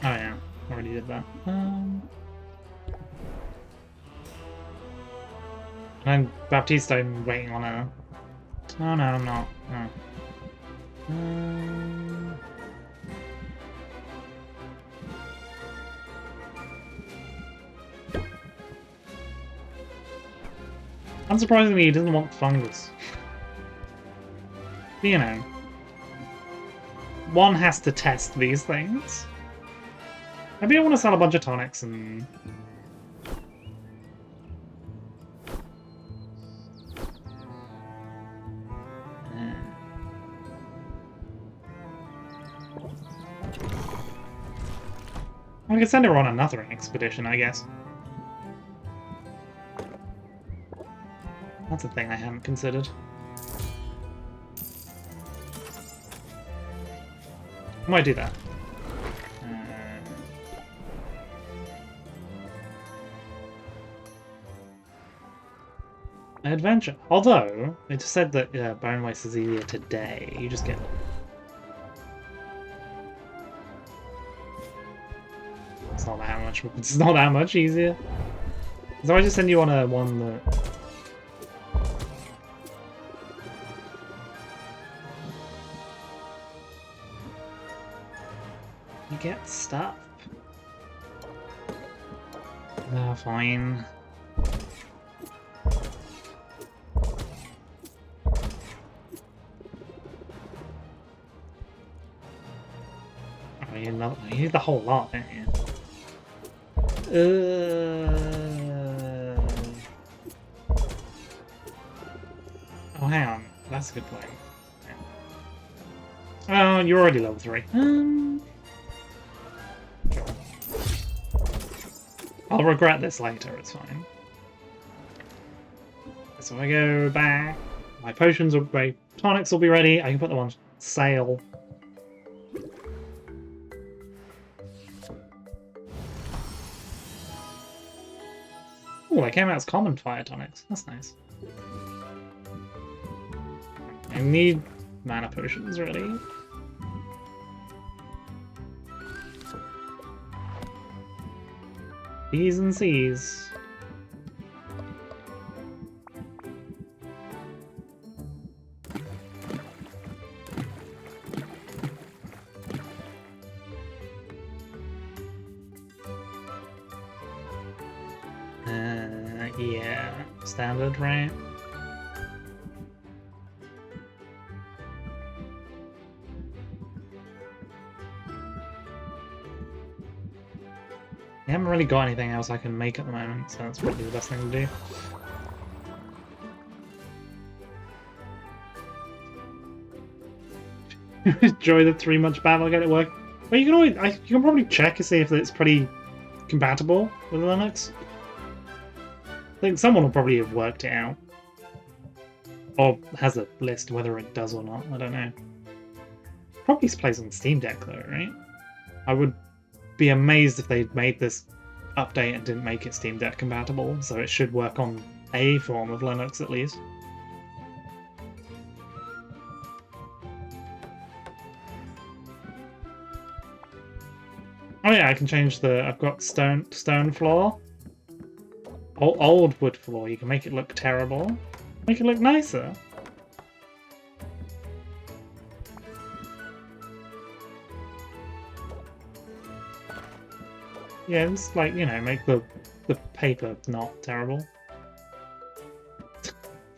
Oh yeah, already did that. And Baptiste, I'm waiting on a... Oh no, I'm not. No. Unsurprisingly, he doesn't want fungus. But, you know, one has to test these things. Maybe I want to sell a bunch of tonics and... I could send her on another expedition, I guess. That's a thing I haven't considered. I might do that. Adventure. Although, it just said that Bone Waste is easier today. You just get... It's not that much. It's not that much easier. So I just send you on a one that... You get stuff. Fine. You need the whole lot, don't you? Oh, hang on. That's a good point. Oh, you're already level 3. Sure. I'll regret this later, it's fine. So I go back. My potions will be... Tonics will be ready. I can put them on sale. Oh, they came out as common fire tonics. That's nice. I need mana potions, really. B's and C's. Yeah, standard, right? I haven't really got anything else I can make at the moment, so that's probably the best thing to do. Enjoy the 3-month battle, get it work. Well, you can always, you can probably check to see if it's pretty compatible with Linux. I think someone will probably have worked it out. Or has a list whether it does or not, I don't know. Probably plays on Steam Deck though, right? I would be amazed if they made this update and didn't make it Steam Deck compatible, so it should work on a form of Linux at least. Oh yeah, I can change the... I've got stone floor. Old wood floor, you can make it look terrible. Make it look nicer. Yeah, just like, you know, make the paper not terrible.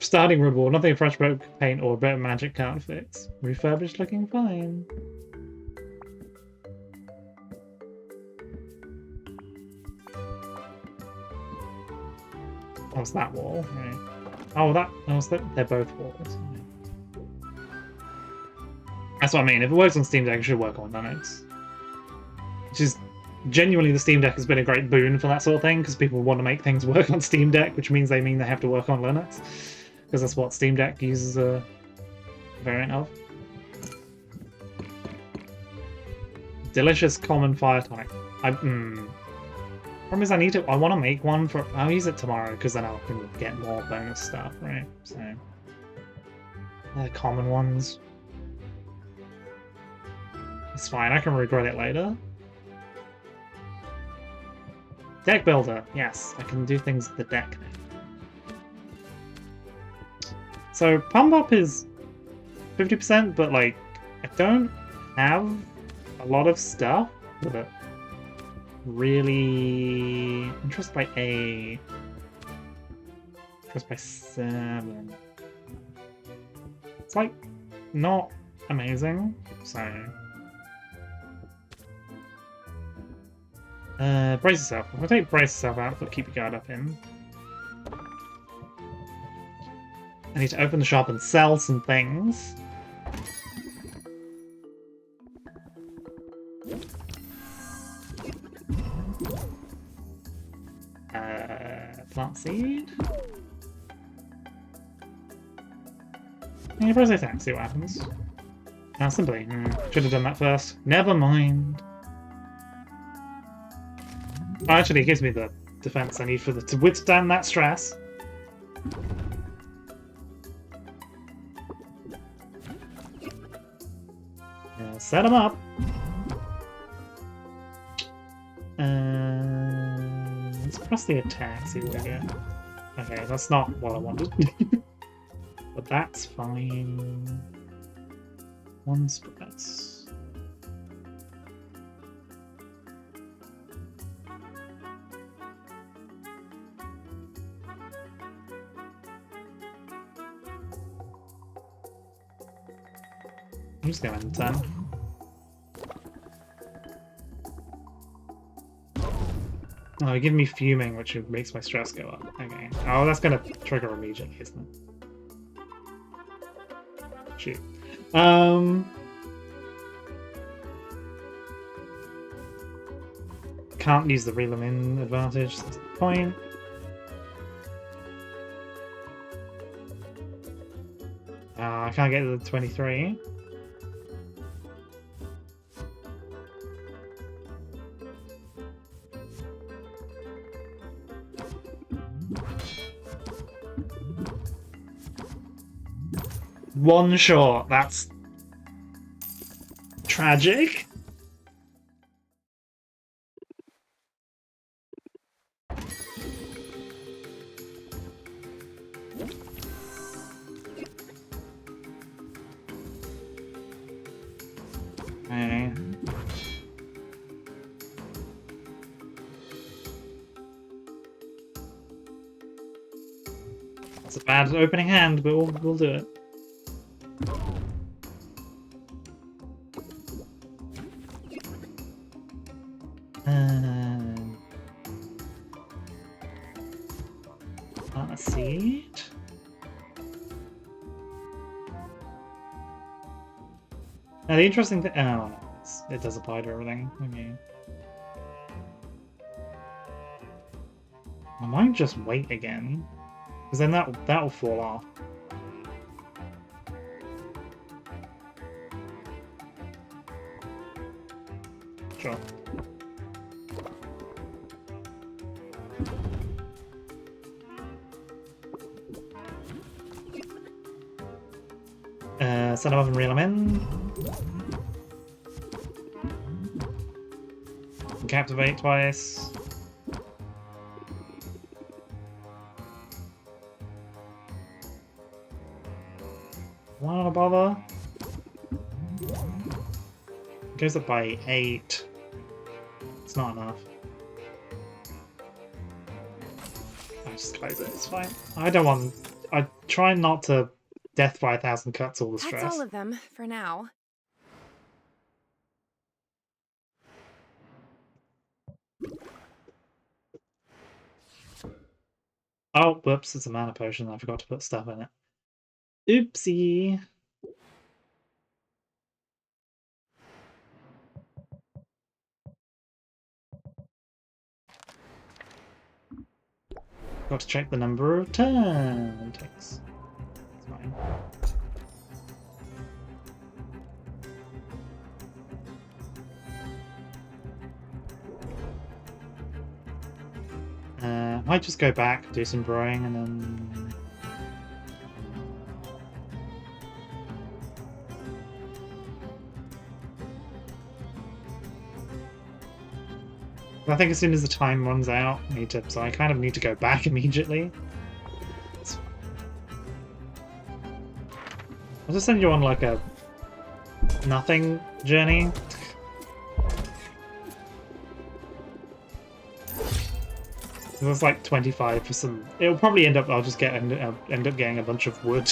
Starting wood wall, nothing fresh broke paint or better magic can't fix. Refurbished looking fine. Oh, it's that wall, right. Oh, they're both walls. That's what I mean. If it works on Steam Deck, it should work on Linux. Which is genuinely, the Steam Deck has been a great boon for that sort of thing, because people want to make things work on Steam Deck, which means they have to work on Linux, because that's what Steam Deck uses a variant of. Delicious common fire tonic. Problem is, I want to make one for. I'll use it tomorrow because then I can get more bonus stuff, right? So they're common ones. It's fine. I can regret it later. Deck builder. Yes, I can do things with the deck now. So pump up is 50%, but like I don't have a lot of stuff that really interest by 8, interest by 7. It's like not amazing, so brace yourself. I'm gonna take brace yourself out, but keep your guard up in. I need to open the shop and sell some things. Plant seed. Yeah, press attack, see what happens. Now simply, should have done that first. Never mind. Oh, actually, it gives me the defense I need for to withstand that stress. Yeah, set them up. Let's press the attack, see what we get. Okay, that's not what I wanted. But that's fine. One press. I'm just going to 10. Oh, give me fuming, which makes my stress go up. Okay. Oh, that's gonna trigger immediately, isn't it? Shoot. Can't use the reel them in advantage, that's the point. I can't get to the 23. One shot, that's tragic. Okay. That's a bad opening hand, but we'll do it. Seed. Now the interesting thing. Oh no, it does apply to everything. Okay. I might just wait again, because then that'll fall off. Sure. Set them up and reel them in. Captivate twice. Why not bother? Goes up by 8. It's not enough. I just close it, it's fine. I don't want... I try not to death by 1,000 cuts all the stress. That's all of them, for now. Oh, whoops, it's a mana potion. I forgot to put stuff in it. Oopsie. Got to check the number of turn it takes. It's fine. Might just go back, do some brewing, and then... I think as soon as the time runs out, so I kind of need to go back immediately. I'll just send you on like a nothing journey. There's like 25 for some. It'll probably end up. I'll just end up getting a bunch of wood.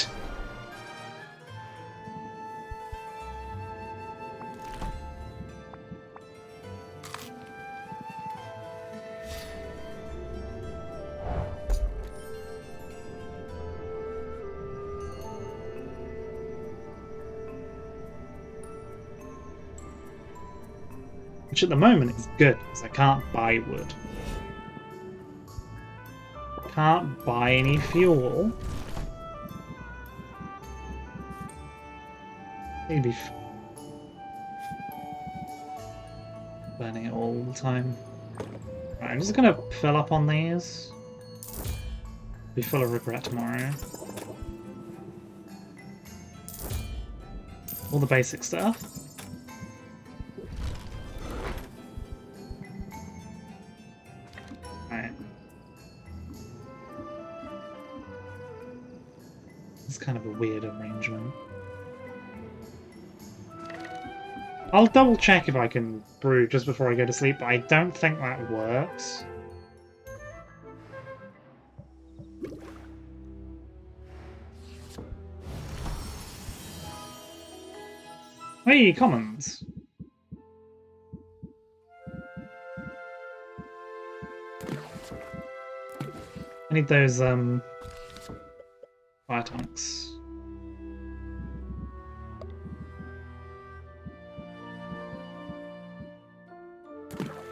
Which at the moment is good, because I can't buy wood. Can't buy any fuel. Maybe burning it all the time. Right, I'm just gonna fill up on these. Be full of regret tomorrow. All the basic stuff. Kind of a weird arrangement. I'll double check if I can brew just before I go to sleep, but I don't think that works. Hey, commons! I need those, Potionomics.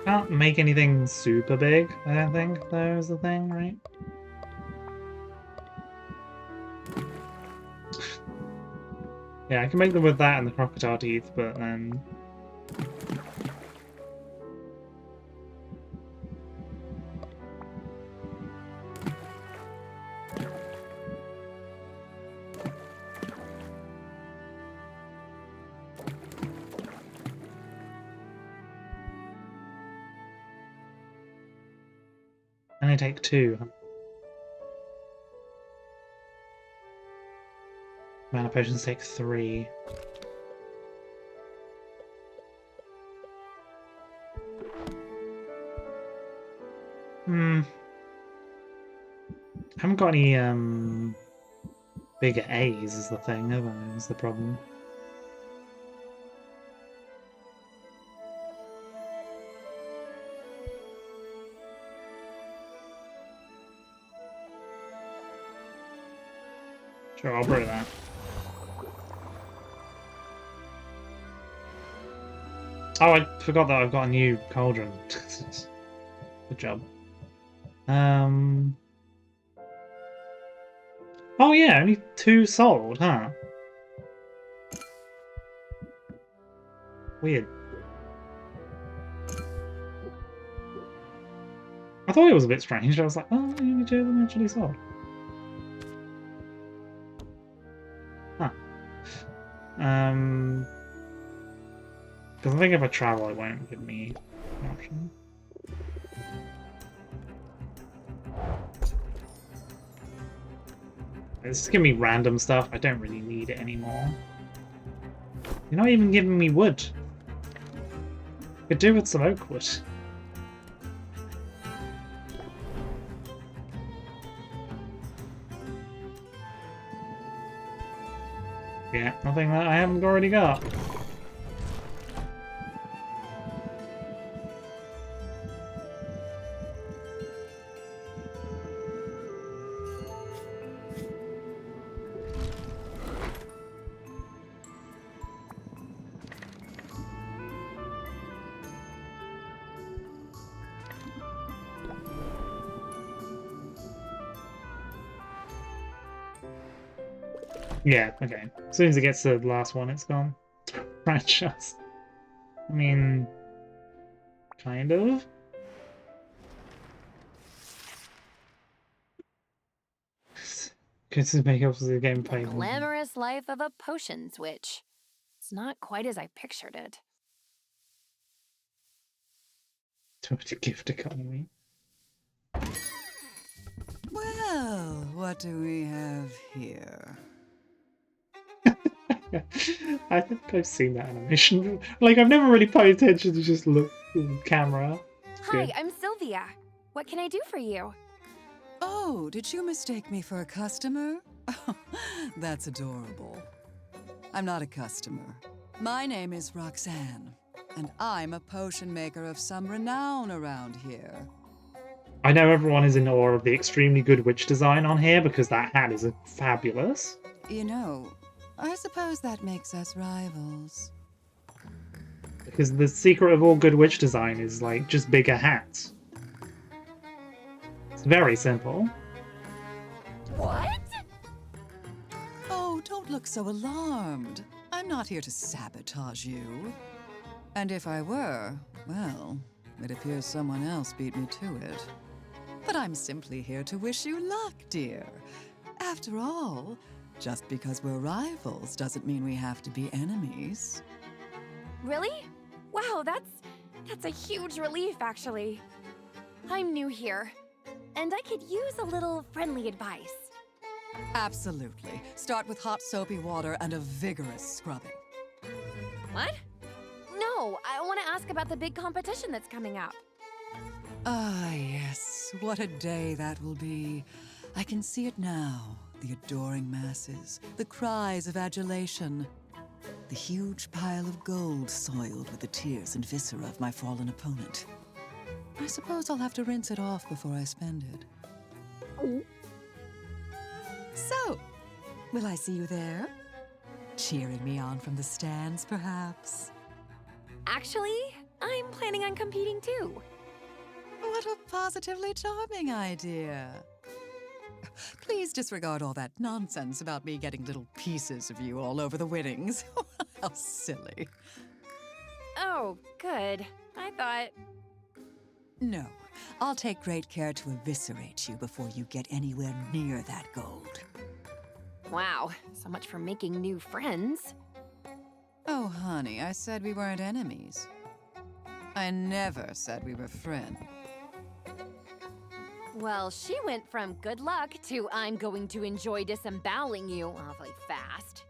Can't make anything super big, I don't think, though, is the thing, right? Yeah, I can make them with that and the crocodile teeth, but then... Only take 2. Mana potions take 3. Haven't got any bigger A's is the thing, have I? Is the problem. Sure, I'll brew that. Oh, I forgot that I've got a new cauldron. Good job. Oh yeah, only 2 sold, huh? Weird. I thought it was a bit strange. I was like, oh, only 2 of them actually sold. Huh. Because I think if I travel, it won't give me an option. It's just giving me random stuff. I don't really need it anymore. You're not even giving me wood. Could do with some oak wood. Yeah, nothing that I haven't already got. Yeah, okay. As soon as it gets to the last one, it's gone. Franchise. I mean, kind of. Because make up for the gameplay. Glamorous life of a potions witch. It's not quite as I pictured it. To a gift economy. Well, what do we have here? I think I've seen that animation. Like, I've never really paid attention to just look at the camera. It's Hi, good. I'm Sylvia. What can I do for you? Oh, did you mistake me for a customer? That's adorable. I'm not a customer. My name is Roxanne, and I'm a potion maker of some renown around here. I know everyone is in awe of the extremely good witch design on here because that hat is fabulous. You know, I suppose that makes us rivals. Because the secret of all good witch design is, like, just bigger hats. It's very simple. What? Oh, don't look so alarmed. I'm not here to sabotage you. And if I were, well, it appears someone else beat me to it. But I'm simply here to wish you luck, dear. After all, just because we're rivals doesn't mean we have to be enemies. Really? Wow, that's a huge relief, actually. I'm new here, and I could use a little friendly advice. Absolutely. Start with hot soapy water and a vigorous scrubbing. What? No, I want to ask about the big competition that's coming up. Ah, yes. What a day that will be. I can see it now. The adoring masses, the cries of adulation, the huge pile of gold soiled with the tears and viscera of my fallen opponent. I suppose I'll have to rinse it off before I spend it. So, will I see you there? Cheering me on from the stands, perhaps? Actually, I'm planning on competing too. What a positively charming idea. Please disregard all that nonsense about me getting little pieces of you all over the winnings. How silly. Oh, good. I thought... No, I'll take great care to eviscerate you before you get anywhere near that gold. Wow, so much for making new friends. Oh, honey, I said we weren't enemies. I never said we were friends. Well, she went from good luck to I'm going to enjoy disemboweling you awfully fast.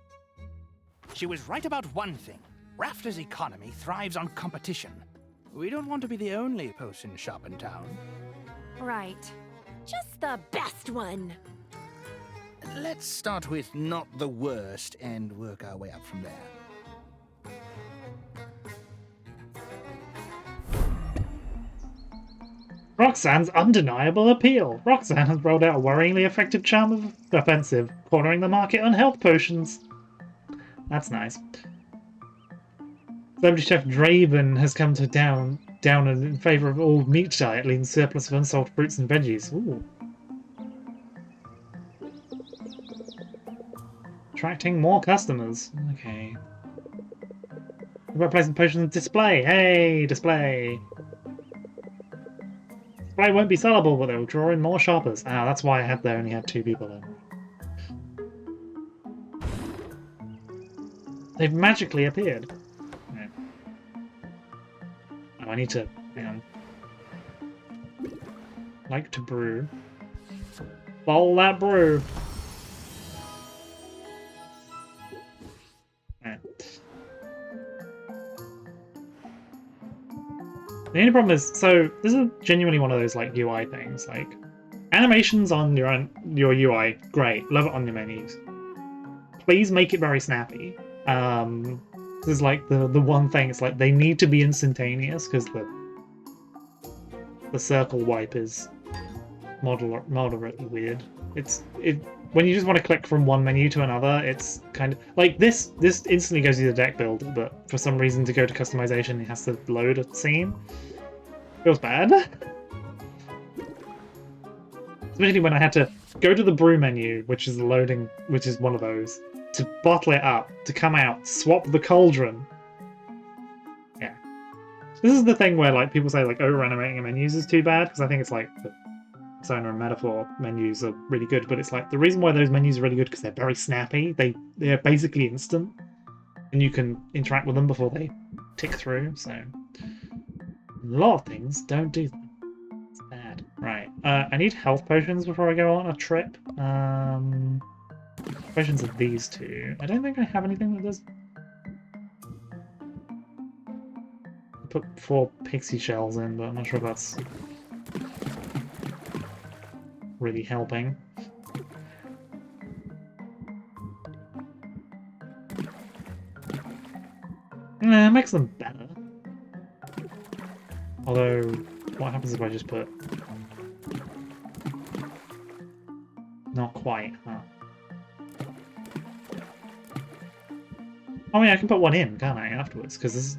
She was right about one thing. Rafter's economy thrives on competition. We don't want to be the only potion shop in town. Right. Just the best one. Let's start with not the worst and work our way up from there. Roxanne's undeniable appeal. Roxanne has rolled out a worryingly effective charm of offensive, cornering the market on health potions. That's nice. Celebrity chef Draven has come to down in favour of all meat diet, leaving surplus of unsold fruits and veggies. Ooh. Attracting more customers. Okay. What about placing potions on display? Hey, display! Display won't be sellable, but they'll draw in more shoppers. Ah, that's why I only had 2 people in. They've magically appeared. Yeah. Oh, I need to... hang on. Like to brew. Bowl that brew! Right. The only problem is, so this is genuinely one of those like UI things. Like animations on your UI, great, love it on your menus. Please make it very snappy. This is like the one thing. It's like they need to be instantaneous because the circle wipe is moderately weird. When you just want to click from one menu to another, it's kind of like this instantly goes to the deck builder, but for some reason to go to customization it has to load a scene. Feels bad. Especially when I had to go to the brew menu, which is one of those, to bottle it up, to come out, swap the cauldron. Yeah. This is the thing where like people say like over-animating menus is too bad, because I think it's like the Persona and Metaphor menus are really good, but it's like the reason why those menus are really good because they're very snappy. They're basically instant, and you can interact with them before they tick through. So a lot of things don't do that. It's bad. Right. I need health potions before I go on a trip. Potions of these two. I don't think I have anything that does. I put 4 pixie shells in, but I'm not sure if that's really helping. It makes them better. Although, what happens if I just put... Not quite, huh? Oh yeah, I can put one in, can't I, afterwards? Because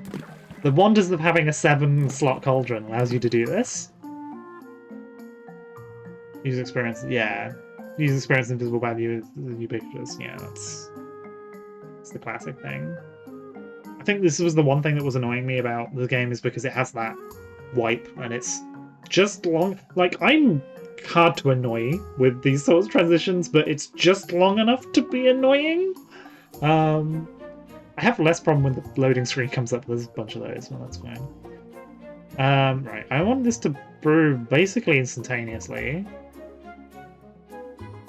the wonders of having a 7-slot cauldron allows you to do this. Use experience, yeah. Use experience invisible value is ubiquitous. Yeah, that's the classic thing. I think this was the one thing that was annoying me about the game is because it has that wipe and it's just long. Like, I'm hard to annoy with these sorts of transitions, but it's just long enough to be annoying. I have less problem when the loading screen comes up. There's a bunch of those, well, that's fine. Right, I want this to brew basically instantaneously.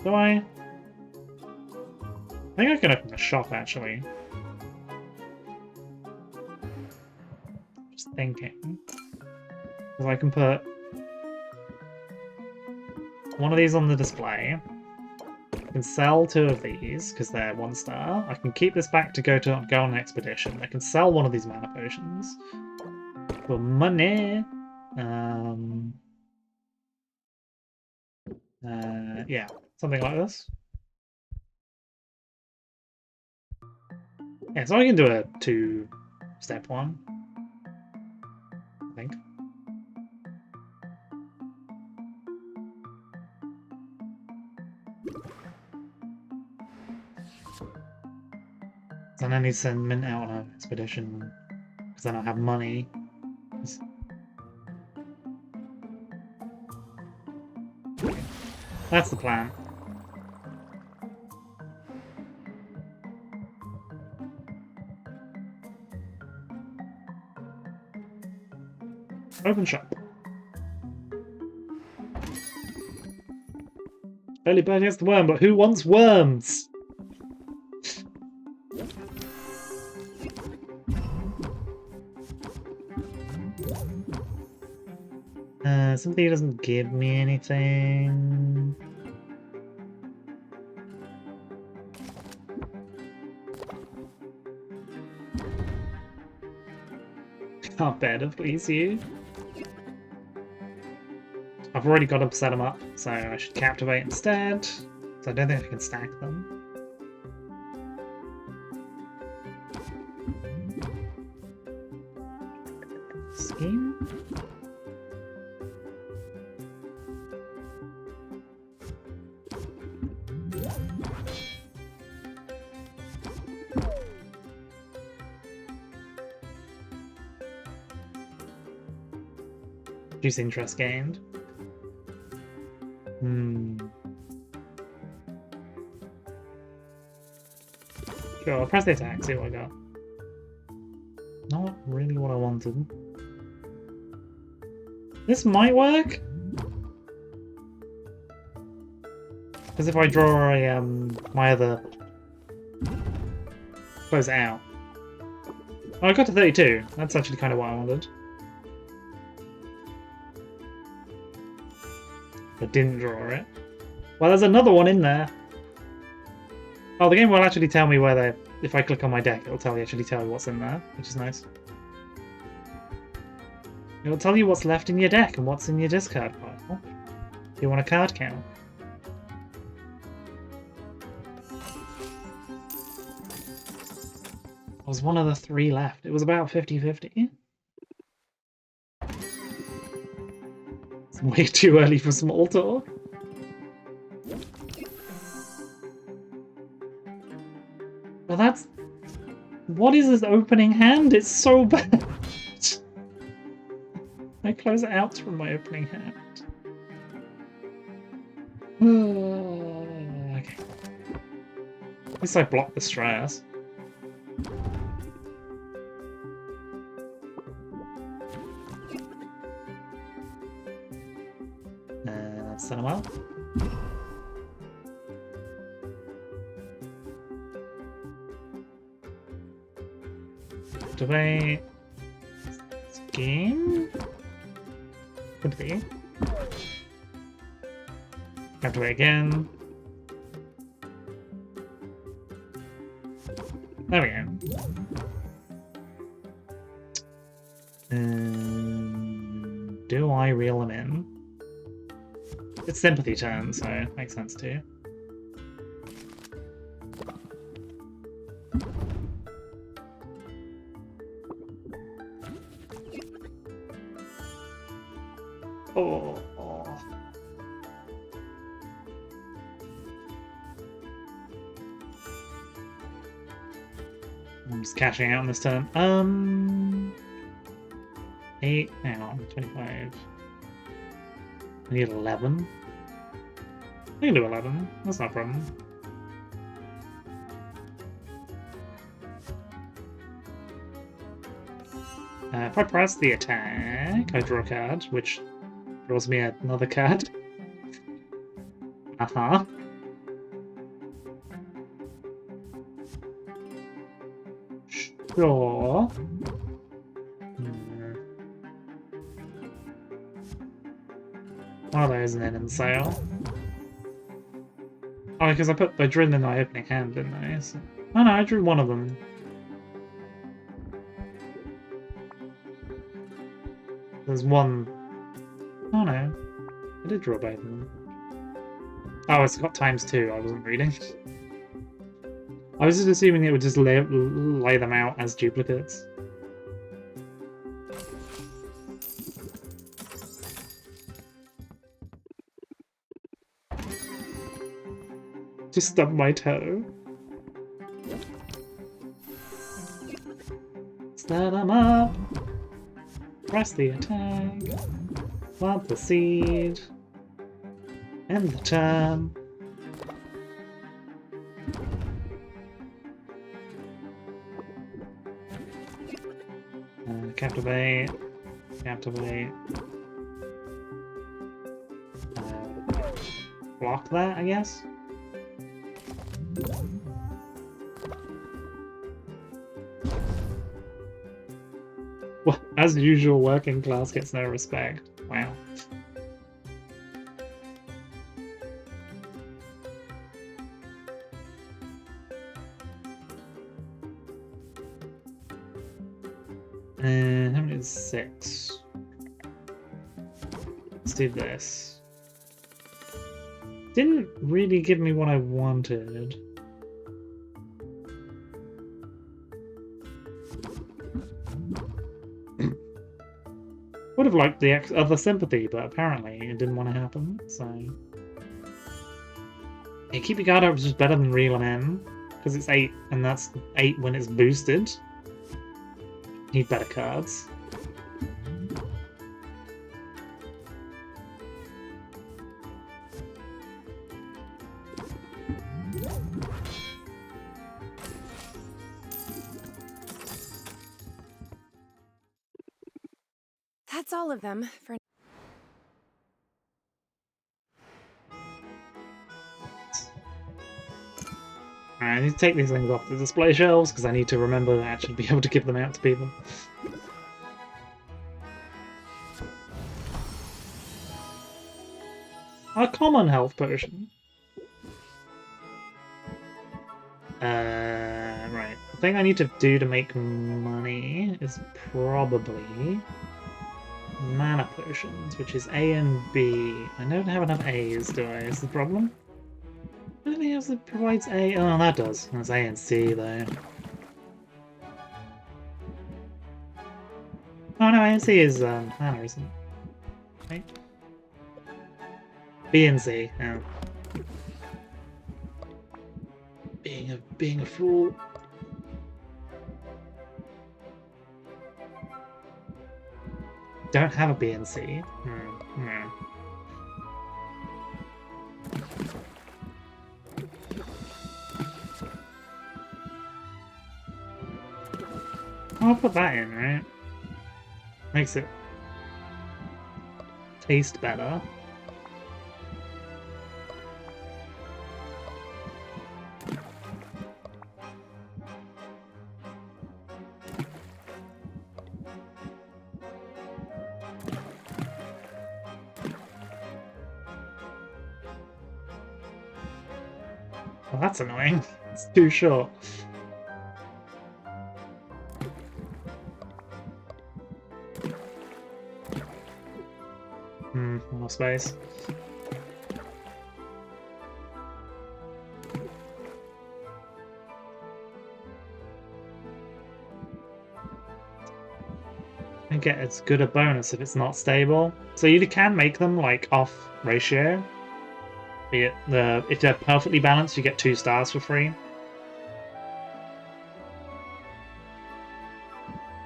Do I? I think I can open the shop, actually. Just thinking. Because I can put one of these on the display. I can sell 2 of these, because they're 1 star. I can keep this back to go on an expedition. I can sell one of these mana potions. For money! Yeah, something like this. Yeah, so I can do a 2-step one. I think. Then I need to send Mint out on an expedition, because then I have money. That's the plan. Open shop. Early bird gets the worm, but who wants worms? Something doesn't give me anything. Can't bear to please you. I've already got to set them up, so I should captivate instead. So I don't think I can stack them. Scheme? Reduce interest gained. Sure, I'll press the attack, see what I got. Not really what I wanted. This might work? Because if I draw a, my other... Close it out. Oh, I got to 32. That's actually kind of what I wanted. But didn't draw it. Well, there's another one in there. Oh, the game will actually tell me where they... If I click on my deck, it'll actually tell me what's in there, which is nice. It'll tell you what's left in your deck and what's in your discard pile. If you want a card count. I was one of the 3 left. It was about 50-50. It's way too early for small talk. What is this opening hand? It's so bad. I close it out from my opening hand. Okay. At least I block the stress. Send him out. Activate. Game? Could be. Activate again. There we go. Do I reel him in? It's sympathy turn, so it makes sense too. Oh. I'm just cashing out on this turn. 8, hang on, 25. I need 11. I can do 11, that's not a problem. If I press the attack, I draw a card, which draws me another card. Uh-huh. Sure. One of those and then in sale. Oh, because I drew them in my opening hand, didn't I? So... Oh no, I drew one of them. There's one... Oh no. I did draw both of them. Oh, it's got ×2, I wasn't reading. I was just assuming it would just lay them out as duplicates. Just stubbed my toe. Set them up. Press the attack. Plant the seed. End the turn. Captivate. Captivate. Block that, I guess? Well, as usual, working class gets no respect. Wow. How many is 6? Let's do this. Didn't really give me what I wanted. Would have liked the other sympathy, but apparently it didn't want to happen, so... Hey, keep your guard up is just better than reel 'em in, because it's 8, and that's 8 when it's boosted. Need better cards. That's all of them for. I need to take these things off the display shelves because I need to remember to actually be able to give them out to people. A common health potion. Right. The thing I need to do to make money is probably mana potions, which is A and B. I don't have enough A's, do I? Is the problem? Anything else that provides A? Oh, that does. That's A and C, though. Oh no, A and C is mana, isn't it? Right? B and C. Oh. Being a fool. don't have a B and C. I'll put that in, right? Makes it taste better. Well, that's annoying. It's too short. More space. I get it's good a bonus if it's not stable. So you can make them like off ratio. If they're perfectly balanced, you get 2 stars for free.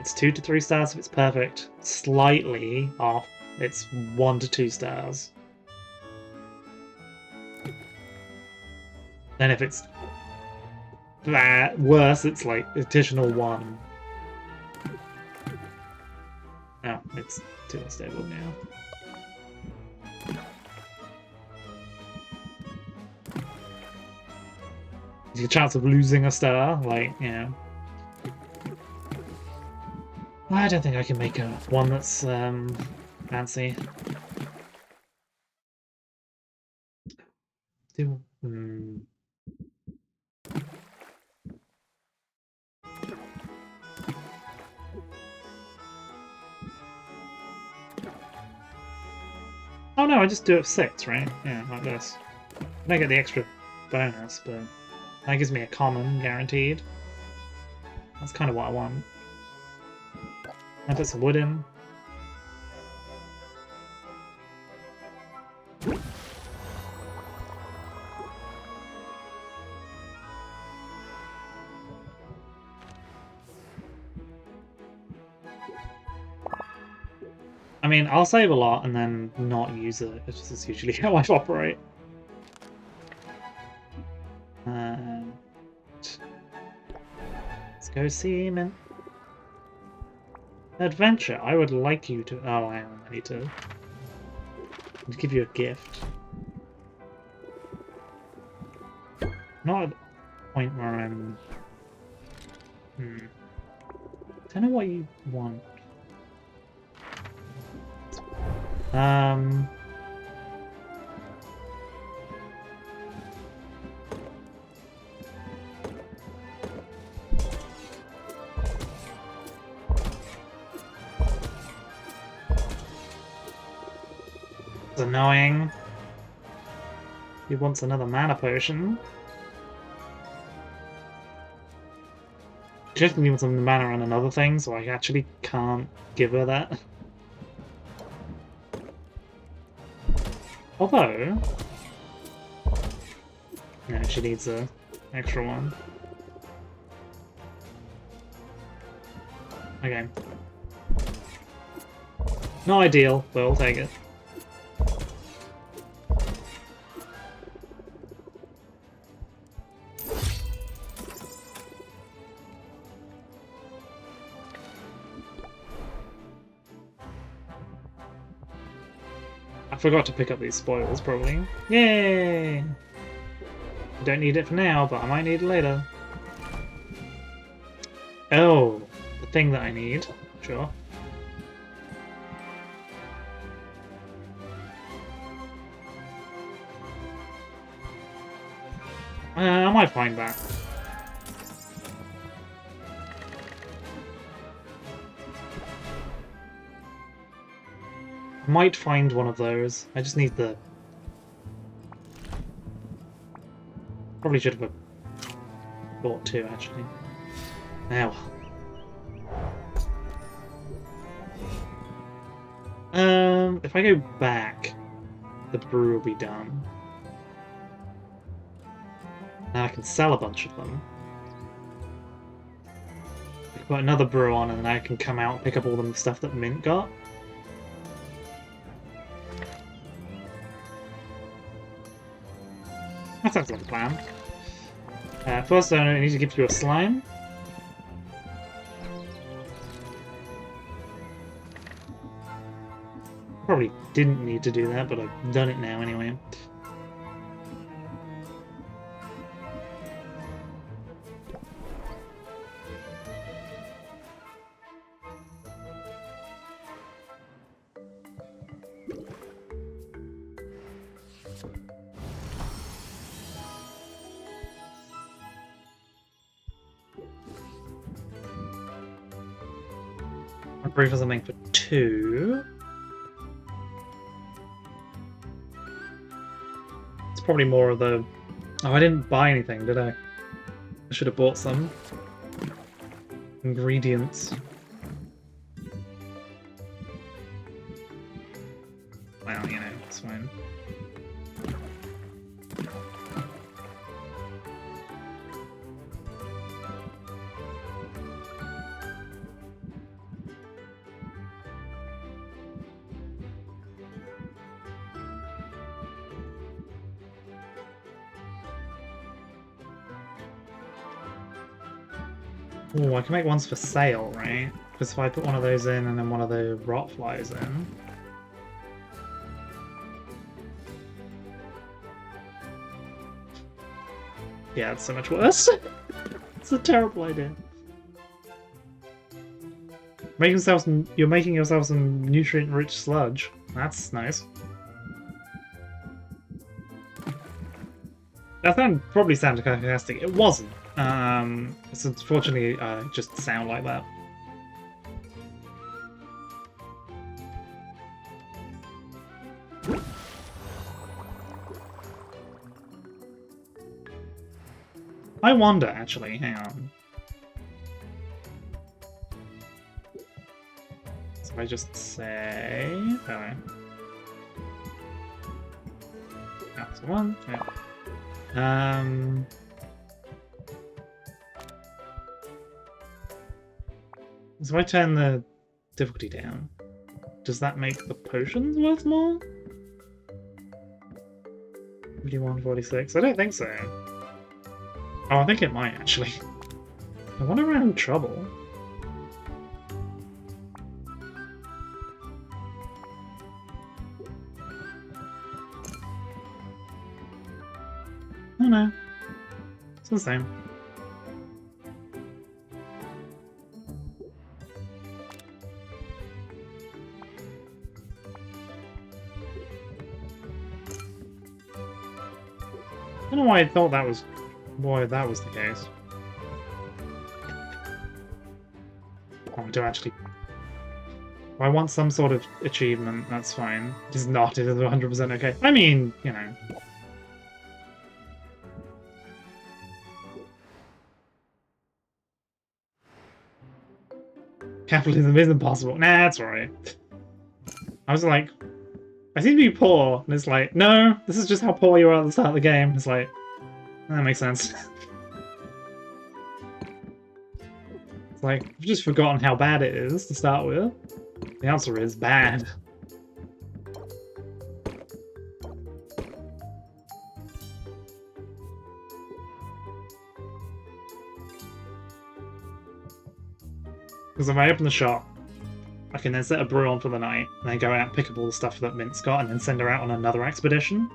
It's 2 to 3 stars if it's perfect. Slightly off, it's 1 to 2 stars. Then if it's worse, it's like additional 1. Oh, it's too unstable now. Your chance of losing a star, like, yeah. I don't think I can make one that's fancy. Oh no, I just do it 6, right? Yeah, like this. I get the extra bonus, but that gives me a common guaranteed. That's kind of what I want. I put some wood in. I mean, I'll save a lot and then not use it. It's just usually how I operate. Let's go seaman. Adventure. I would like you to. Oh, I need to give you a gift. Not at the point where I'm. Don't know what you want. It's annoying. He wants another mana potion. Just need some mana on another thing, so I actually can't give her that. Although... no, she needs an extra one. Okay. Not ideal, but we'll take it. I forgot to pick up these spoils, probably. Yay! I don't need it for now, but I might need it later. Oh, the thing that I need. Sure. I might find that. Might find one of those. I just need the... probably should have bought 2, actually. Now. If I go back, the brew will be done. Now I can sell a bunch of them. I can put another brew on and then I can come out and pick up all the stuff that Mint got. That sounds like a plan. First, I need to give you a slime. Probably didn't need to do that, but I've done it now anyway. I'll brew for something for 2. It's probably more of the... Oh, I didn't buy anything, did I? I should have bought some. Ingredients. Well, you know, it's fine. Oh, I can make ones for sale, right? Because if I put one of those in and then one of the rot flies in... Yeah, it's so much worse. It's a terrible idea. You're making yourself some nutrient-rich sludge. That's nice. That probably sounded sarcastic. It wasn't. It's unfortunately just sound like that. I wonder, actually. Hang on. So I just say... Oh, that's the one. Yeah. So if I turn the difficulty down, does that make the potions worth more? 5146? I don't think so. Oh, I think it might, actually. I wonder if I'm in trouble. Oh no. It's the same. I don't know why I thought that was... Why that was the case. Oh, I do actually... If I want some sort of achievement, that's fine. It's not, it is 100% okay. I mean, you know... Capitalism is impossible. Nah, that's alright. I was like... I seem to be poor, and it's like, no, this is just how poor you are at the start of the game. It's like... That makes sense. It's like, I've just forgotten how bad it is to start with. The answer is bad. Because if I open the shop, I can then set a brew on for the night, and then go out and pick up all the stuff that Mint's got, and then send her out on another expedition.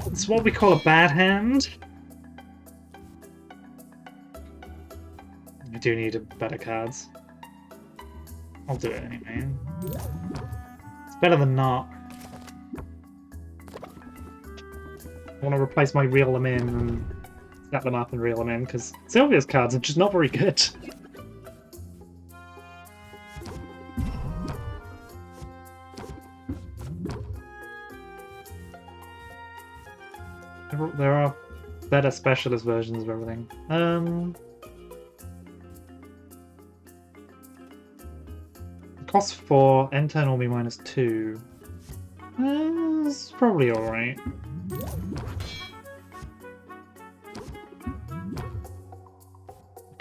It's what we call a bad hand. I do need better cards. I'll do it anyway. It's better than not. I want to replace my reel them in and set them up and reel them in, because Sylvia's cards are just not very good. There are better specialist versions of everything. Cost 4, N10 will be -2. It's probably alright.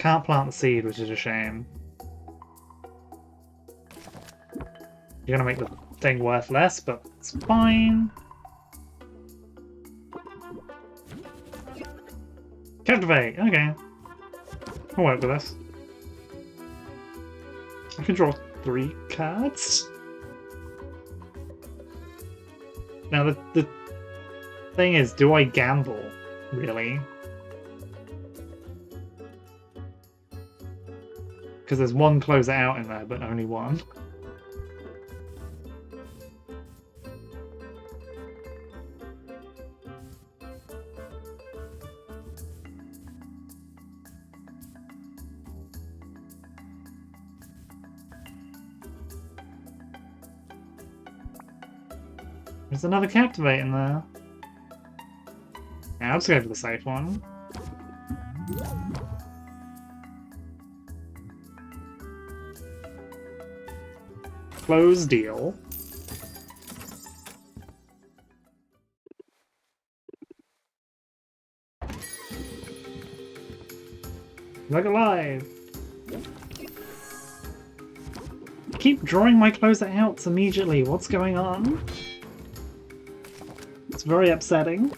can't plant the seed, which is a shame. You're gonna make the thing worth less, but it's fine. Captivate! Okay. I'll work with this. I can draw 3 cards. Now the thing is, do I gamble, really? Because there's one closer out in there, but only one. There's another Captivate in there. Yeah, I'll just go for the safe one. Close deal. Look alive! I keep drawing my closer outs immediately. What's going on? It's very upsetting.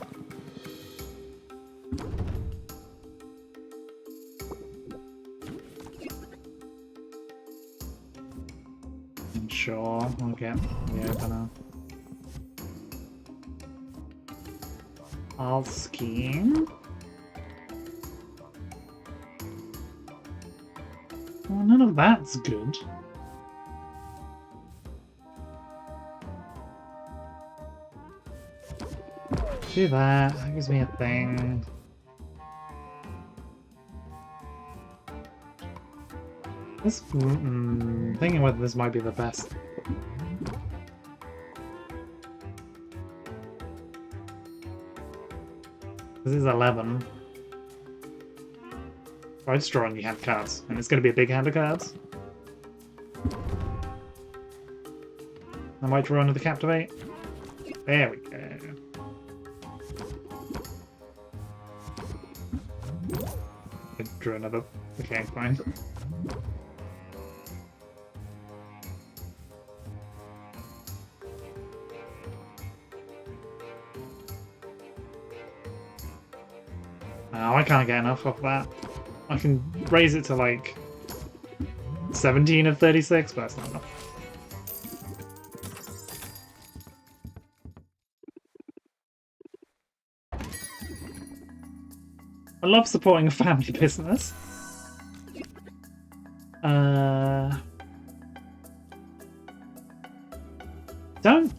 Sure, I'll get the opener. I'll scheme. Well, none of that's good. Do that. That gives me a thing. This, thinking whether this might be the best. This is 11. I just draw any hand cards, and it's going to be a big hand of cards. I might draw another Captivate. There we go. I drew another. Okay, fine. Oh, I can't get enough of that. I can raise it to like 17 of 36, but that's not enough. I love supporting a family business.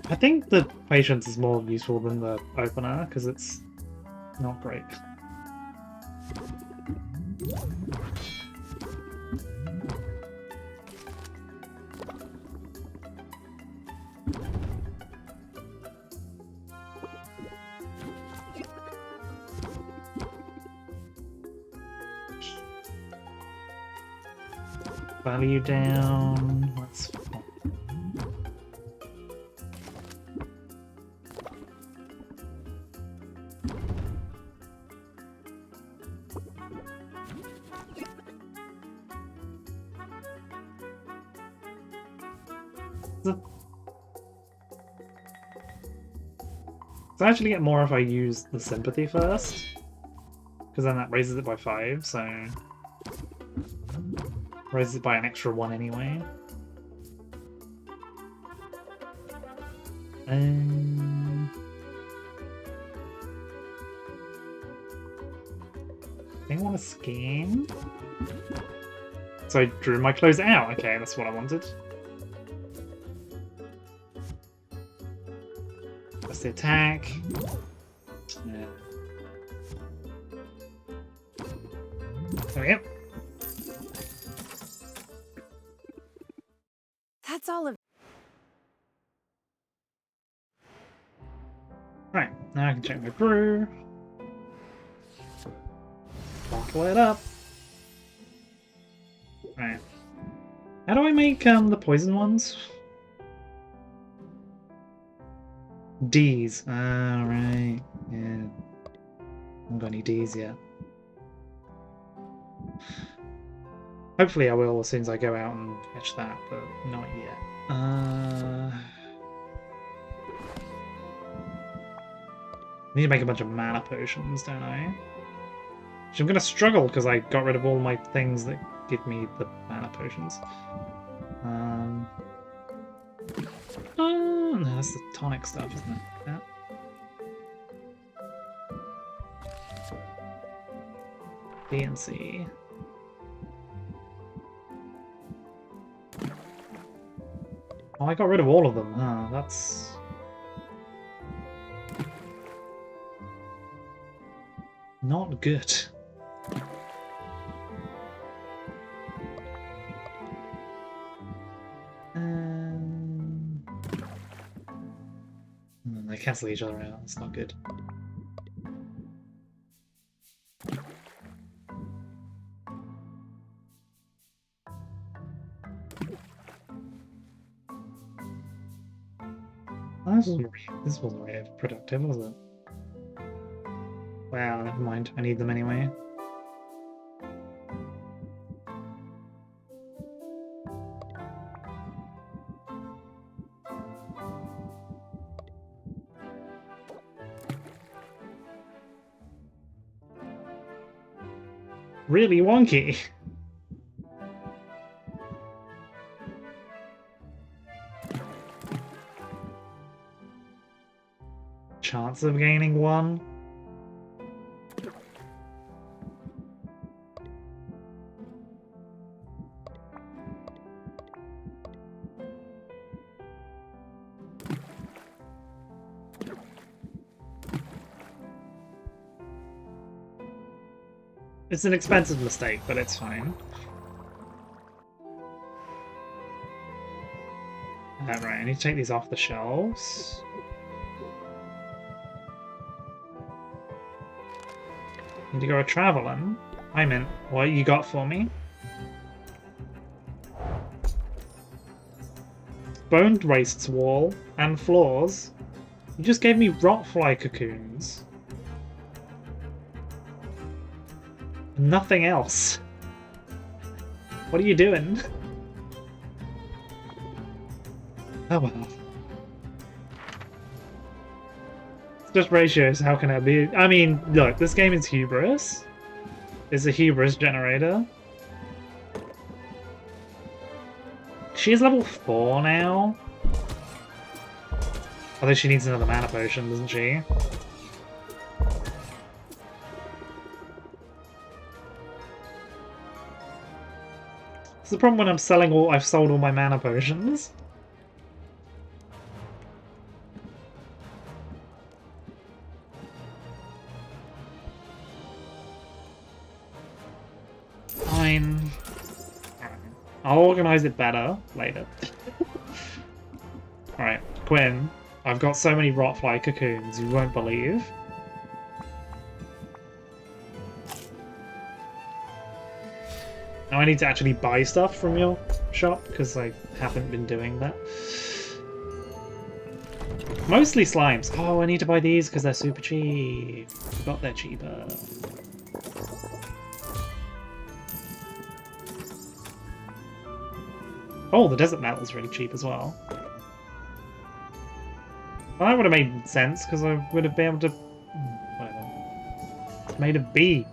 I think the patience is more useful than the opener because it's not great. Value down. Let's. So I actually get more if I use the sympathy first, because then that raises it by 5, so raises it by an extra 1 anyway. I think I want to scheme. So I drew my closer out. Okay, that's what I wanted. That's the attack. Yeah. There we go. That's all of. Right, now I can check my brew. Bottle it up. Right. How do I make the poison ones? D's. Ah, right. Yeah. I haven't got any D's yet. Hopefully I will as soon as I go out and catch that, but not yet. I need to make a bunch of mana potions, don't I? Which I'm going to struggle because I got rid of all my things that give me the mana potions. Oh, no, that's the tonic stuff, isn't it? Yeah. B and C. Oh, I got rid of all of them. Huh, that's... not good. They cancel each other out. That's not good. Oh, this wasn't really productive, was it? Well, never mind. I need them anyway. Really wonky. Chance of gaining one. It's an expensive mistake, but it's fine. Right, I need to take these off the shelves. Need to go a-traveling. I meant, what you got for me? Boned wastes wall and floors. You just gave me rotfly cocoons. Nothing else. What are you doing? Oh well. It's just ratios, how can it be? I mean, look, this game is hubris. It's a hubris generator. She is level 4 now. Although she needs another mana potion, doesn't she? It's the problem when I'm selling all. I've sold all my mana potions. Fine. I'll organize it better later. Alright, Quinn, I've got so many rotfly cocoons you won't believe. Now I need to actually buy stuff from your shop, because I haven't been doing that. Mostly slimes. Oh, I need to buy these because they're super cheap. Forgot they're cheaper. Oh, the desert metal's really cheap as well. Well, that would have made sense, because I would have been able to... whatever. It's made of B.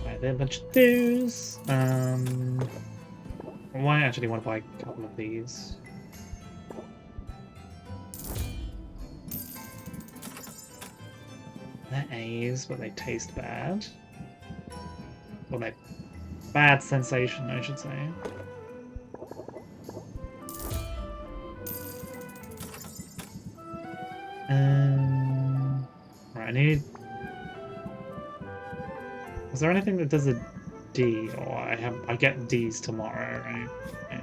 Right, there are a bunch of those. I might actually want to buy a couple of these. They're A's, but they taste bad. Well, they're bad sensation, I should say. Right, I need... Is there anything that does a D? Or I get D's tomorrow, right? Yeah.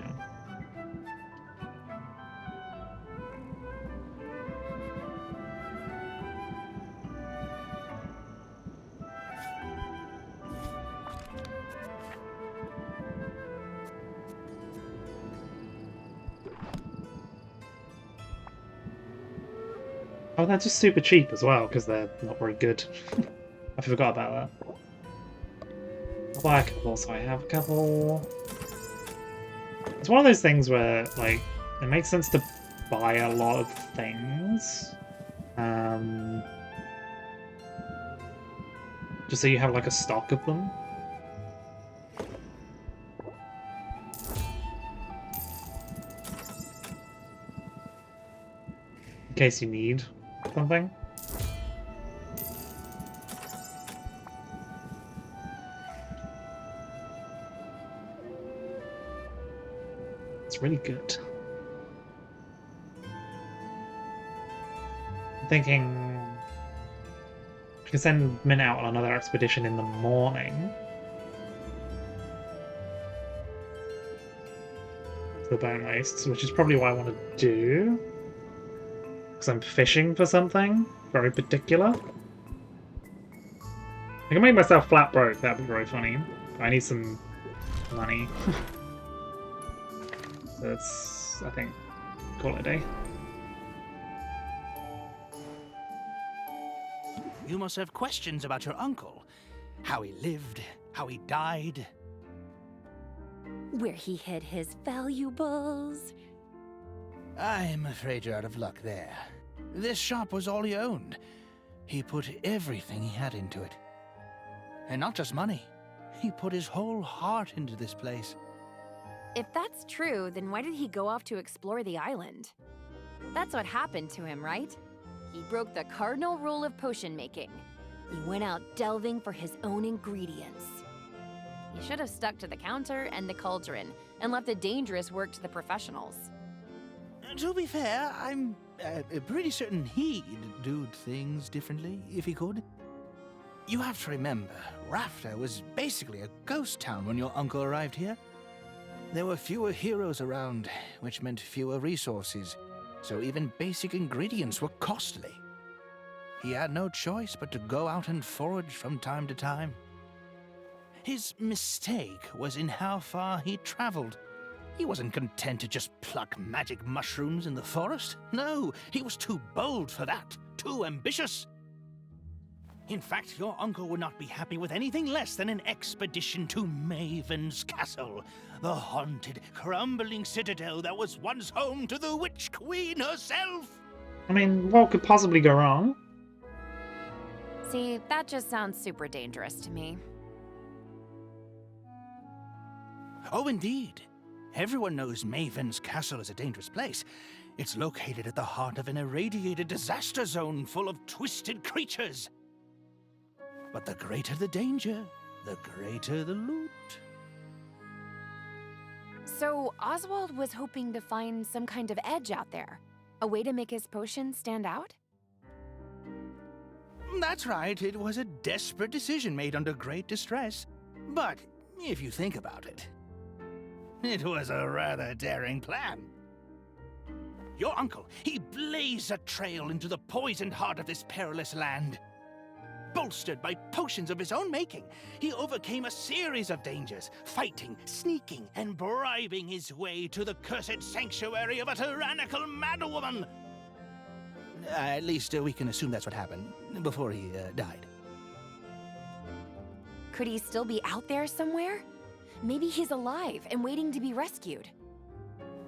Oh, they're just super cheap as well, because they're not very good. I forgot about that. I'll buy a couple, so I have a couple. It's one of those things where, like, it makes sense to buy a lot of things. Just so you have, like, a stock of them. In case you need something. It's really good. I'm thinking I can send Min out on another expedition in the morning. To the Bone Wastes, which is probably what I want to do. Because I'm fishing for something very particular. I can make myself flat broke, that'd be very funny. I need some money. So let's, I think, call it a day. You must have questions about your uncle. How he lived, how he died. Where he hid his valuables. I'm afraid you're out of luck there. This shop was all he owned. He put everything he had into it. And not just money. He put his whole heart into this place. If that's true, then why did he go off to explore the island? That's what happened to him, right? He broke the cardinal rule of potion making. He went out delving for his own ingredients. He should have stuck to the counter and the cauldron, and left the dangerous work to the professionals. To be fair, I'm pretty certain he'd do things differently if he could. You have to remember, Rafter was basically a ghost town when your uncle arrived here. There were fewer heroes around, which meant fewer resources, so even basic ingredients were costly. He had no choice but to go out and forage from time to time. His mistake was in how far he traveled. He wasn't content to just pluck magic mushrooms in the forest. No, he was too bold for that, too ambitious. In fact, your uncle would not be happy with anything less than an expedition to Maven's Castle, the haunted, crumbling citadel that was once home to the Witch Queen herself. I mean, what could possibly go wrong? See, that just sounds super dangerous to me. Oh, indeed. Everyone knows Maven's Castle is a dangerous place. It's located at the heart of an irradiated disaster zone full of twisted creatures. But the greater the danger, the greater the loot. So Oswald was hoping to find some kind of edge out there. A way to make his potion stand out? That's right, it was a desperate decision made under great distress. But if you think about it, it was a rather daring plan. Your uncle, he blazed a trail into the poisoned heart of this perilous land. Bolstered by potions of his own making, he overcame a series of dangers, fighting, sneaking, and bribing his way to the cursed sanctuary of a tyrannical madwoman. At least we can assume that's what happened, before he died. Could he still be out there somewhere? Maybe he's alive and waiting to be rescued.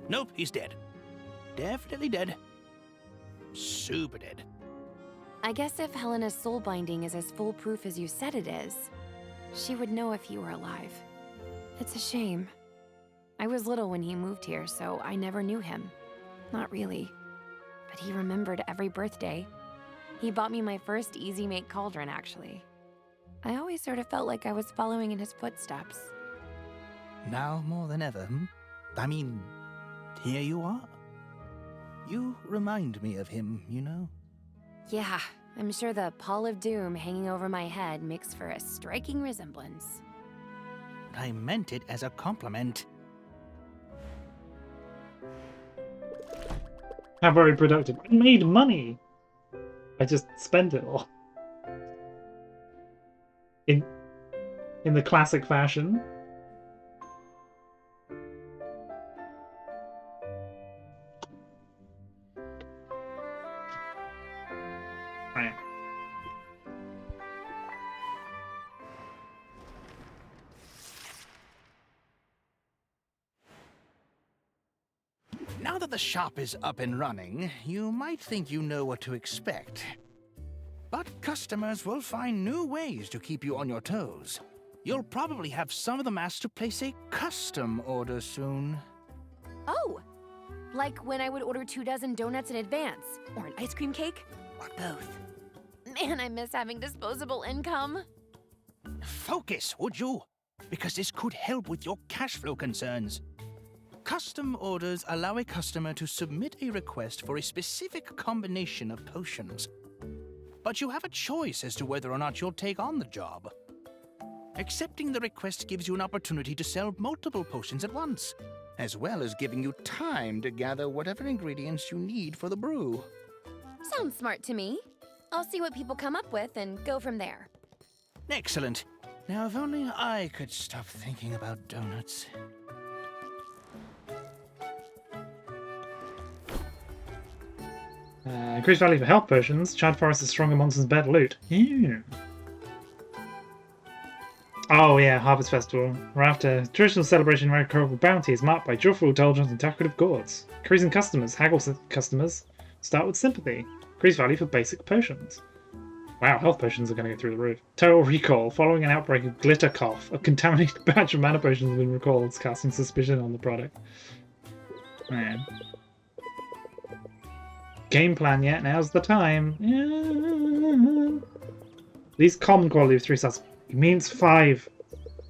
Nope, he's dead. Definitely dead. Super dead. I guess if Helena's soul binding is as foolproof as you said it is, she would know if he were alive. It's a shame. I was little when he moved here, so I never knew him. Not really. But he remembered every birthday. He bought me my first Easy Make cauldron, actually. I always sort of felt like I was following in his footsteps. Now more than ever, I mean, here you are. You remind me of him, you know? Yeah, I'm sure the pall of doom hanging over my head makes for a striking resemblance. I meant it as a compliment. How very productive. I made money! I just spent it all. In the classic fashion. Now that the shop is up and running, you might think you know what to expect. But customers will find new ways to keep you on your toes. You'll probably have some of them asked to place a custom order soon. Oh! Like when I would order 24 donuts in advance, or an ice cream cake, or both. Man, I miss having disposable income. Focus, would you? Because this could help with your cash flow concerns. Custom orders allow a customer to submit a request for a specific combination of potions. But you have a choice as to whether or not you'll take on the job. Accepting the request gives you an opportunity to sell multiple potions at once, as well as giving you time to gather whatever ingredients you need for the brew. Sounds smart to me. I'll see what people come up with and go from there. Excellent. Now, if only I could stop thinking about donuts. Increased value for health potions. Chad Forest is stronger monsters, better loot. Yeah. Oh yeah, Harvest Festival. We're after traditional celebration where incredible bounty is marked by joyful indulgence and decorative gourds. Increasing customers, haggle customers. Start with sympathy. Increased value for basic potions. Wow, health potions are going to go through the roof. Total recall. Following an outbreak of glitter cough, a contaminated batch of mana potions has been recalled, casting suspicion on the product. Man. Game plan yet? Now's the time. Yeah. These common quality of 3 stars. It means 5.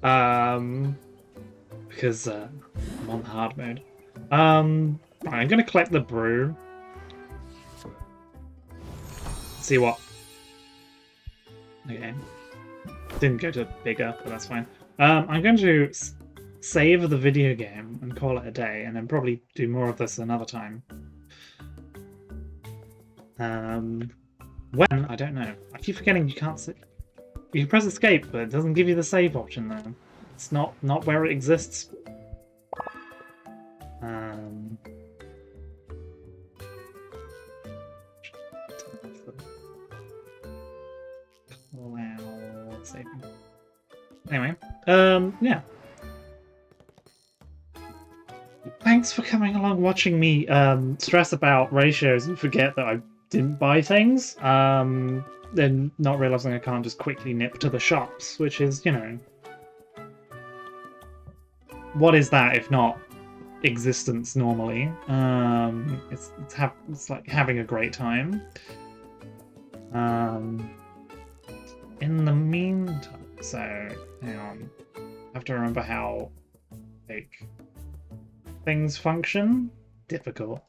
Because I'm on hard mode. I'm going to collect the brew. See what. Okay. Didn't go to bigger, but that's fine. I'm going to save the video game and call it a day, and then probably do more of this another time. When? I don't know. I keep forgetting you can't save. You can press escape, but it doesn't give you the save option though. It's not where it exists. Wow, saving. Anyway, yeah. Thanks for coming along, watching me stress about ratios and forget that I didn't buy things. Then not realizing I can't just quickly nip to the shops, which is, you know, what is that if not existence normally? It's like having a great time. In the meantime, so hang on, I have to remember how like things function. Difficult.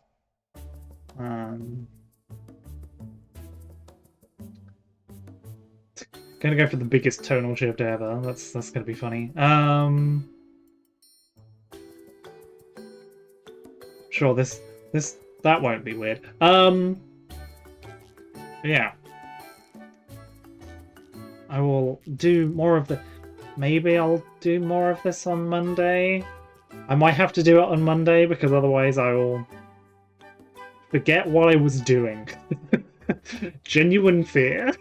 Gonna go for the biggest tonal shift ever. That's gonna be funny. Sure, that won't be weird. Yeah. I will do more of the. Maybe I'll do more of this on Monday. I might have to do it on Monday because otherwise I will forget what I was doing. Genuine fear.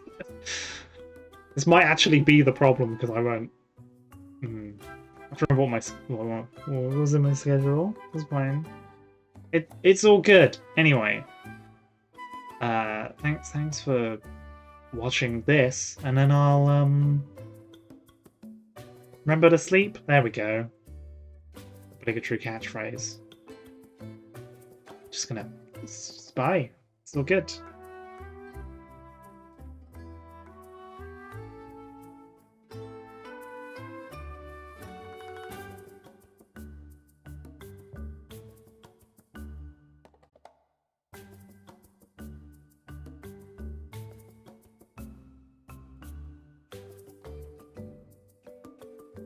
This might actually be the problem because I won't. I have to remember what was in my schedule. It's fine. It's all good. Anyway, thanks for watching this, and then I'll remember to sleep. There we go. Obligatory catchphrase. Just gonna bye. It's all good.